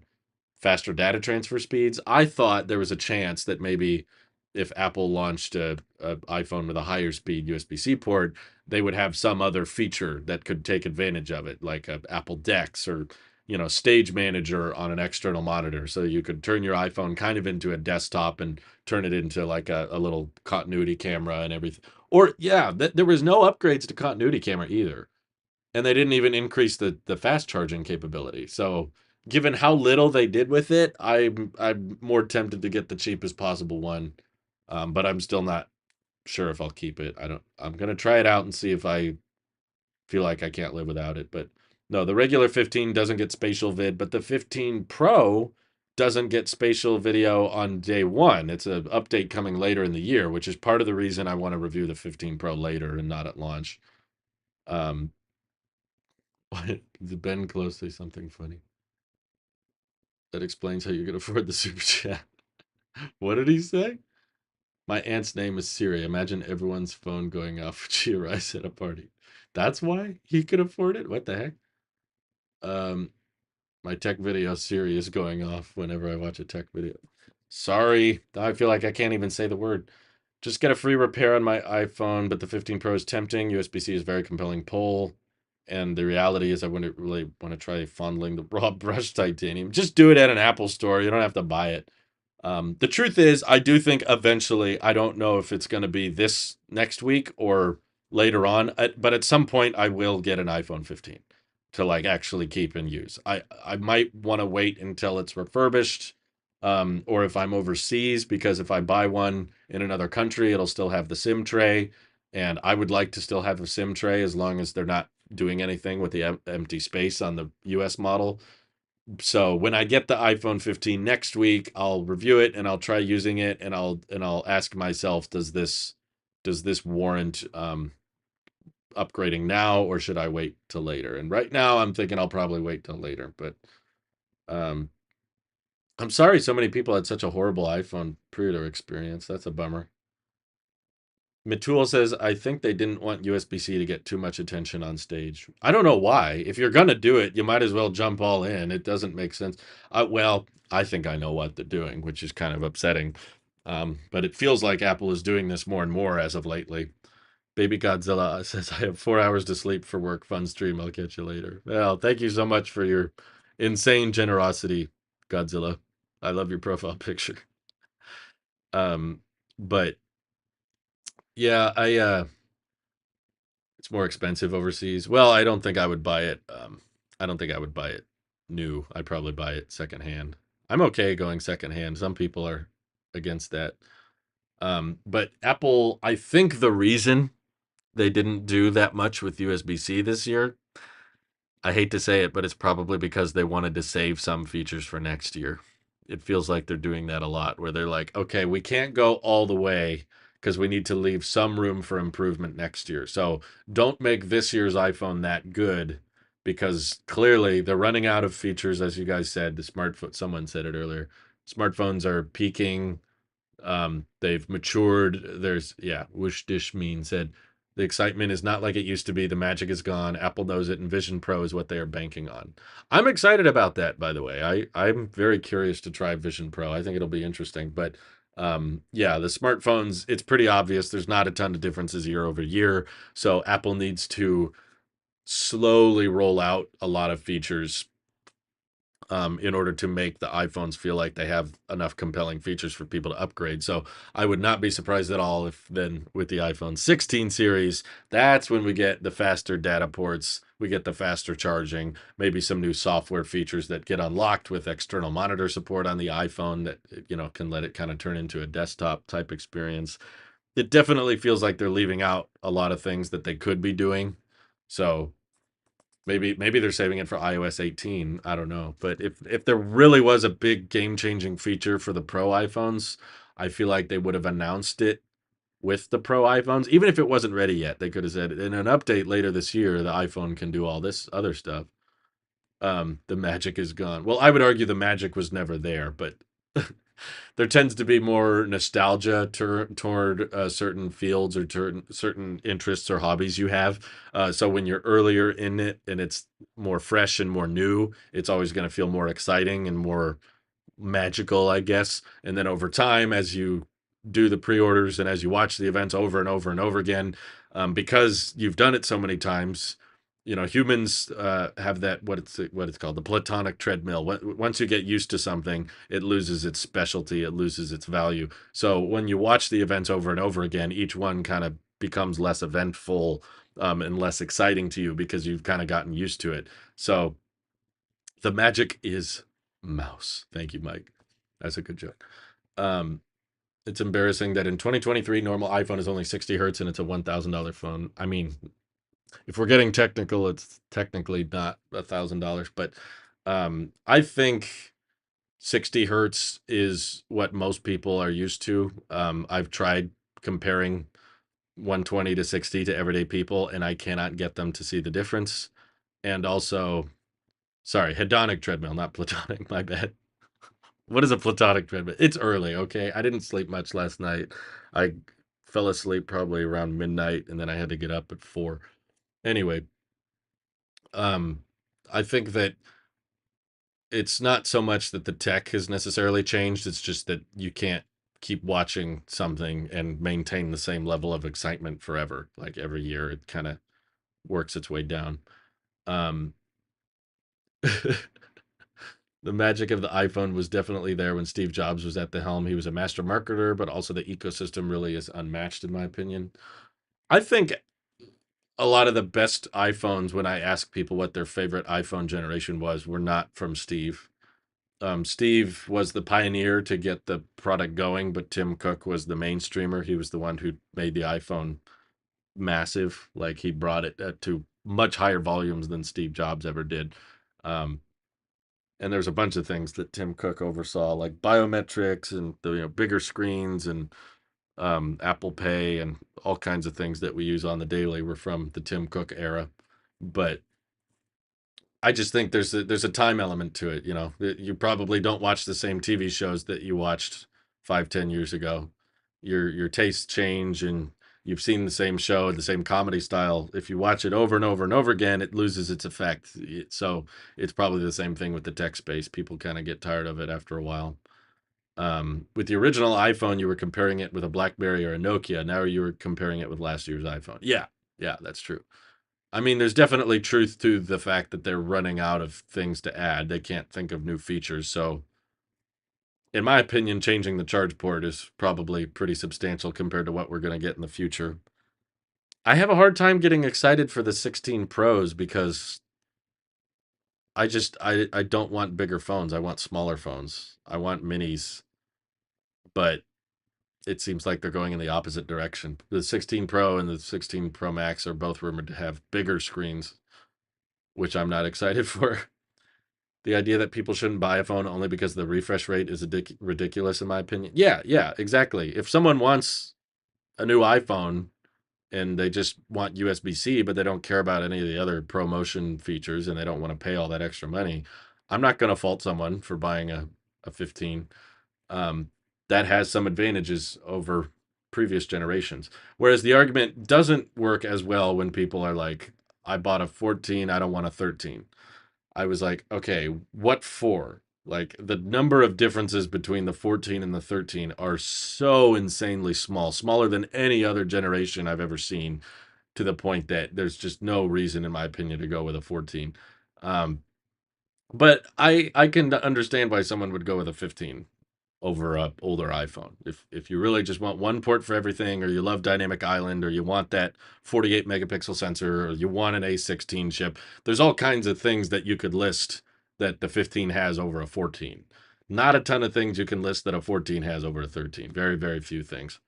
faster data transfer speeds. I thought there was a chance that maybe if Apple launched a iPhone with a higher speed USB-C port, they would have some other feature that could take advantage of it, like a Apple Dex or Stage Manager on an external monitor, so you could turn your iPhone kind of into a desktop and turn it into like a little continuity camera and everything. Or yeah, there was no upgrades to continuity camera either. and they didn't even increase the fast charging capability. So, given how little they did with it, I'm more tempted to get the cheapest possible one. But I'm still not sure if I'll keep it. I don't. I'm gonna try it out and see if I feel like I can't live without it. But no, the regular 15 doesn't get spatial vid, but the 15 Pro doesn't get spatial video on day one. It's an update coming later in the year, which is part of the reason I want to review the 15 Pro later and not at launch. Um, Ben Close say something funny that explains how you can afford the super chat. What did he say? My aunt's name is Siri. Imagine everyone's phone going off when she arrives at a party. That's why he could afford it? What the heck? Um, my tech video Siri is going off whenever I watch a tech video. Sorry. I feel like I can't even say the word. Just get a free repair on my iPhone, but the 15 Pro is tempting. USB-C is very compelling pull. And the reality is I wouldn't really want to try fondling the raw brushed titanium. Just do it at an Apple store. You don't have to buy it. The truth is, I do think eventually, I don't know if it's going to be this next week or later on, but at some point I will get an iPhone 15 to like actually keep and use. I might want to wait until it's refurbished, or if I'm overseas, because if I buy one in another country, it'll still have the SIM tray, and I would like to still have a SIM tray as long as they're not doing anything with the empty space on the US model. So when I get the iPhone 15 next week, I'll review it and I'll try using it, and I'll ask myself, does this warrant upgrading now, or should I wait till later? And right now I'm thinking I'll probably wait till later, but um I'm sorry so many people had such a horrible iPhone pre-order experience. That's a bummer. Matul says, I think they didn't want USB-C to get too much attention on stage. I don't know why. If you're going to do it, you might as well jump all in. It doesn't make sense. Well, I think I know what they're doing, which is kind of upsetting. But it feels like Apple is doing this more and more as of lately. Baby Godzilla says, I have 4 hours to sleep for work. Fun stream. I'll catch you later. Well, thank you so much for your insane generosity, Godzilla. I love your profile picture. Um, but yeah, it's more expensive overseas. Well, I don't think I would buy it. I don't think I would buy it new. I'd probably buy it secondhand. I'm okay going secondhand. Some people are against that. But Apple, I think the reason they didn't do that much with USB-C this year, I hate to say it, but it's probably because they wanted to save some features for next year. It feels like they're doing that a lot, where they're like, okay, we can't go all the way because we need to leave some room for improvement next year. So don't make this year's iPhone that good, because clearly they're running out of features, as you guys said. The smartphone, someone said it earlier, smartphones are peaking. They've matured. There's, yeah, Whoosh Dish Mean said, the excitement is not like it used to be. The magic is gone. Apple knows it, and Vision Pro is what they are banking on. I'm excited about that, by the way. I'm very curious to try Vision Pro. I think it'll be interesting. But yeah, the smartphones, it's pretty obvious. There's not a ton of differences year over year. So Apple needs to slowly roll out a lot of features in order to make the iPhones feel like they have enough compelling features for people to upgrade. So I would not be surprised at all if then with the iPhone 16 series, that's when we get the faster data ports, we get the faster charging, maybe some new software features that get unlocked with external monitor support on the iPhone that, can let it kind of turn into a desktop type experience. It definitely feels like they're leaving out a lot of things that they could be doing. So maybe they're saving it for iOS 18. I don't know. But if there really was a big game-changing feature for the Pro iPhones, I feel like they would have announced it with the Pro iPhones. Even if it wasn't ready yet, they could have said in an update later this year, the iPhone can do all this other stuff. The magic is gone. Well, I would argue the magic was never there, but there tends to be more nostalgia toward certain fields or certain interests or hobbies you have. So when you're earlier in it and it's more fresh and more new, it's always going to feel more exciting and more magical, I guess. And then over time, as you do the pre-orders and as you watch the events over and over and over again, because you've done it so many times, humans have that what it's called, the platonic treadmill. Once you get used to something, it loses its specialty, it loses its value. So when you watch the events over and over again, each one kind of becomes less eventful, and less exciting to you because you've kind of gotten used to it. So the magic is mouse. Thank you, Mike. That's a good joke. Um, it's embarrassing that in 2023, normal iPhone is only 60 hertz and it's a $1,000 phone. I mean, if we're getting technical, it's technically not $1,000, but I think 60 hertz is what most people are used to. I've tried comparing 120 to 60 to everyday people, and I cannot get them to see the difference. And also, sorry, hedonic treadmill, not platonic, my bad. What is a platonic treadmill? It's early, okay? I didn't sleep much last night. I fell asleep probably around midnight, and then I had to get up at 4. Anyway, um, I think that it's not so much that the tech has necessarily changed, it's just that you can't keep watching something and maintain the same level of excitement forever. Like every year, it kind of works its way down. Um, the magic of the iPhone was definitely there when Steve Jobs was at the helm. He was a master marketer, but also the ecosystem really is unmatched, in my opinion. I think a lot of the best iPhones, when I ask people what their favorite iPhone generation was, were not from Steve. Steve was the pioneer to get the product going, but Tim Cook was the mainstreamer. He was the one who made the iPhone massive. Like he brought it to much higher volumes than Steve Jobs ever did. Um, and there's a bunch of things that Tim Cook oversaw, like biometrics and the bigger screens and Apple Pay and all kinds of things that we use on the daily were from the Tim Cook era. But I just think there's a time element to it. You probably don't watch the same TV shows that you watched 5, 10 years ago. Your tastes change, and you've seen the same show, the same comedy style. If you watch it over and over and over again, it loses its effect. So it's probably the same thing with the tech space. People kind of get tired of it after a while. With the original iPhone, you were comparing it with a BlackBerry or a Nokia. Now you were comparing it with last year's iPhone. Yeah, yeah, that's true. I mean, there's definitely truth to the fact that they're running out of things to add. They can't think of new features. So, in my opinion, changing the charge port is probably pretty substantial compared to what we're going to get in the future. I have a hard time getting excited for the 16 Pros because I don't want bigger phones. I want smaller phones. I want minis, but it seems like they're going in the opposite direction. The 16 Pro and the 16 Pro Max are both rumored to have bigger screens, which I'm not excited for. The idea that people shouldn't buy a phone only because the refresh rate is ridiculous, in my opinion. Yeah, yeah, exactly. If someone wants a new iPhone and they just want USB-C, but they don't care about any of the other promotion features and they don't want to pay all that extra money, I'm not going to fault someone for buying a 15. Um, that has some advantages over previous generations. Whereas the argument doesn't work as well when people are like, I bought a 14, I don't want a 13. I was like, okay, what for? Like the number of differences between the 14 and the 13 are so insanely small, smaller than any other generation I've ever seen, to the point that there's just no reason, in my opinion, to go with a 14. Um, but I can understand why someone would go with a 15 over a older iPhone. If you really just want one port for everything, or you love Dynamic Island, or you want that 48 megapixel sensor, or you want an A16 chip, there's all kinds of things that you could list that the 15 has over a 14. Not a ton of things you can list that a 14 has over a 13. Very, very few things.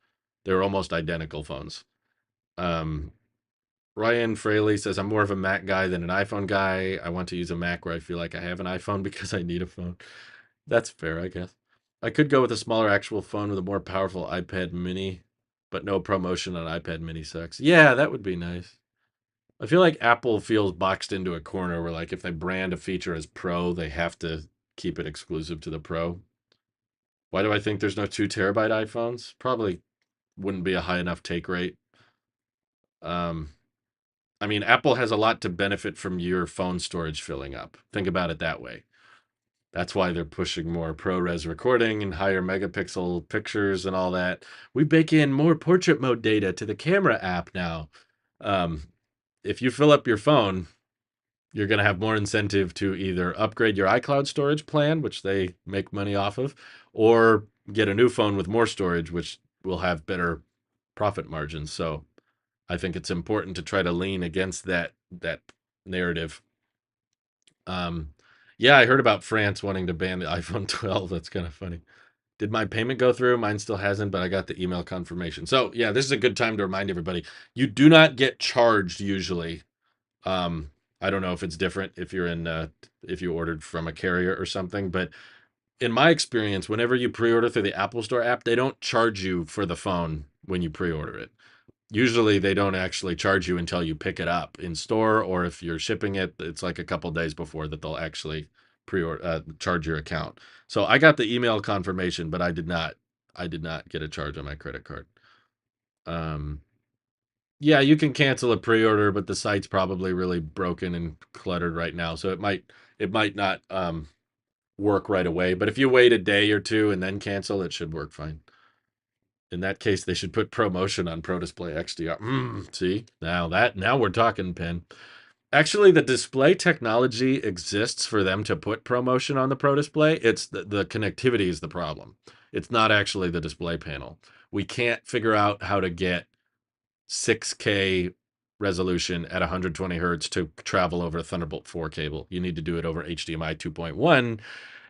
They're almost identical phones. Um, Ryan Fraley says, I'm more of a Mac guy than an iPhone guy. I want to use a Mac where I feel like I have an iPhone because I need a phone. That's fair, I guess. I could go with a smaller actual phone with a more powerful iPad mini, but no promotion on iPad mini sucks. Yeah, that would be nice. I feel like Apple feels boxed into a corner where, like, if they brand a feature as Pro, they have to keep it exclusive to the Pro. Why do I think there's no 2 terabyte iPhones? Probably wouldn't be a high enough take rate. Um, I mean, Apple has a lot to benefit from your phone storage filling up. Think about it that way. That's why they're pushing more ProRes recording and higher megapixel pictures and all that. We bake in more portrait mode data to the camera app now. Um, if you fill up your phone, you're going to have more incentive to either upgrade your iCloud storage plan, which they make money off of, or get a new phone with more storage, which will have better profit margins. So I think it's important to try to lean against that narrative. Um, yeah, I heard about France wanting to ban the iPhone 12. That's kind of funny. Did my payment go through? Mine still hasn't, but I got the email confirmation. So yeah, this is a good time to remind everybody: you do not get charged usually. Um, I don't know if it's different if you're in if you ordered from a carrier or something, but in my experience, whenever you pre-order through the Apple Store app, they don't charge you for the phone when you pre-order it. Usually they don't actually charge you until you pick it up in store, or if you're shipping it, it's like a couple days before that they'll actually pre-order charge your account. So I got the email confirmation, but I did not get a charge on my credit card. Um, yeah, you can cancel a pre-order, but the site's probably really broken and cluttered right now, so it might not work right away. But if you wait a day or two and then cancel, it should work fine. In that case, they should put promotion on Pro Display XDR. See, now we're talking, Pen. Actually, the display technology exists for them to put promotion on the Pro Display. It's the connectivity is the problem. It's not actually the display panel. We can't figure out how to get 6K resolution at 120 hertz to travel over a Thunderbolt 4 cable. You need to do it over HDMI 2.1,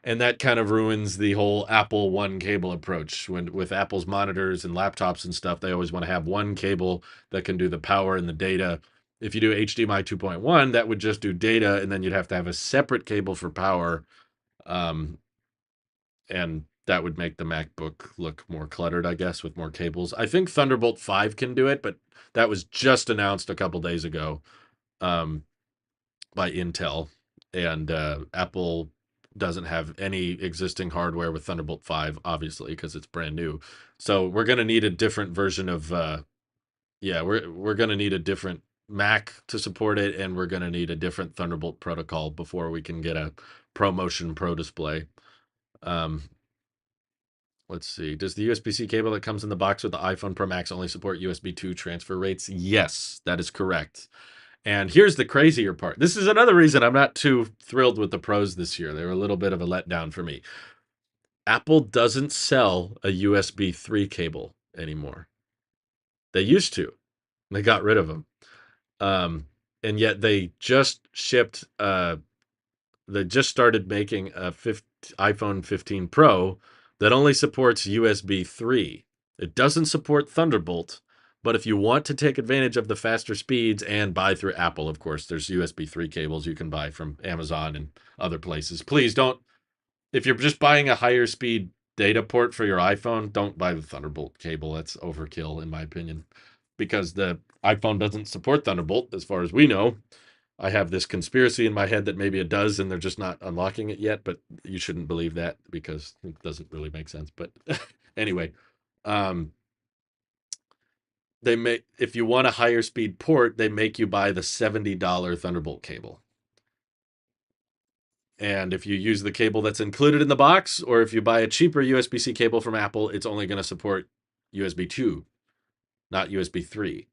and that kind of ruins the whole Apple one cable approach. When with Apple's monitors and laptops and stuff, they always want to have one cable that can do the power and the data. If you do HDMI 2.1, that would just do data, and then you'd have to have a separate cable for power. Um, and that would make the MacBook look more cluttered, I guess, with more cables. I think Thunderbolt 5 can do it, but that was just announced a couple days ago um, by Intel, and Apple doesn't have any existing hardware with Thunderbolt 5, obviously, because it's brand new. So we're going to need a different version of, yeah, we're going to need a different Mac to support it, and we're going to need a different Thunderbolt protocol before we can get a ProMotion Pro Display. Um, Let's see. Does the USB-C cable that comes in the box with the iPhone Pro Max only support USB 2 transfer rates? Yes, that is correct. And here's the crazier part. This is another reason I'm not too thrilled with the Pros this year. They were a little bit of a letdown for me. Apple doesn't sell a USB 3 cable anymore. They used to. They got rid of them. And yet they just started making a iPhone 15 Pro that only supports USB 3. It doesn't support Thunderbolt, but if you want to take advantage of the faster speeds and buy through Apple, of course, there's USB 3 cables you can buy from Amazon and other places. Please don't, if you're just buying a higher speed data port for your iPhone, don't buy the Thunderbolt cable. That's overkill, in my opinion, because the iPhone doesn't support Thunderbolt, as far as we know. I have this conspiracy in my head that maybe it does and they're just not unlocking it yet, but you shouldn't believe that because it doesn't really make sense. But anyway, um, they make if you want a higher speed port, they make you buy the $70 Thunderbolt cable. And if you use the cable that's included in the box, or if you buy a cheaper USB-C cable from Apple, it's only going to support USB 2, not USB 3.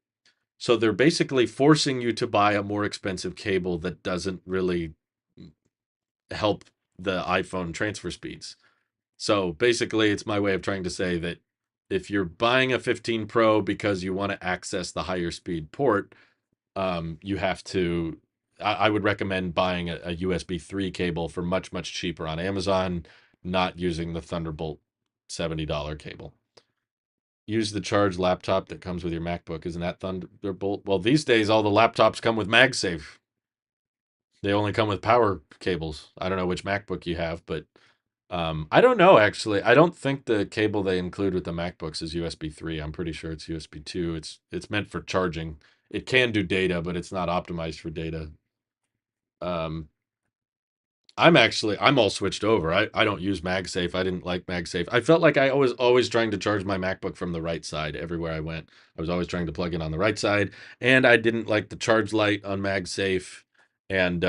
So they're basically forcing you to buy a more expensive cable that doesn't really help the iPhone transfer speeds. So basically, it's my way of trying to say that if you're buying a 15 Pro because you want to access the higher speed port, you have to. I would recommend buying a USB 3 cable for much, much cheaper on Amazon, not using the Thunderbolt $70 cable. Use the charged laptop that comes with your MacBook. Isn't that Thunderbolt? Well, these days, all the laptops come with MagSafe. They only come with power cables. I don't know which MacBook you have, but I don't know actually. I don't think the cable they include with the MacBooks is USB 3. I'm pretty sure it's USB 2. It's meant for charging. It can do data, but it's not optimized for data. Um, I'm all switched over. I don't use MagSafe. I didn't like MagSafe. I felt like I was always trying to charge my MacBook from the right side everywhere I went. I was always trying to plug in on the right side, and I didn't like the charge light on MagSafe. And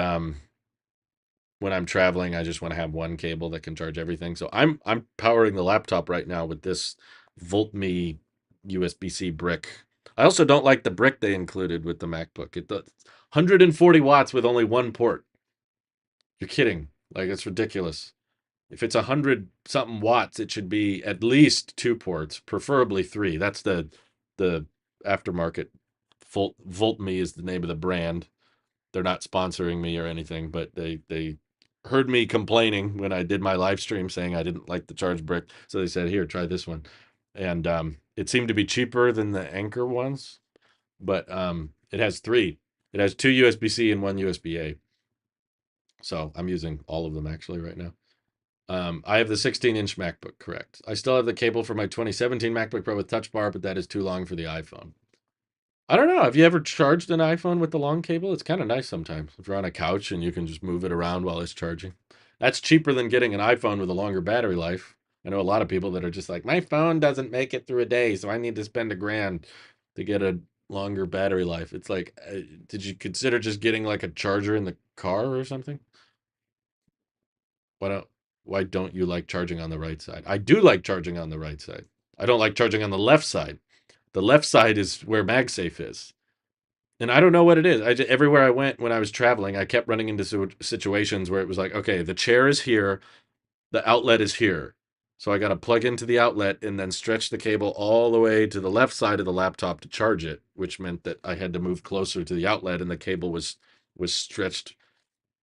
when I'm traveling, I just want to have one cable that can charge everything. So I'm powering the laptop right now with this VoltMe USB-C brick. I also don't like the brick they included with the MacBook. It does 140 watts with only one port. You're kidding. Like, it's ridiculous. If it's 100 something watts, it should be at least two ports, preferably three. That's the aftermarket VoltMe is the name of the brand. They're not sponsoring me or anything, but they heard me complaining when I did my live stream saying I didn't like the charge brick, so they said, "Here, try this one," and it seemed to be cheaper than the Anchor ones, but it has three. It has two USB-C and one USB-A, so I'm using all of them actually right now. I have the 16-inch MacBook, correct. I still have the cable for my 2017 MacBook Pro with Touch Bar, but that is too long for the iPhone. I don't know. Have you ever charged an iPhone with the long cable? It's kind of nice sometimes. If you're on a couch and you can just move it around while it's charging. That's cheaper than getting an iPhone with a longer battery life. I know a lot of people that are just like, my phone doesn't make it through a day, so I need to spend $1,000 to get a longer battery life. It's like, did you consider just getting like a charger in the car or something? Why don't why don't you like charging on the right side? I do like charging on the right side. I don't like charging on the left side. The left side is where MagSafe is. And I don't know what it is. Everywhere I went when I was traveling, I kept running into situations where it was like, okay, the chair is here, the outlet is here. So I got to plug into the outlet and then stretch the cable all the way to the left side of the laptop to charge it, which meant that I had to move closer to the outlet and the cable was stretched.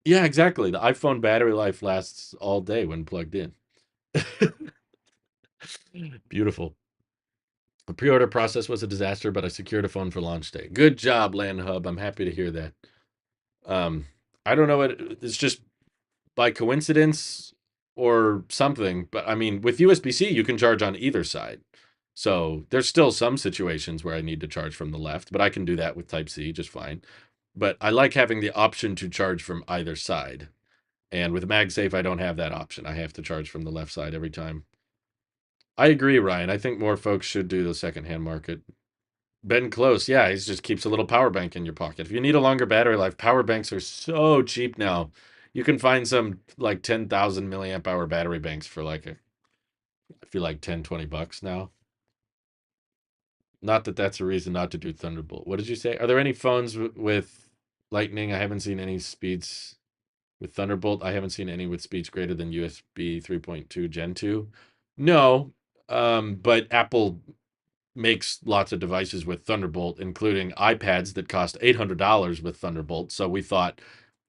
Yeah, exactly. The iPhone battery life lasts all day when plugged in. Beautiful. The pre-order process was a disaster, but I secured a phone for launch day. Good job, Land Hub. I'm happy to hear that. Um, I don't know what it's just by coincidence or something, but I mean, with USB-C, you can charge on either side. So there's still some situations where I need to charge from the left, but I can do that with Type C just fine. But I like having the option to charge from either side. And with MagSafe, I don't have that option. I have to charge from the left side every time. I agree, Ryan. I think more folks should do the secondhand market. Ben Close, yeah, he just keeps a little power bank in your pocket. If you need a longer battery life, power banks are so cheap now. You can find some like 10,000 milliamp hour battery banks for like I feel like 10, $20 now. Not that that's a reason not to do Thunderbolt. What did you say? Are there any phones with Lightning? I haven't seen any speeds with Thunderbolt. I haven't seen any with speeds greater than USB 3.2 Gen 2. No, but Apple makes lots of devices with Thunderbolt, including iPads that cost $800 with Thunderbolt. So we thought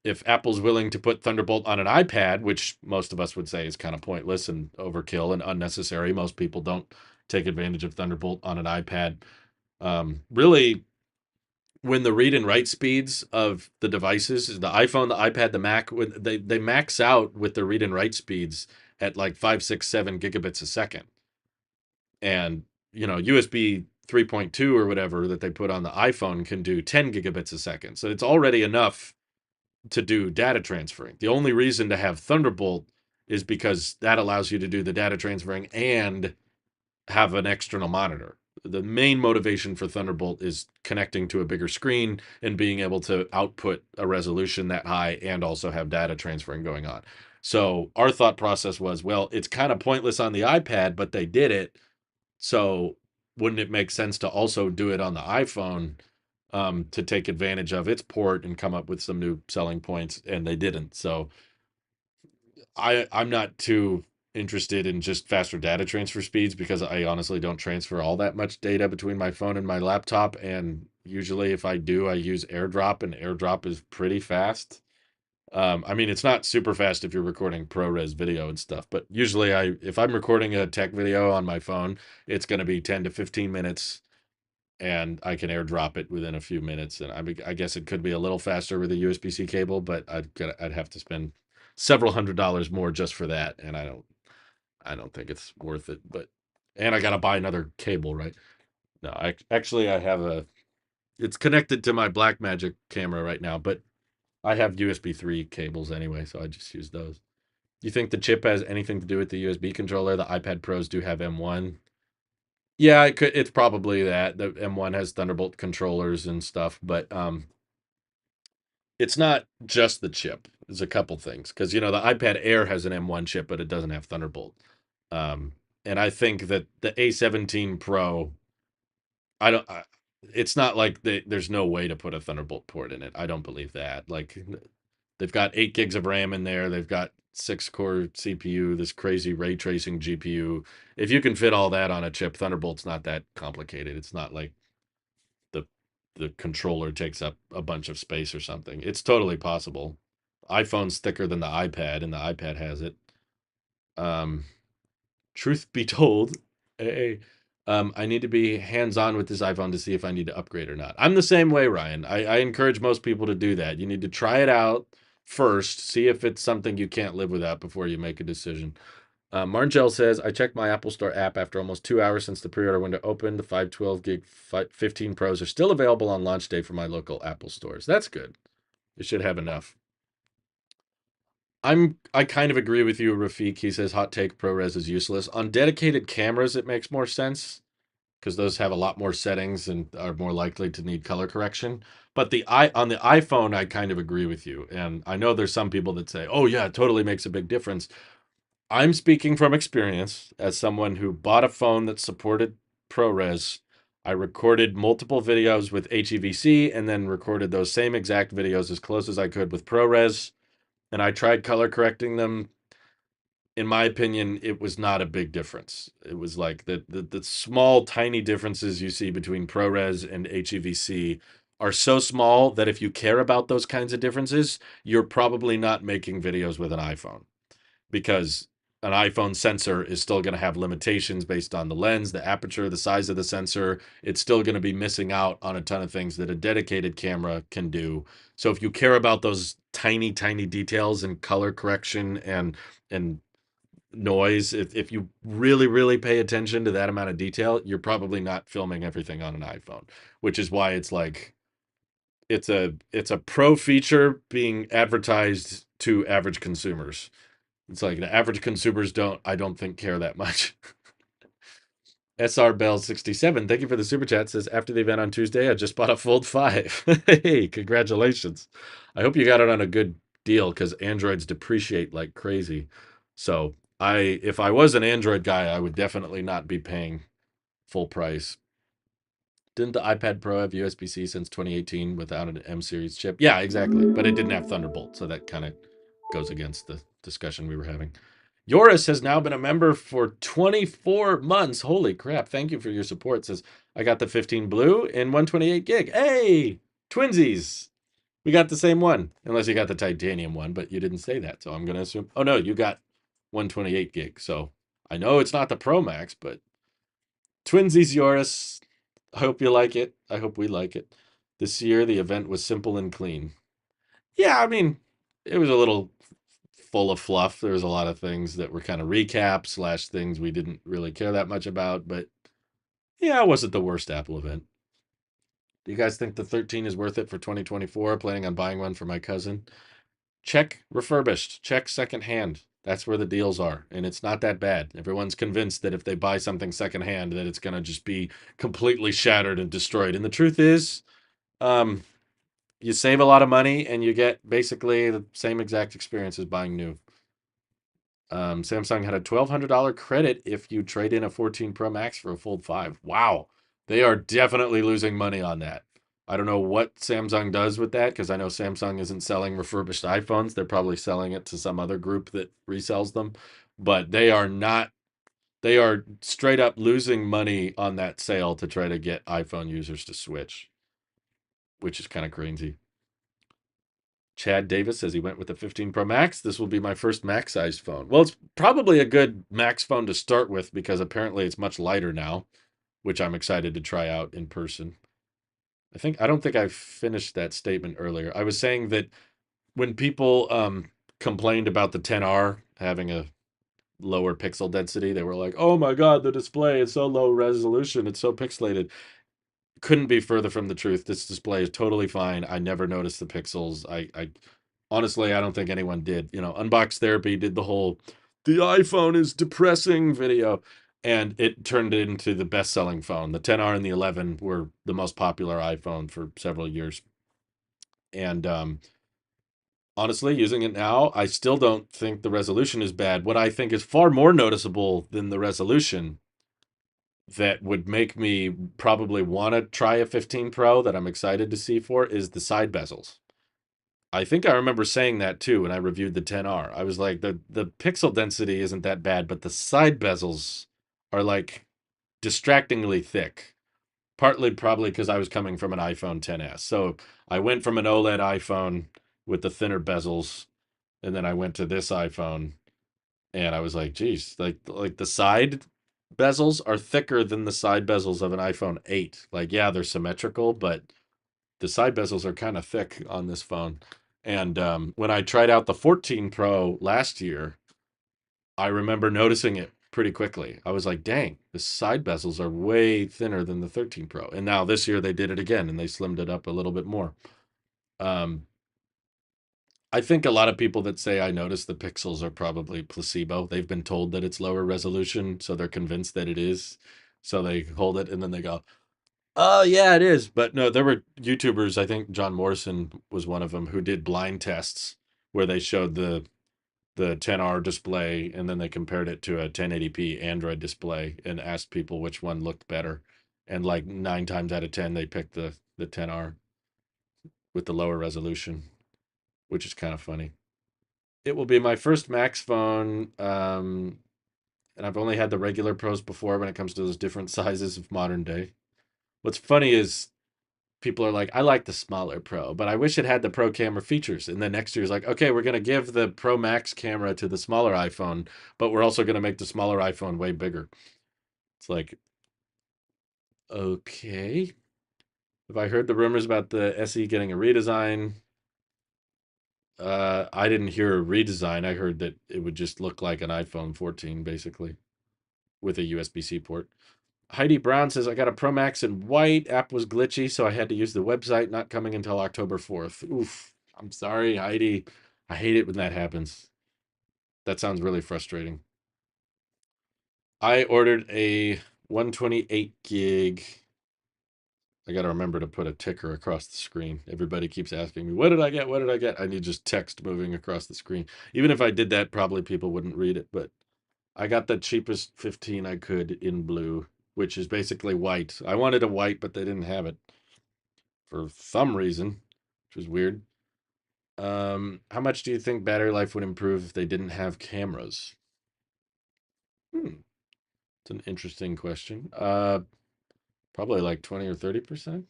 if Apple's willing to put Thunderbolt on an iPad, which most of us would say is kind of pointless and overkill and unnecessary, most people don't take advantage of Thunderbolt on an iPad. Really, when the read and write speeds of the devices, the iPhone, the iPad, the Mac, when they max out with the read and write speeds at like 5, 6, 7 gigabits a second. And USB 3.2 or whatever that they put on the iPhone can do 10 gigabits a second. So it's already enough to do data transferring. The only reason to have Thunderbolt is because that allows you to do the data transferring and have an external monitor. The main motivation for Thunderbolt is connecting to a bigger screen and being able to output a resolution that high and also have data transferring going on. So our thought process was, well, it's kind of pointless on the iPad, but they did it. So wouldn't it make sense to also do it on the iPhone, to take advantage of its port and come up with some new selling points? And they didn't. So I'm not too interested in just faster data transfer speeds because I honestly don't transfer all that much data between my phone and my laptop. And usually if I do, I use AirDrop, and AirDrop is pretty fast. I mean, it's not super fast if you're recording ProRes video and stuff, but usually if I'm recording a tech video on my phone, it's going to be 10 to 15 minutes and I can AirDrop it within a few minutes. And I guess it could be a little faster with a USB-C cable, but I'd have to spend several $100s more just for that. And I don't think it's worth it, and I got to buy another cable, right? No, I have it's connected to my Blackmagic camera right now, but I have USB 3 cables anyway, so I just use those. Do you think the chip has anything to do with the USB controller? The iPad Pros do have M1. Yeah, it's probably that. The M1 has Thunderbolt controllers and stuff, but it's not just the chip. There's a couple things because the iPad Air has an M1 chip, but it doesn't have Thunderbolt. Um, and I think that the A17 Pro, I don't. It's not like there's no way to put a Thunderbolt port in it. I don't believe that. Like they've got 8 gigs of RAM in there. They've got 6-core CPU, this crazy ray tracing GPU. If you can fit all that on a chip, Thunderbolt's not that complicated. It's not like the the controller takes up a bunch of space or something. It's totally possible. iPhone's thicker than the iPad, and the iPad has it. Um, Truth be told, hey, I need to be hands-on with this iPhone to see if I need to upgrade or not. I'm the same way, Ryan. I encourage most people to do that. You need to try it out first, see if it's something you can't live without before you make a decision. Margel says, I checked my Apple Store app after almost 2 hours since the pre-order window opened. The 512 gig 15 Pros are still available on launch day for my local Apple stores. That's good. It should have enough. I kind of agree with you, Rafiq. He says hot take ProRes is useless. On dedicated cameras, it makes more sense because those have a lot more settings and are more likely to need color correction. But on the iPhone, I kind of agree with you. And I know there's some people that say, "Oh yeah, it totally makes a big difference." I'm speaking from experience as someone who bought a phone that supported ProRes. I recorded multiple videos with HEVC and then recorded those same exact videos as close as I could with ProRes, and I tried color correcting them. In my opinion, it was not a big difference. It was like the small, tiny differences you see between ProRes and HEVC are so small that if you care about those kinds of differences, you're probably not making videos with an iPhone, because an iPhone sensor is still going to have limitations based on the lens, the aperture, the size of the sensor. It's still going to be missing out on a ton of things that a dedicated camera can do. So if you care about those tiny, tiny details and color correction and noise, if you really, really pay attention to that amount of detail, you're probably not filming everything on an iPhone, which is why it's like it's a pro feature being advertised to average consumers. It's like the average consumers I don't think care that much. SR Bell 67, thank you for the super chat. Says after the event on Tuesday, I just bought a Fold 5. Hey, congratulations. I hope you got it on a good deal because Androids depreciate like crazy. So if I was an Android guy, I would definitely not be paying full price. Didn't the iPad Pro have USB-C since 2018 without an M series chip? Yeah, exactly. But it didn't have Thunderbolt, so that kind of goes against the discussion we were having. Yoris has now been a member for 24 months. Holy crap. Thank you for your support. Says, I got the 15 blue and 128 gig. Hey, twinsies. We got the same one, unless you got the titanium one, but you didn't say that. So I'm going to assume, oh no, you got 128 gig. So I know it's not the Pro Max, but twinsies, Yoris. I hope you like it. I hope we like it. This year, the event was simple and clean. Yeah, I mean, it was a little full of fluff. There was a lot of things that were kind of recaps slash things we didn't really care that much about, but yeah, it wasn't the worst Apple event. Do you guys think the 13 is worth it for 2024? Planning on buying one for my cousin. Check refurbished, check secondhand. That's where the deals are, and it's not that bad. Everyone's convinced that if they buy something secondhand, that it's going to just be completely shattered and destroyed. And the truth is, um, you save a lot of money and you get basically the same exact experience as buying new. Samsung had a $1,200 credit if you trade in a 14 Pro Max for a Fold 5. Wow. They are definitely losing money on that. I don't know what Samsung does with that because I know Samsung isn't selling refurbished iPhones. They're probably selling it to some other group that resells them. But they are not, they are straight up losing money on that sale to try to get iPhone users to switch, which is kind of crazy. Chad Davis says he went with the 15 Pro Max. This will be my first Max sized phone. Well, it's probably a good Max phone to start with because apparently it's much lighter now, which I'm excited to try out in person. I don't think I finished that statement earlier. I was saying that when people complained about the 10R having a lower pixel density, they were like, "Oh my god, the display is so low resolution, it's so pixelated." Couldn't be further from the truth. This display is totally fine. I never noticed the pixels. I honestly, I don't think anyone did. Unbox Therapy did the iPhone is depressing video, and it turned into the best-selling phone. The 10R and the 11 were the most popular iPhone for several years. And honestly, using it now, I still don't think the resolution is bad. What I think is far more noticeable than the resolution that would make me probably want to try a 15 Pro that I'm excited to see for is the side bezels. I think I remember saying that too when I reviewed the 10R. I was like, the pixel density isn't that bad, but the side bezels are like distractingly thick. Partly probably because I was coming from an iPhone 10s. So I went from an OLED iPhone with the thinner bezels, and then I went to this iPhone, and I was like, geez, like the side bezels are thicker than the side bezels of an iPhone 8. Like, yeah, they're symmetrical, but the side bezels are kind of thick on this phone. And when I tried out the 14 Pro last year, I remember noticing it pretty quickly. I was like, dang, the side bezels are way thinner than the 13 Pro. And now this year they did it again and they slimmed it up a little bit more. Um, I think a lot of people that say I notice the pixels are probably placebo. They've been told that it's lower resolution, so they're convinced that it is. So they hold it and then they go, oh, yeah, it is. But no, there were YouTubers, I think John Morrison was one of them, who did blind tests where they showed the 10R display and then they compared it to a 1080p Android display and asked people which one looked better. And like 9 times out of 10, they picked the 10R with the lower resolution, which is kind of funny. It will be my first Max phone, and I've only had the regular Pros before when it comes to those different sizes of modern day. What's funny is people are like, I like the smaller Pro, but I wish it had the Pro camera features. And then next year's like, okay, we're going to give the Pro Max camera to the smaller iPhone, but we're also going to make the smaller iPhone way bigger. It's like, okay. Have I heard the rumors about the SE getting a redesign? I didn't hear a redesign. I heard that it would just look like an iPhone 14, basically, with a USB-C port. Heidi Brown says, I got a Pro Max in white. App was glitchy, so I had to use the website, not coming until October 4th. Oof. I'm sorry, Heidi. I hate it when that happens. That sounds really frustrating. I ordered a 128 gig. I got to remember to put a ticker across the screen. Everybody keeps asking me, what did I get? What did I get? I need just text moving across the screen. Even if I did that, probably people wouldn't read it, but I got the cheapest 15 I could in blue, which is basically white. I wanted a white, but they didn't have it for some reason, which was weird. How much do you think battery life would improve if they didn't have cameras? It's an interesting question. Probably like 20 or 30%.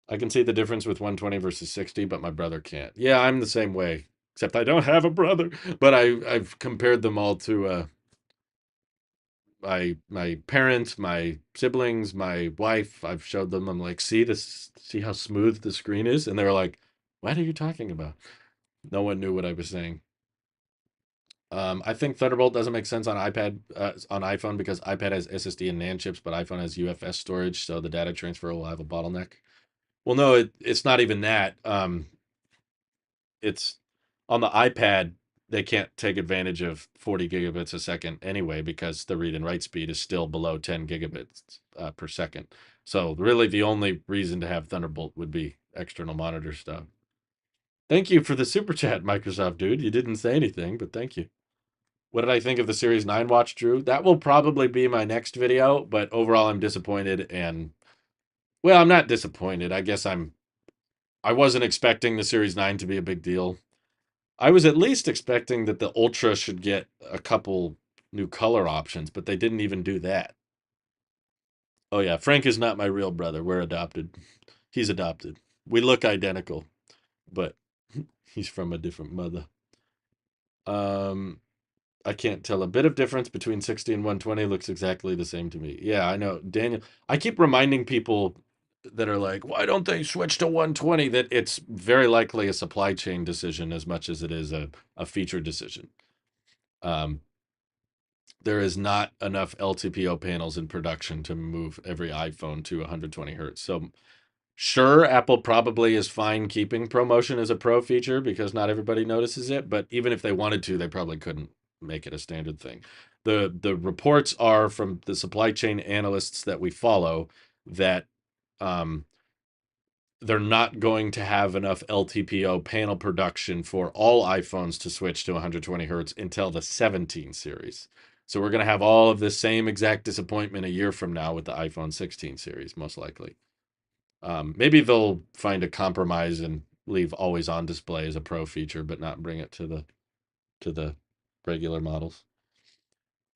I can see the difference with 120 versus 60, but my brother can't. Yeah, I'm the same way, except I don't have a brother. But I've compared them all to my parents, my siblings, my wife. I've showed them. I'm like, see this, see how smooth the screen is, and they were like, "What are you talking about?" No one knew what I was saying. I think Thunderbolt doesn't make sense on iPad, on iPhone because iPad has SSD and NAND chips, but iPhone has UFS storage, so the data transfer will have a bottleneck. Well, no, it's not even that. It's on the iPad, they can't take advantage of 40 gigabits a second anyway because the read and write speed is still below 10 gigabits per second. So really, the only reason to have Thunderbolt would be external monitor stuff. Thank you for the super chat, Microsoft dude. You didn't say anything, but thank you. What did I think of the Series 9 watch, Drew? That will probably be my next video, but overall I'm disappointed and well, I'm not disappointed. I wasn't expecting the Series 9 to be a big deal. I was at least expecting that the Ultra should get a couple new color options, but they didn't even do that. Oh yeah, Frank is not my real brother. We're adopted. He's adopted. We look identical, but he's from a different mother. Um, I can't tell a bit of difference between 60 and 120 looks exactly the same to me. Yeah, I know. Daniel, I keep reminding people that are like, why don't they switch to 120? That it's very likely a supply chain decision as much as it is a feature decision. Um, there is not enough LTPO panels in production to move every iPhone to 120 hertz. So sure, Apple probably is fine keeping ProMotion as a pro feature because not everybody notices it, but even if they wanted to, they probably couldn't make it a standard thing. The reports are from the supply chain analysts that we follow that um, they're not going to have enough LTPO panel production for all iPhones to switch to 120 hertz until the 17 series. So we're going to have all of the same exact disappointment a year from now with the iPhone 16 series, most likely. Maybe they'll find a compromise and leave always on display as a pro feature, but not bring it to the regular models.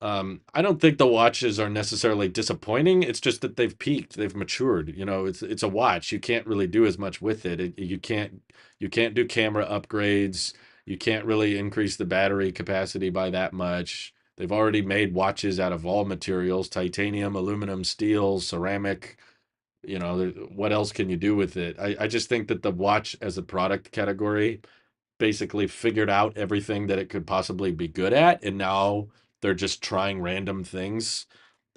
I don't think the watches are necessarily disappointing. It's just that they've peaked, they've matured. You know, it's a watch. You can't really do as much with it. You can't do camera upgrades. You can't really increase the battery capacity by that much. They've already made watches out of all materials: titanium, aluminum, steel, ceramic. You know, what else can you do with it? I just think that the watch as a product category basically figured out everything that it could possibly be good at, and now they're just trying random things.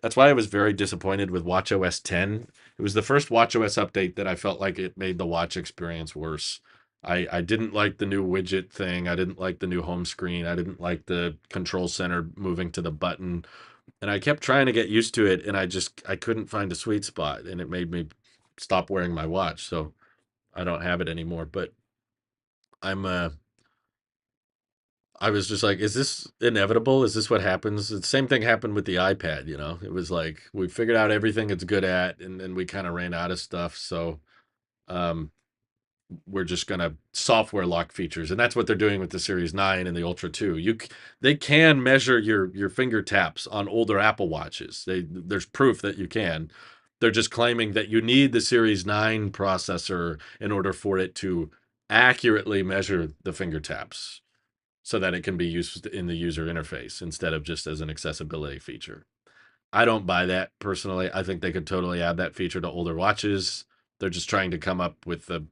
That's why I was very disappointed with watchOS 10. It was the first watchOS update that I felt like it made the watch experience worse. I didn't like the new widget thing. I didn't like the new home screen. I didn't like the control center moving to the button. And I kept trying to get used to it, and I couldn't find a sweet spot, and it made me stop wearing my watch. So I don't have it anymore. But I'm I was just like, is this inevitable? Is this what happens? The same thing happened with the iPad, you know? It was like we figured out everything it's good at, and then we kind of ran out of stuff. So um, we're just gonna software lock features, and that's what they're doing with the Series 9 and the Ultra 2. They can measure your finger taps on older Apple Watches. There's proof that you can. They're just claiming that you need the Series 9 processor in order for it to accurately measure the finger taps so that it can be used in the user interface instead of just as an accessibility feature. I don't buy that personally. I think they could totally add that feature to older watches. They're just trying to come up with the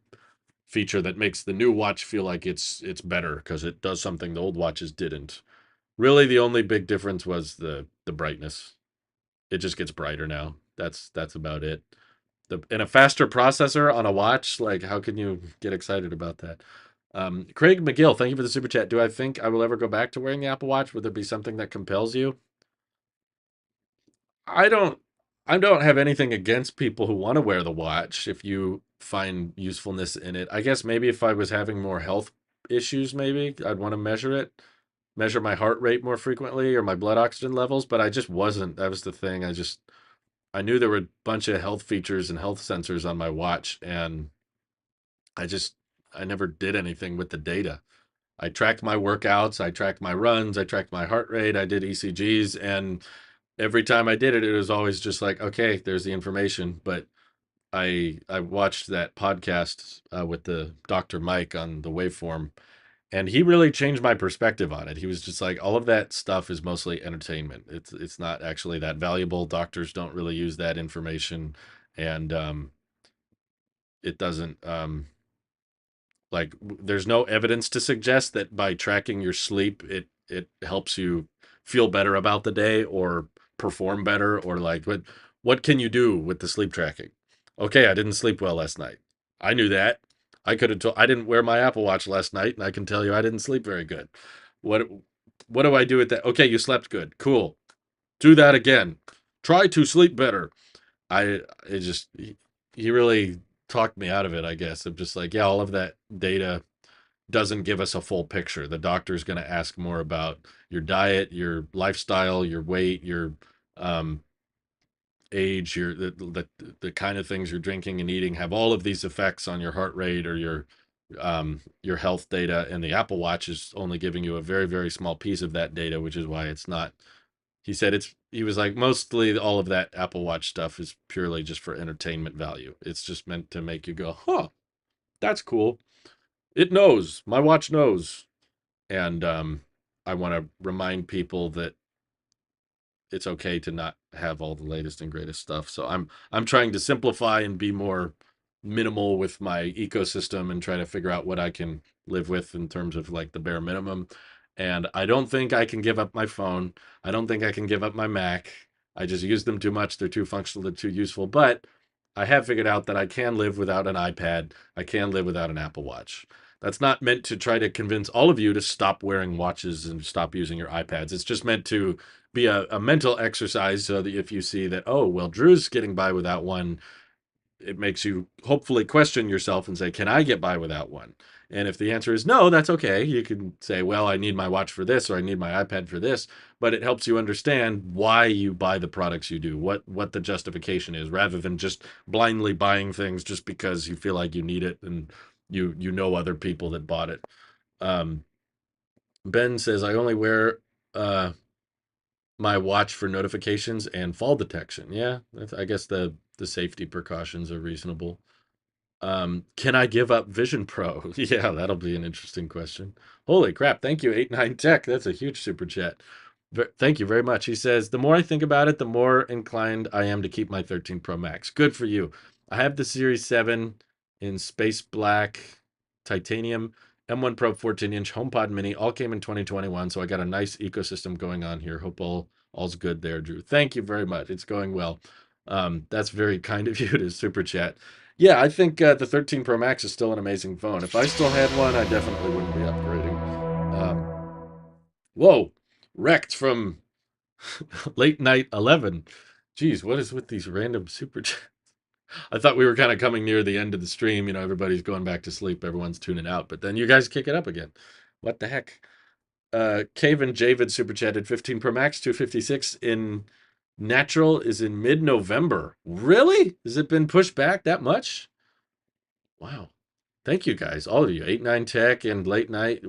feature that makes the new watch feel like it's better because it does something the old watches didn't. Really, the only big difference was the brightness. It just gets brighter now. That's about it. And a faster processor on a watch, like how can you get excited about that? Craig McGill, thank you for the super chat. Do I think I will ever go back to wearing the Apple Watch? Would there be something that compels you? I don't I don't have anything against people who want to wear the watch if you find usefulness in it. I guess maybe if I was having more health issues, maybe I'd want to measure it, measure my heart rate more frequently or my blood oxygen levels, but I just wasn't. That was the thing. I knew there were a bunch of health features and health sensors on my watch, and I just I never did anything with the data. I tracked my workouts, I tracked my runs, I tracked my heart rate, I did ECGs, and every time I did it, it was always just like, okay, there's the information. But I watched that podcast with the Dr. Mike on the waveform, and he really changed my perspective on it. He was just like, all of that stuff is mostly entertainment. It's not actually that valuable. Doctors don't really use that information, and it doesn't there's no evidence to suggest that by tracking your sleep it helps you feel better about the day or perform better or like what can you do with the sleep tracking? Okay, I didn't sleep well last night. I knew that. I could have told I didn't wear my Apple Watch last night and I can tell you I didn't sleep very good. What what do I do with that? Okay, you slept good. Cool. Do that again. Try to sleep better. I it just he really talked me out of it, I guess. I'm just like, yeah, all of that data doesn't give us a full picture. The doctor's going to ask more about your diet, your lifestyle, your weight, your um, age, the kind of things you're drinking and eating have all of these effects on your heart rate or your health data. And the Apple Watch is only giving you a very very small piece of that data, which is why it's not. He said he was like mostly all of that Apple Watch stuff is purely just for entertainment value. It's just meant to make you go, huh, that's cool. It knows. My watch knows. And I want to remind people that it's okay to not have all the latest and greatest stuff. So I'm trying to simplify and be more minimal with my ecosystem and try to figure out what I can live with in terms of like the bare minimum. And I don't think I can give up my phone. I don't think I can give up my Mac. I just use them too much. They're too functional, they're too useful. But I have figured out that I can live without an iPad. I can live without an Apple Watch. That's not meant to try to convince all of you to stop wearing watches and stop using your iPads. It's just meant to be a mental exercise so that if you see that, oh, well, Drew's getting by without one, it makes you hopefully question yourself and say, can I get by without one? And if the answer is no, that's okay. You can say, well, I need my watch for this or I need my iPad for this, but it helps you understand why you buy the products you do, what the justification is, rather than just blindly buying things just because you feel like you need it and you know other people that bought it. Um, Ben says, I only wear my watch for notifications and fall detection. Yeah, I guess the safety precautions are reasonable. Can I give up Vision Pro? Yeah, that'll be an interesting question. Holy crap. Thank you, 89 Tech. That's a huge super chat. Thank you very much. He says, the more I think about it, the more inclined I am to keep my 13 Pro Max. Good for you. I have the Series 7 in space black, titanium, M1 Pro 14-inch HomePod Mini. All came in 2021, so I got a nice ecosystem going on here. Hope all's good there, Drew. Thank you very much. It's going well. That's very kind of you to super chat. Yeah, I think the 13 Pro Max is still an amazing phone. If I still had one, I definitely wouldn't be upgrading. Um, whoa, wrecked from late night 11. Geez, what is with these random super chats? I thought we were kind of coming near the end of the stream. You know, everybody's going back to sleep. Everyone's tuning out. But then you guys kick it up again. What the heck? Caven Javid super chatted 15 Pro Max 256 in natural is in mid-November. Really? Has it been pushed back that much? Wow. Thank you guys, all of you. 89 Tech and Late Night.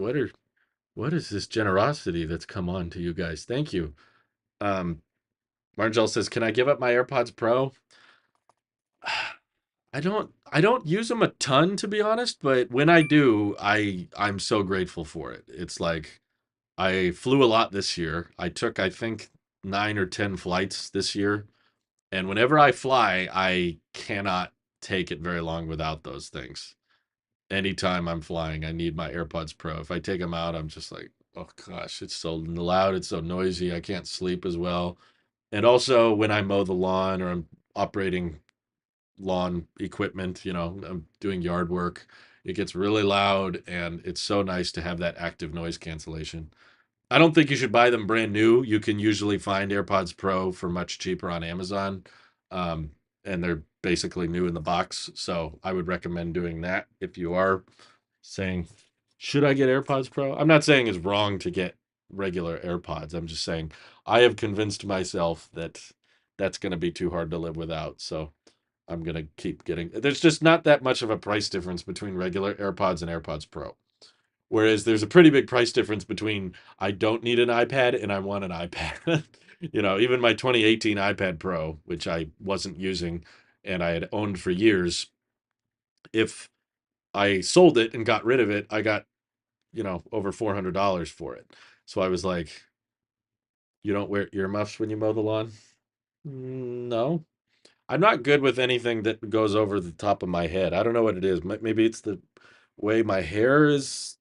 What is this generosity that's come on to you guys? Thank you. Um, Margel says, "Can I give up my AirPods Pro?" I don't use them a ton to be honest, but when I do, I'm so grateful for it. It's like I flew a lot this year. I took I think 9 or 10 flights this year, and whenever I fly, I cannot take it very long without those things. Anytime I'm flying, I need my AirPods Pro. If I take them out, I'm just like, oh gosh, it's so loud, it's so noisy, I can't sleep as well. And also when I mow the lawn or I'm operating lawn equipment, I'm doing yard work, it gets really loud and it's so nice to have that active noise cancellation. I don't think you should buy them brand new. You can usually find AirPods Pro for much cheaper on Amazon. Um, and they're basically new in the box. So I would recommend doing that if you are saying, should I get AirPods Pro? I'm not saying it's wrong to get regular AirPods. I'm just saying I have convinced myself that that's going to be too hard to live without. So I'm going to keep getting, there's just not that much of a price difference between regular AirPods and AirPods Pro. Whereas there's a pretty big price difference between I don't need an iPad and I want an iPad. Even my 2018 iPad Pro, which I wasn't using and I had owned for years, if I sold it and got rid of it, I got, over $400 for it. So I was like, you don't wear earmuffs when you mow the lawn? No. I'm not good with anything that goes over the top of my head. I don't know what it is. Maybe it's the way my hair is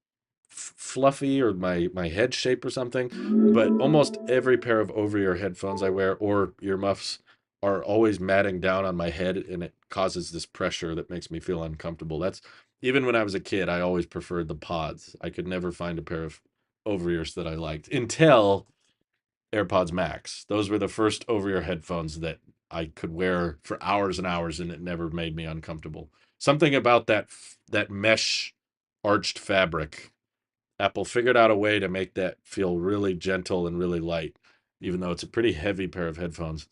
fluffy or my head shape or something. But almost every pair of over-ear headphones I wear or earmuffs are always matting down on my head, and it causes this pressure that makes me feel uncomfortable. That's even when I was a kid, I always preferred the pods. I could never find a pair of over-ears that I liked until AirPods Max. Those were the first over-ear headphones that I could wear for hours and hours, and it never made me uncomfortable. Something about that mesh arched fabric. Apple figured out a way to make that feel really gentle and really light, even though it's a pretty heavy pair of headphones.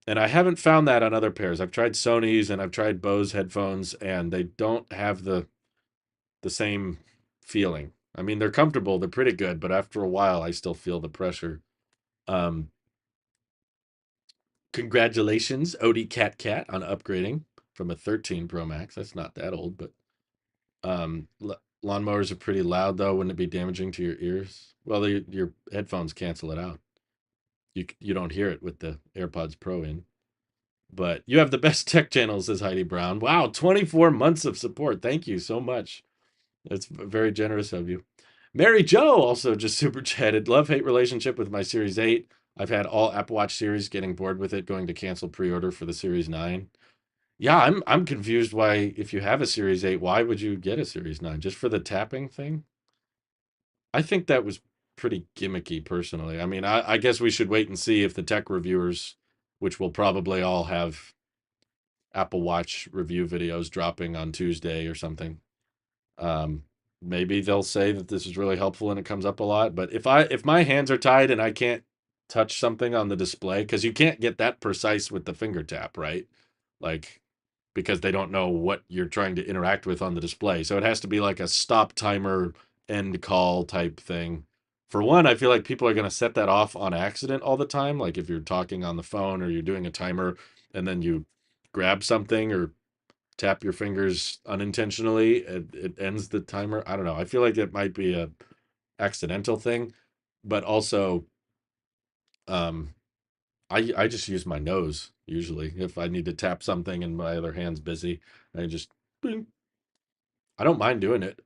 And I haven't found that on other pairs. I've tried Sony's and I've tried Bose headphones, and they don't have the same feeling. I mean, they're comfortable, they're pretty good, but after a while, I still feel the pressure. Um, Congratulations, Odie Cat Cat, on upgrading from a 13 Pro Max. That's not that old, but lawnmowers are pretty loud, though. Wouldn't it be damaging to your ears? Well, your headphones cancel it out. You don't hear it with the AirPods Pro in. But you have the best tech channel, says Heidi Brown. Wow, 24 months of support. Thank you so much. That's very generous of you. Mary Jo also just super chatted. Love-hate relationship with my Series 8. I've had all Apple Watch series, getting bored with it, going to cancel pre-order for the Series 9. Yeah, I'm confused why, if you have a Series 8, why would you get a Series 9? Just for the tapping thing? I think that was pretty gimmicky, personally. I mean, I guess we should wait and see if the tech reviewers, which will probably all have Apple Watch review videos dropping on Tuesday or something. Um, Maybe they'll say that this is really helpful and it comes up a lot. But if my hands are tied and I can't touch something on the display, because you can't get that precise with the finger tap, right? Like, because they don't know what you're trying to interact with on the display. So it has to be like a stop timer end call type thing. For one, I feel like people are going to set that off on accident all the time. Like if you're talking on the phone or you're doing a timer and then you grab something or tap your fingers unintentionally, it ends the timer. I don't know. I feel like it might be a accidental thing, but also um I just use my nose usually if I need to tap something and my other hand's busy. I just boing. I don't mind doing it.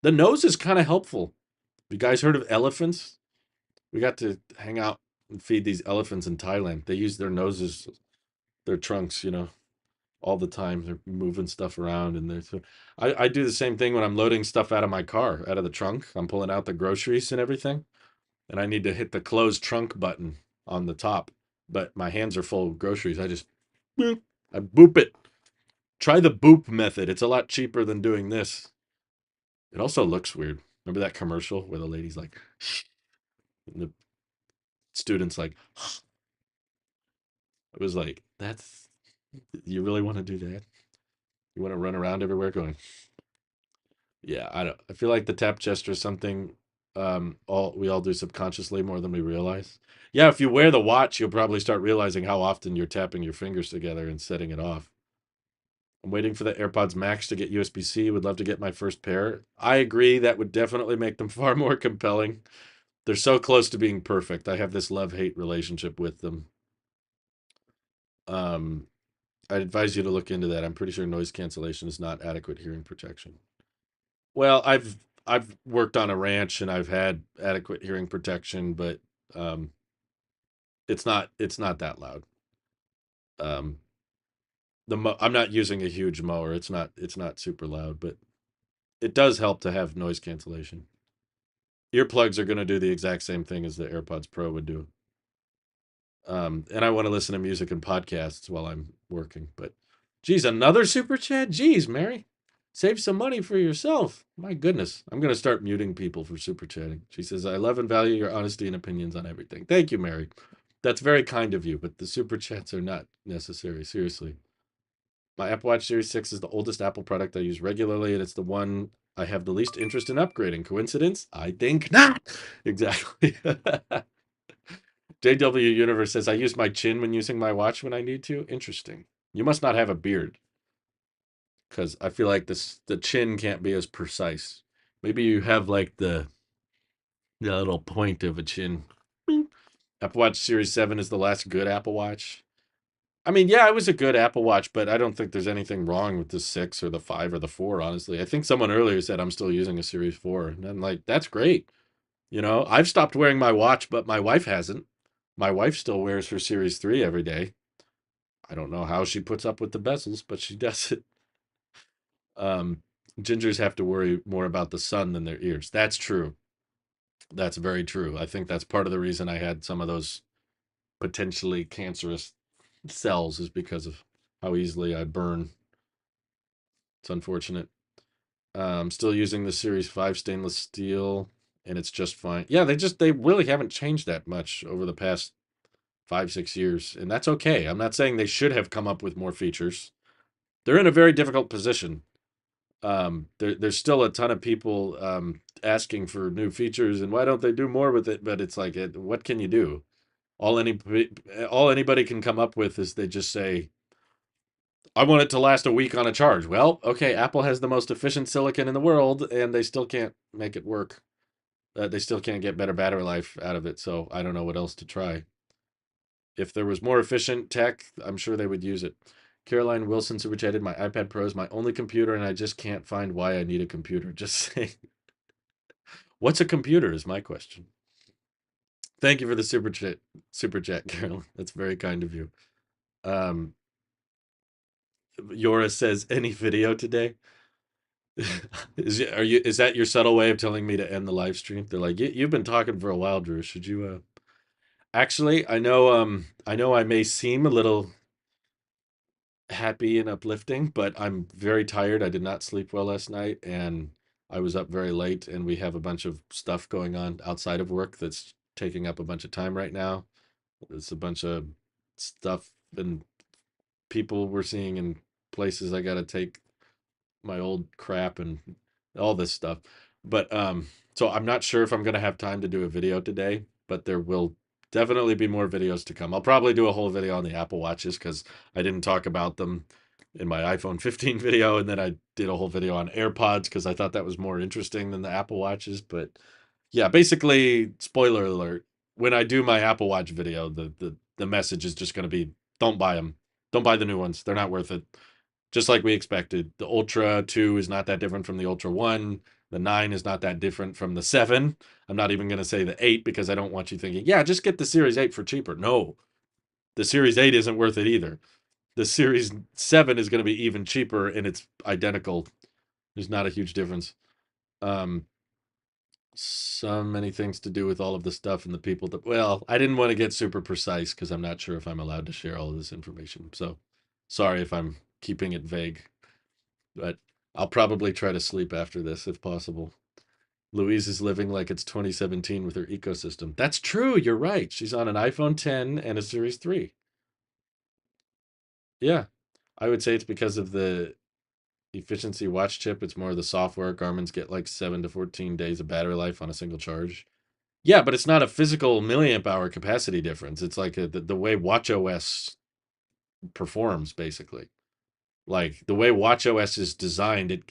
The nose is kind of helpful. You guys heard of elephants? We got to hang out and feed these elephants in Thailand. They use their noses, their trunks, all the time. They're moving stuff around, and I do the same thing when I'm loading stuff out of my car, out of the trunk. I'm pulling out the groceries and everything, and I need to hit the close trunk button on the top, but my hands are full of groceries. I just boop, I boop it. Try the boop method. It's a lot cheaper than doing this. It also looks weird. Remember that commercial where the lady's like, and the student's like, it was like, that's, you really want to do that? You want to run around everywhere going, yeah, I don't, I feel like the tap gesture is something all we all do subconsciously more than we realize. Yeah, if you wear the watch, you'll probably start realizing how often you're tapping your fingers together and setting it off. I'm waiting for the AirPods Max to get USB-C. Would love to get my first pair. I agree. That would definitely make them far more compelling. They're so close to being perfect. I have this love-hate relationship with them. Um, I advise you to look into that. I'm pretty sure noise cancellation is not adequate hearing protection. Well, I've worked on a ranch and I've had adequate hearing protection, but um, it's not that loud. Um, I'm not using a huge mower. It's not super loud, but it does help to have noise cancellation. Earplugs are going to do the exact same thing as the AirPods Pro would do. And I want to listen to music and podcasts while I'm working. But geez, another super chat? Geez, Mary, save some money for yourself. My goodness. I'm going to start muting people for super chatting. She says, I love and value your honesty and opinions on everything. Thank you, Mary. That's very kind of you, but the super chats are not necessary. Seriously. My Apple Watch Series 6 is the oldest Apple product I use regularly, and it's the one I have the least interest in upgrading. Coincidence? I think not. Exactly. JW Universe says, I use my chin when using my watch when I need to. Interesting. You must not have a beard because I feel like the chin can't be as precise. Maybe you have like the little point of a chin. Apple Watch Series 7 is the last good Apple Watch. I mean, yeah, it was a good Apple Watch, but I don't think there's anything wrong with the 6 or the 5 or the 4, honestly. I think someone earlier said I'm still using a Series 4. And I'm like, that's great. I've stopped wearing my watch, but my wife hasn't. My wife still wears her Series 3 every day. I don't know how she puts up with the bezels, but she does it. Um, Gingers have to worry more about the sun than their ears. That's true. That's very true. I think that's part of the reason I had some of those potentially cancerous cells is because of how easily I burn. It's unfortunate. Still using the Series 5 stainless steel, and it's just fine. Yeah, they really haven't changed that much over the past 5, 6 years, and that's okay. I'm not saying they should have come up with more features. They're in a very difficult position. There's still a ton of people asking for new features, and why don't they do more with it? But it's like, what can you do? All any all anybody can come up with is they just say, I want it to last a week on a charge. Well, okay, Apple has the most efficient silicon in the world, and they still can't make it work. They still can't get better battery life out of it, so I don't know what else to try. If there was more efficient tech, I'm sure they would use it. Caroline Wilson super chatted, my iPad Pro is my only computer, and I just can't find why I need a computer. Just saying. What's a computer is my question. Thank you for the super chat, Caroline. That's very kind of you. Um, Yora says, any video today? Is that your subtle way of telling me to end the live stream? They're like, you've been talking for a while, Drew. Should you actually, I know I may seem a little happy and uplifting, but I'm very tired. I did not sleep well last night and I was up very late and we have a bunch of stuff going on outside of work that's taking up a bunch of time right now. It's a bunch of stuff and people we're seeing in places I got to take my old crap and all this stuff. But So I'm not sure if I'm going to have time to do a video today, but there will definitely be more videos to come. I'll probably do a whole video on the Apple Watches because I didn't talk about them in my iPhone 15 video, and then I did a whole video on AirPods because I thought that was more interesting than the Apple Watches. But yeah, basically, spoiler alert, when I do my Apple Watch video, the message is just going to be don't buy them. Don't buy the new ones. They're not worth it. Just like we expected. The Ultra 2 is not that different from the Ultra 1. The 9 is not that different from the 7. I'm not even going to say the 8 because I don't want you thinking, yeah, just get the Series 8 for cheaper. No, the Series 8 isn't worth it either. The Series 7 is going to be even cheaper and it's identical. There's not a huge difference. Um, so many things to do with all of the stuff and the people that, well, I didn't want to get super precise because I'm not sure if I'm allowed to share all of this information. So sorry if I'm keeping it vague, but I'll probably try to sleep after this if possible. Louise is living like it's 2017 with her ecosystem. That's true. You're right. She's on an iPhone 10 and a Series 3. Yeah. I would say it's because of the efficiency watch chip. It's more of the software. Garmin's get like 7 to 14 days of battery life on a single charge. Yeah, but it's not a physical milliamp hour capacity difference. It's like the way watchOS performs, basically. Like the way watchOS is designed,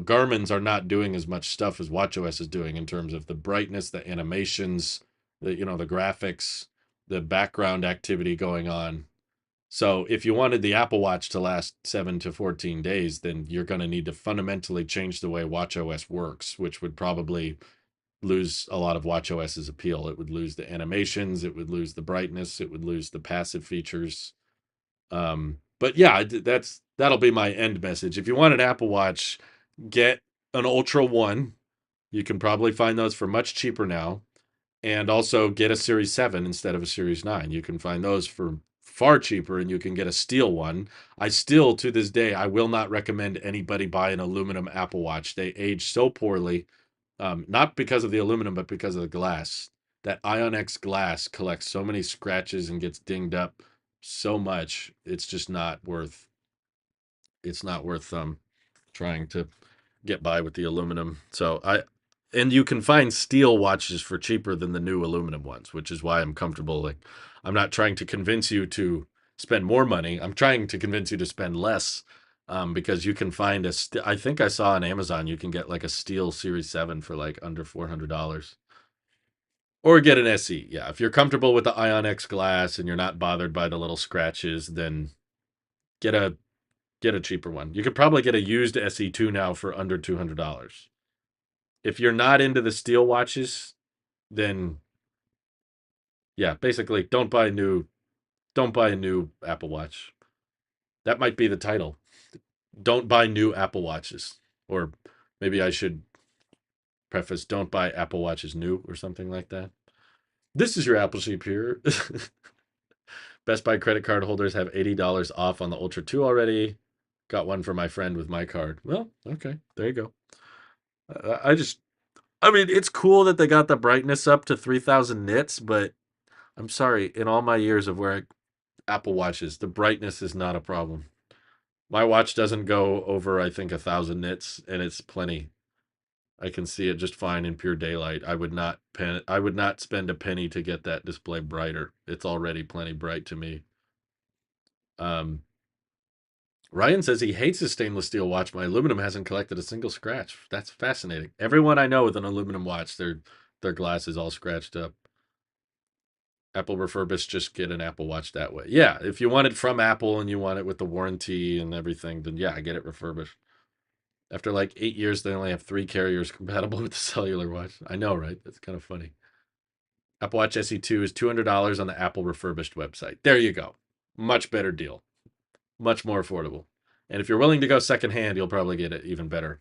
Garmin's are not doing as much stuff as watchOS is doing in terms of the brightness, the animations, the graphics, the background activity going on. So if you wanted the Apple Watch to last 7 to 14 days, then you're going to need to fundamentally change the way watchOS works, which would probably lose a lot of watchOS's appeal. It would lose the animations, it would lose the brightness, it would lose the passive features. But yeah, that'll be my end message. If you want an Apple Watch, get an Ultra 1. You can probably find those for much cheaper now. And also get a Series 7 instead of a Series 9. You can find those for far cheaper and you can get a steel one. I still, to this day, I will not recommend anybody buy an aluminum Apple Watch. They age so poorly, not because of the aluminum, but because of the glass. That Ion-X glass collects so many scratches and gets dinged up so much. It's not worth trying to get by with the aluminum. And you can find steel watches for cheaper than the new aluminum ones, which is why I'm comfortable. Like, I'm not trying to convince you to spend more money. I'm trying to convince you to spend less, because you can find I think I saw on Amazon, you can get like a steel Series 7 for like under $400. Or get an SE. Yeah, if you're comfortable with the Ion-X glass and you're not bothered by the little scratches, then get a get a cheaper one. You could probably get a used SE2 now for under $200. If you're not into the steel watches, then yeah, basically don't buy a new Apple Watch. That might be the title. Don't buy new Apple Watches. Or maybe I should preface don't buy Apple Watches new or something like that. This is your Apple Sheep here. Best Buy credit card holders have $80 off on the Ultra 2 already. Got one for my friend with my card. Well, okay, there you go. I mean, it's cool that they got the brightness up to 3,000 nits, but I'm sorry, in all my years of wearing Apple Watches, the brightness is not a problem. My watch doesn't go over, I think, 1,000 nits, and it's plenty. I can see it just fine in pure daylight. I would not spend a penny to get that display brighter. It's already plenty bright to me. Um, Ryan says he hates his stainless steel watch. My aluminum hasn't collected a single scratch. That's fascinating. Everyone I know with an aluminum watch, their glass is all scratched up. Apple refurbished, just get an Apple Watch that way. Yeah, if you want it from Apple and you want it with the warranty and everything, then yeah, get it refurbished. After like 8 years, they only have 3 carriers compatible with the cellular watch. I know, right? That's kind of funny. Apple Watch SE2 is $200 on the Apple refurbished website. There you go. Much better deal. Much more affordable. And if you're willing to go secondhand, you'll probably get it even better.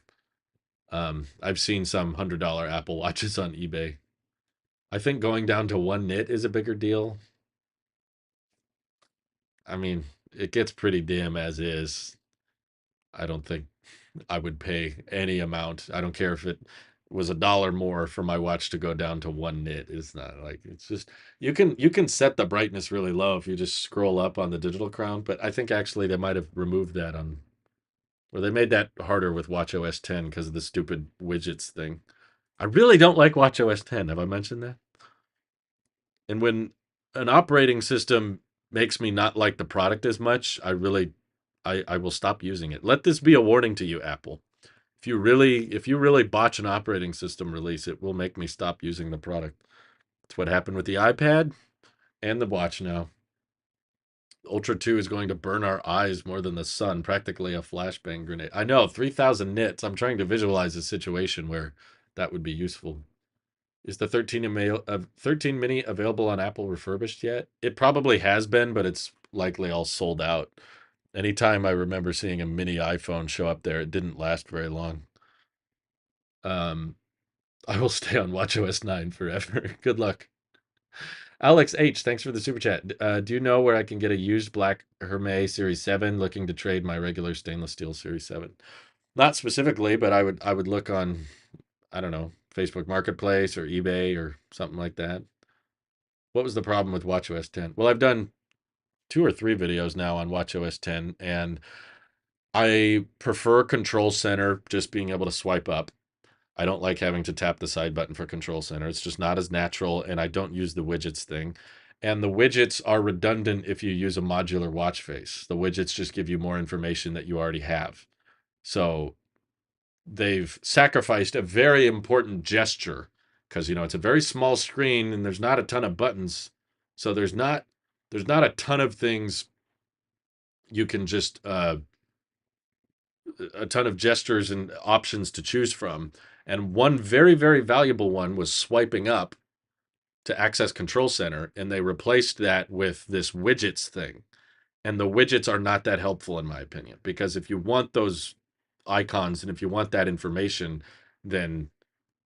I've seen some $100 Apple Watches on eBay. I think going down to one nit is a bigger deal. I mean, it gets pretty dim as is. I don't think I would pay any amount. I don't care if it was $1 more for my watch to go down to one nit. It's not like it's just you can set the brightness really low if you just scroll up on the digital crown. But I think actually they might have removed that or they made that harder with WatchOS 10 because of the stupid widgets thing. I really don't like watchOS 10. Have I mentioned that? And when an operating system makes me not like the product as much, I will stop using it. Let this be a warning to you, Apple. If you really botch an operating system release, it will make me stop using the product. That's what happened with the iPad and the watch now. Ultra 2 is going to burn our eyes more than the sun, practically a flashbang grenade. I know, 3,000 nits. I'm trying to visualize a situation where that would be useful. Is the 13 mini available on Apple refurbished yet? It probably has been, but it's likely all sold out. Anytime I remember seeing a mini iPhone show up there, it didn't last very long. Um, I will stay on watchOS 9 forever. Good luck. Alex H, thanks for the super chat. Do you know where I can get a used black Hermes Series 7 looking to trade my regular stainless steel Series 7? Not specifically, but I would look on, I don't know, Facebook Marketplace or eBay or something like that. What was the problem with watchOS 10? Well, I've done 2 or 3 videos now on watchOS 10, and I prefer Control Center just being able to swipe up. I don't like having to tap the side button for Control Center. It's just not as natural, and I don't use the widgets thing. And the widgets are redundant if you use a modular watch face. The widgets just give you more information that you already have. So they've sacrificed a very important gesture because it's a very small screen and there's not a ton of buttons. So there's not a ton of things you can just a ton of gestures and options to choose from. And one very, very valuable one was swiping up to access Control Center, and they replaced that with this widgets thing. And the widgets are not that helpful, in my opinion, because if you want those icons and if you want that information, then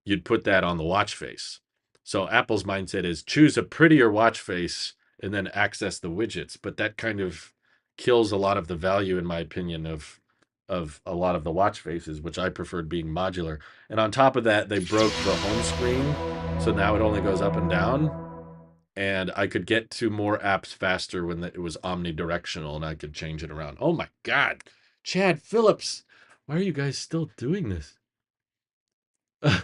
you'd put that on the watch face. So Apple's mindset is choose a prettier watch face and then access the widgets. But that kind of kills a lot of the value, in my opinion, of a lot of the watch faces, which I preferred being modular. And on top of that, they broke the home screen. So now it only goes up and down. And I could get to more apps faster when it was omnidirectional and I could change it around. Oh my God. Chad Phillips. Why are you guys still doing this?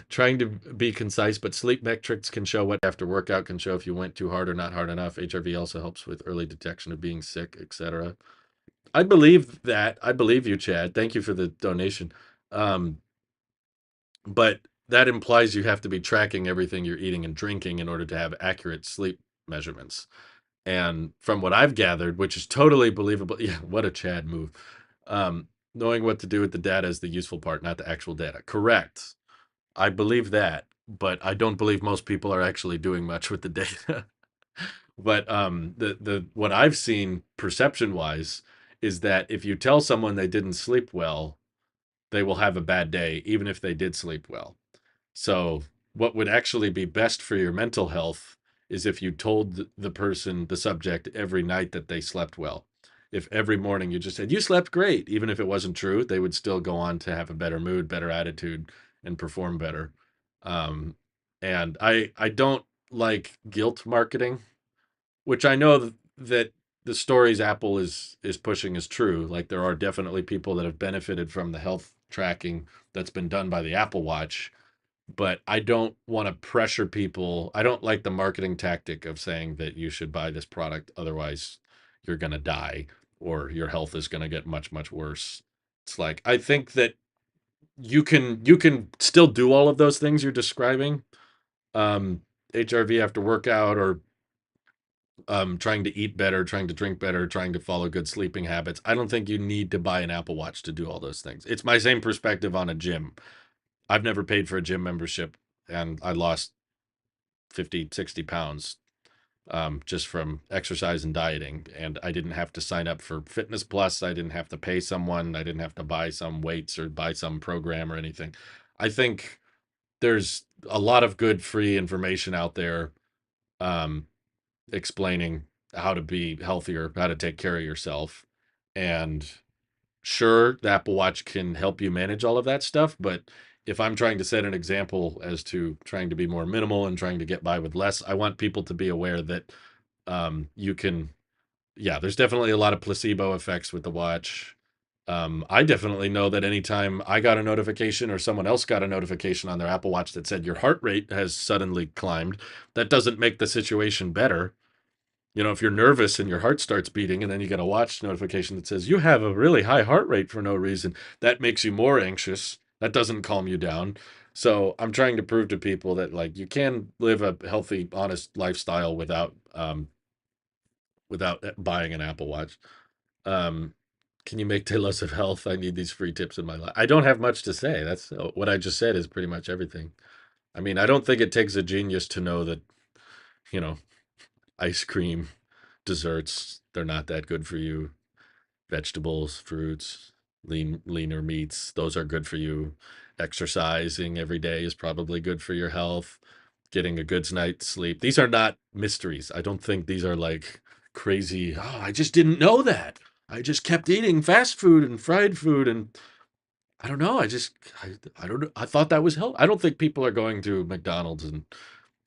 Trying to be concise, but sleep metrics can show what after workout can show if you went too hard or not hard enough. HRV also helps with early detection of being sick, etc. I believe that. I believe you, Chad. Thank you for the donation. Um, but that implies you have to be tracking everything you're eating and drinking in order to have accurate sleep measurements. And from what I've gathered, which is totally believable, yeah, what a Chad move. Knowing what to do with the data is the useful part, not the actual data. Correct. I believe that, but I don't believe most people are actually doing much with the data. But the what I've seen perception wise is that if you tell someone they didn't sleep well, they will have a bad day, even if they did sleep well. So, what would actually be best for your mental health is if you told the person, the subject, every night that they slept well. If every morning you just said, you slept great, even if it wasn't true, they would still go on to have a better mood, better attitude, and perform better. Um, and I don't like guilt marketing, which I know that the stories Apple is pushing is true. Like there are definitely people that have benefited from the health tracking that's been done by the Apple Watch, but I don't want to pressure people. I don't like the marketing tactic of saying that you should buy this product, otherwise you're going to die or your health is going to get much, much worse. It's like, I think that you can still do all of those things you're describing. Um, HRV after workout or trying to eat better, trying to drink better, trying to follow good sleeping habits. I don't think you need to buy an Apple Watch to do all those things. It's my same perspective on a gym. I've never paid for a gym membership and I lost 50, 60 pounds just from exercise and dieting. And I didn't have to sign up for Fitness Plus. I didn't have to pay someone. I didn't have to buy some weights or buy some program or anything. I think there's a lot of good free information out there um, explaining how to be healthier, how to take care of yourself. And sure, the Apple Watch can help you manage all of that stuff, but if I'm trying to set an example as to trying to be more minimal and trying to get by with less, I want people to be aware that you can, yeah, there's definitely a lot of placebo effects with the watch. I definitely know that anytime I got a notification or someone else got a notification on their Apple Watch that said your heart rate has suddenly climbed, that doesn't make the situation better. You know, if you're nervous and your heart starts beating and then you get a watch notification that says you have a really high heart rate for no reason, that makes you more anxious. That doesn't calm you down. So I'm trying to prove to people that like you can live a healthy, honest lifestyle without buying an Apple Watch. Um, can you make Tailosive health? I need these free tips in my life. I don't have much to say. That's what I just said is pretty much everything. I mean, I don't think it takes a genius to know that, you know, ice cream, desserts, they're not that good for you. Vegetables, fruits, leaner meats, those are good for you. Exercising every day is probably good for your health. Getting a good night's sleep. These are not mysteries. I don't think these are like crazy, oh, I just didn't know that. I just kept eating fast food and fried food and I don't know. I don't know. I thought that was health. I don't think people are going to McDonald's and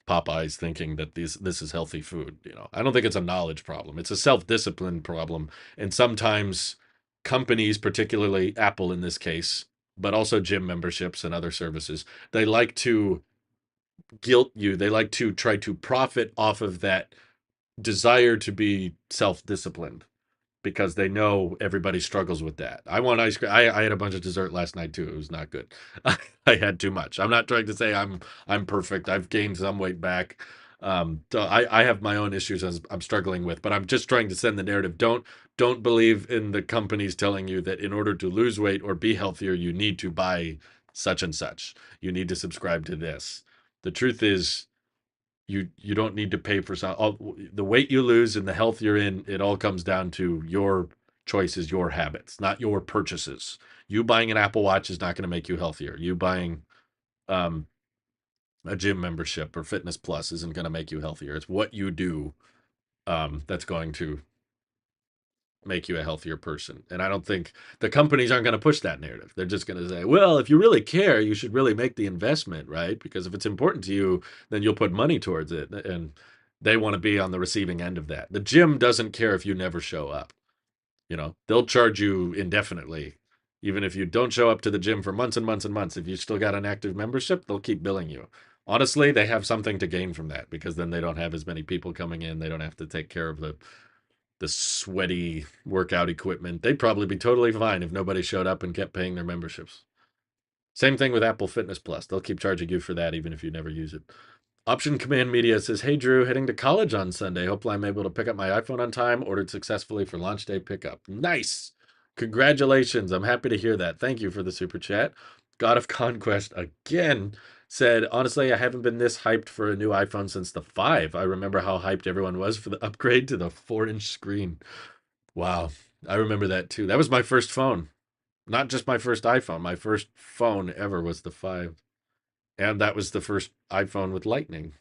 Popeyes thinking that this is healthy food. You know, I don't think it's a knowledge problem. It's a self-discipline problem. And sometimes companies, particularly Apple in this case, but also gym memberships and other services, they like to guilt you. They like to try to profit off of that desire to be self-disciplined because they know everybody struggles with that. I want ice cream. I had a bunch of dessert last night too. It was not good. I had too much. I'm not trying to say I'm perfect. I've gained some weight back. So I have my own issues as I'm struggling with, but I'm just trying to send the narrative. Don't believe in the companies telling you that in order to lose weight or be healthier, you need to buy such and such. You need to subscribe to this. The truth is you don't need to pay for some the weight you lose and the health you're in. It all comes down to your choices, your habits, not your purchases. You buying an Apple Watch is not going to make you healthier. You buying um a gym membership or Fitness Plus isn't going to make you healthier. It's what you do that's going to make you a healthier person. And I don't think the companies aren't going to push that narrative. They're just going to say, well, if you really care, you should really make the investment, right? Because if it's important to you, then you'll put money towards it. And they want to be on the receiving end of that. The gym doesn't care if you never show up. You know, they'll charge you indefinitely. Even if you don't show up to the gym for months and months and months, if you still got an active membership, they'll keep billing you. Honestly, they have something to gain from that because then they don't have as many people coming in. They don't have to take care of the sweaty workout equipment. They'd probably be totally fine if nobody showed up and kept paying their memberships. Same thing with Apple Fitness Plus. They'll keep charging you for that even if you never use it. Option Command Media says, hey, Drew, heading to college on Sunday. Hopefully I'm able to pick up my iPhone on time. Ordered successfully for launch day pickup. Nice. Congratulations. I'm happy to hear that. Thank you for the super chat. God of Conquest again said, honestly, I haven't been this hyped for a new iPhone since the 5. I remember how hyped everyone was for the upgrade to the 4-inch screen. Wow. I remember that too. That was my first phone. Not just my first iPhone. My first phone ever was the 5. And that was the first iPhone with Lightning.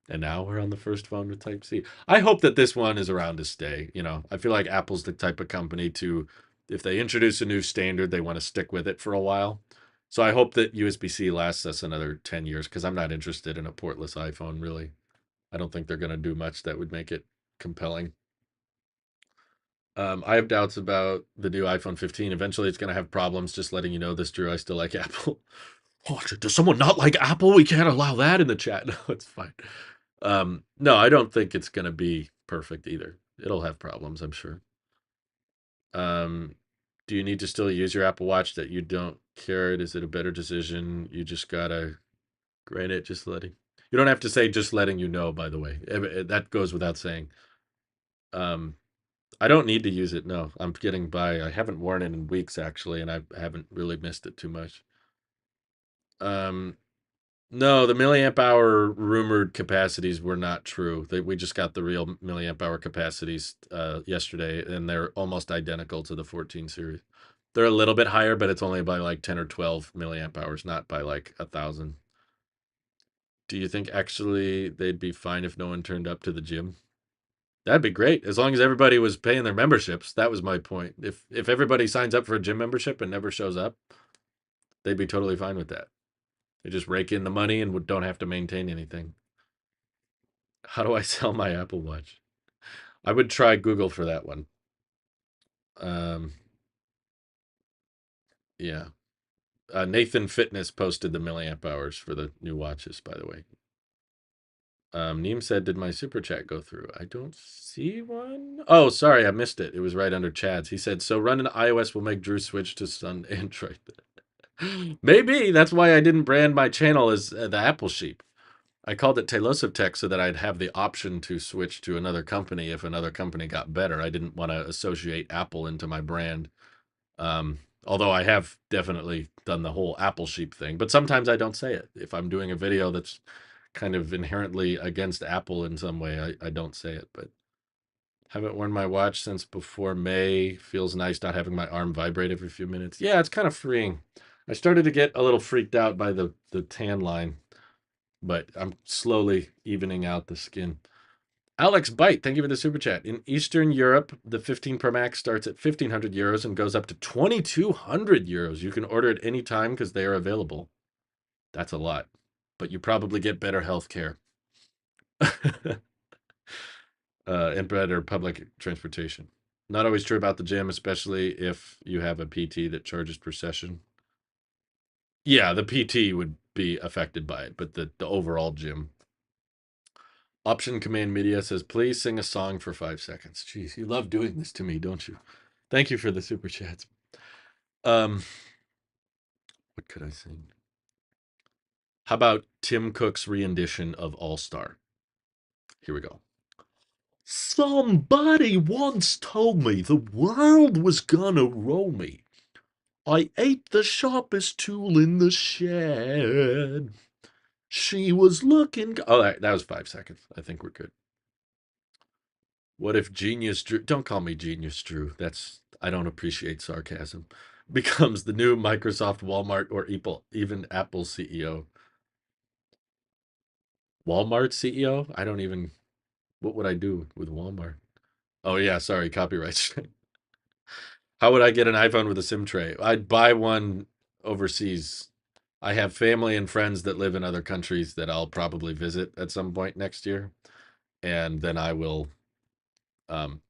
And now we're on the first phone with Type C. I hope that this one is around to stay. You know, I feel like Apple's the type of company to, if they introduce a new standard, they want to stick with it for a while. So I hope that USB-C lasts us another 10 years because I'm not interested in a portless iPhone, really. I don't think they're going to do much that would make it compelling. I have doubts about the new iPhone 15. Eventually, it's going to have problems. Just letting you know this, Drew. I still like Apple. Oh, does someone not like Apple? We can't allow that in the chat. No, it's fine. No, I don't think it's going to be perfect either. It'll have problems, I'm sure. Um, do you need to still use your Apple Watch that you don't care? Is it a better decision? You just gotta grant it. Just letting. You don't have to say just letting you know. By the way, that goes without saying. Um, I don't need to use it. No, I'm getting by. I haven't worn it in weeks actually, and I haven't really missed it too much. Um, no, the milliamp hour rumored capacities were not true. We just got the real milliamp hour capacities yesterday, and they're almost identical to the 14 series. They're a little bit higher, but it's only by like 10 or 12 milliamp hours, not by like 1,000. Do you think actually they'd be fine if no one turned up to the gym? That'd be great, as long as everybody was paying their memberships. That was my point. If everybody signs up for a gym membership and never shows up, they'd be totally fine with that. They just rake in the money and don't have to maintain anything. How do I sell my Apple Watch? I would try Google for that one. Um, Yeah. Nathan Fitness posted the milliamp hours for the new watches, by the way. Neem said, "Did my super chat go through?" I don't see one. Oh, sorry, I missed it. It was right under Chad's. He said, "So running iOS will make Drew switch to Sun Android." Maybe that's why I didn't brand my channel as the Apple Sheep. I called it Tailosive Tech so that I'd have the option to switch to another company if another company got better. I didn't want to associate Apple into my brand. Although I have definitely done the whole Apple Sheep thing, but sometimes I don't say it. If I'm doing a video that's kind of inherently against Apple in some way, I don't say it. But haven't worn my watch since before May. Feels nice not having my arm vibrate every few minutes. Yeah, it's kind of freeing. I started to get a little freaked out by the tan line, but I'm slowly evening out the skin. Alex Bite, thank you for the super chat. In Eastern Europe, the 15 Pro Max starts at 1,500 euros and goes up to 2,200 euros. You can order at any time because they are available. That's a lot, but you probably get better health care and better public transportation. Not always true about the gym, especially if you have a PT that charges per session. Yeah, the PT would be affected by it, but the overall gym. Option Command Media says, "Please sing a song for 5 seconds." Jeez, you love doing this to me, don't you? Thank you for the super chats. Um, what could I sing? How about Tim Cook's rendition of All Star? Here we go. Somebody once told me the world was gonna roll me. I ate the sharpest tool in the shed. She was looking. Oh, that was 5 seconds. I think we're good. What if Genius Drew? Don't call me Genius Drew. I don't appreciate sarcasm. Becomes the new Microsoft, Walmart, or even Apple CEO. Walmart CEO? I don't even. What would I do with Walmart? Oh yeah, sorry, copyright. How would I get an iPhone with a SIM tray? I'd buy one overseas. I have family and friends that live in other countries that I'll probably visit at some point next year, and then I will um,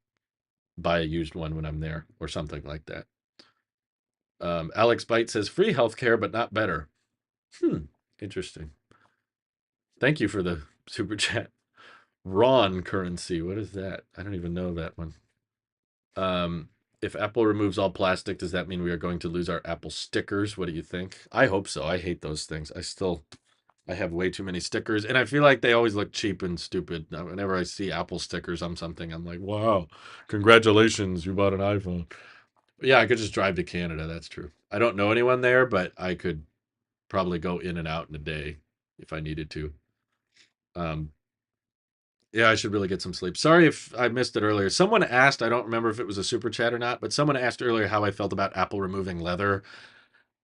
buy a used one when I'm there or something like that. Alex Bite says free healthcare, but not better. Interesting. Thank you for the super chat. Ron currency. What is that? I don't even know that one. Um, if Apple removes all plastic, does that mean we are going to lose our Apple stickers? What do you think? I hope so. I hate those things. I have way too many stickers, and I feel like they always look cheap and stupid. Whenever I see Apple stickers on something, I'm like, wow, congratulations, you bought an iPhone. Yeah, I could just drive to Canada. That's true. I don't know anyone there, but I could probably go in and out in a day if I needed to. Um, yeah, I should really get some sleep. Sorry if I missed it earlier. Someone asked, I don't remember if it was a super chat or not, but someone asked earlier how I felt about Apple removing leather.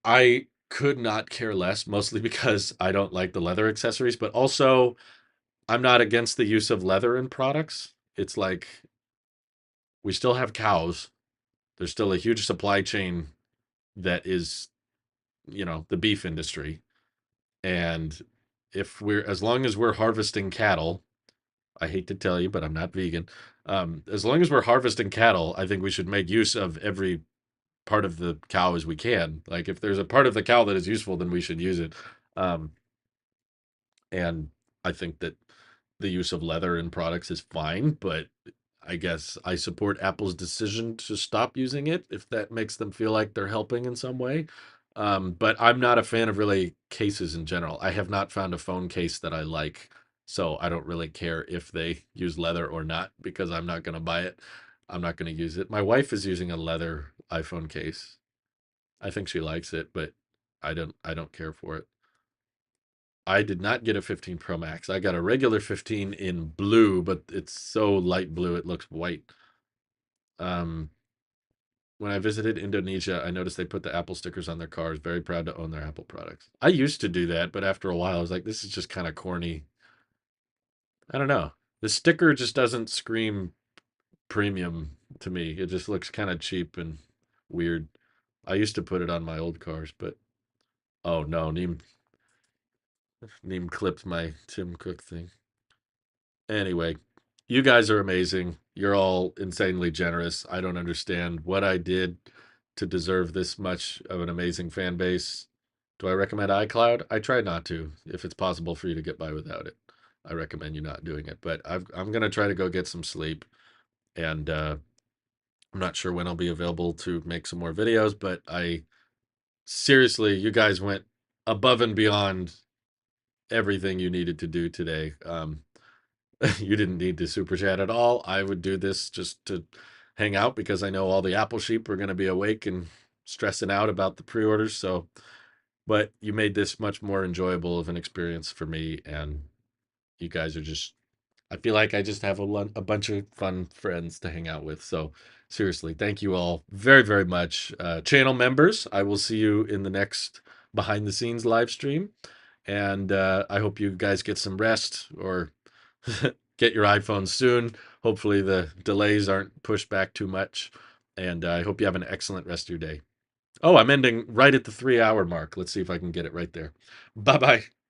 I could not care less, mostly because I don't like the leather accessories, but also I'm not against the use of leather in products. It's like we still have cows. There's still a huge supply chain that is, the beef industry. And if we're, as long as we're harvesting cattle, I hate to tell you, but I'm not vegan. As long as we're harvesting cattle, I think we should make use of every part of the cow as we can. Like if there's a part of the cow that is useful, then we should use it. Um, and I think that the use of leather in products is fine, but I guess I support Apple's decision to stop using it if that makes them feel like they're helping in some way. But I'm not a fan of really cases in general. I have not found a phone case that I like, so I don't really care if they use leather or not because I'm not going to buy it. I'm not going to use it. My wife is using a leather iPhone case. I think she likes it, but I don't care for it. I did not get a 15 Pro Max. I got a regular 15 in blue, but it's so light blue it looks white. Um, when I visited Indonesia, I noticed they put the Apple stickers on their cars. Very proud to own their Apple products. I used to do that, but after a while, I was like, this is just kind of corny. I don't know. The sticker just doesn't scream premium to me. It just looks kind of cheap and weird. I used to put it on my old cars, but oh no, Neem clipped my Tim Cook thing. Anyway, you guys are amazing. You're all insanely generous. I don't understand what I did to deserve this much of an amazing fan base. Do I recommend iCloud? I try not to. If it's possible for you to get by without it, I recommend you not doing it. But I'm gonna try to go get some sleep, and I'm not sure when I'll be available to make some more videos. But I seriously, you guys went above and beyond everything you needed to do today. You didn't need to super chat at all. I would do this just to hang out because I know all the Apple sheep are going to be awake and stressing out about the pre-orders. So, but you made this much more enjoyable of an experience for me, and you guys are just. I feel like I just have a bunch of fun friends to hang out with. So, seriously, thank you all very, very much. Channel members, I will see you in the next behind the scenes live stream. And I hope you guys get some rest or get your iPhone soon. Hopefully, the delays aren't pushed back too much. And I hope you have an excellent rest of your day. Oh, I'm ending right at the 3 hour mark. Let's see if I can get it right there. Bye bye.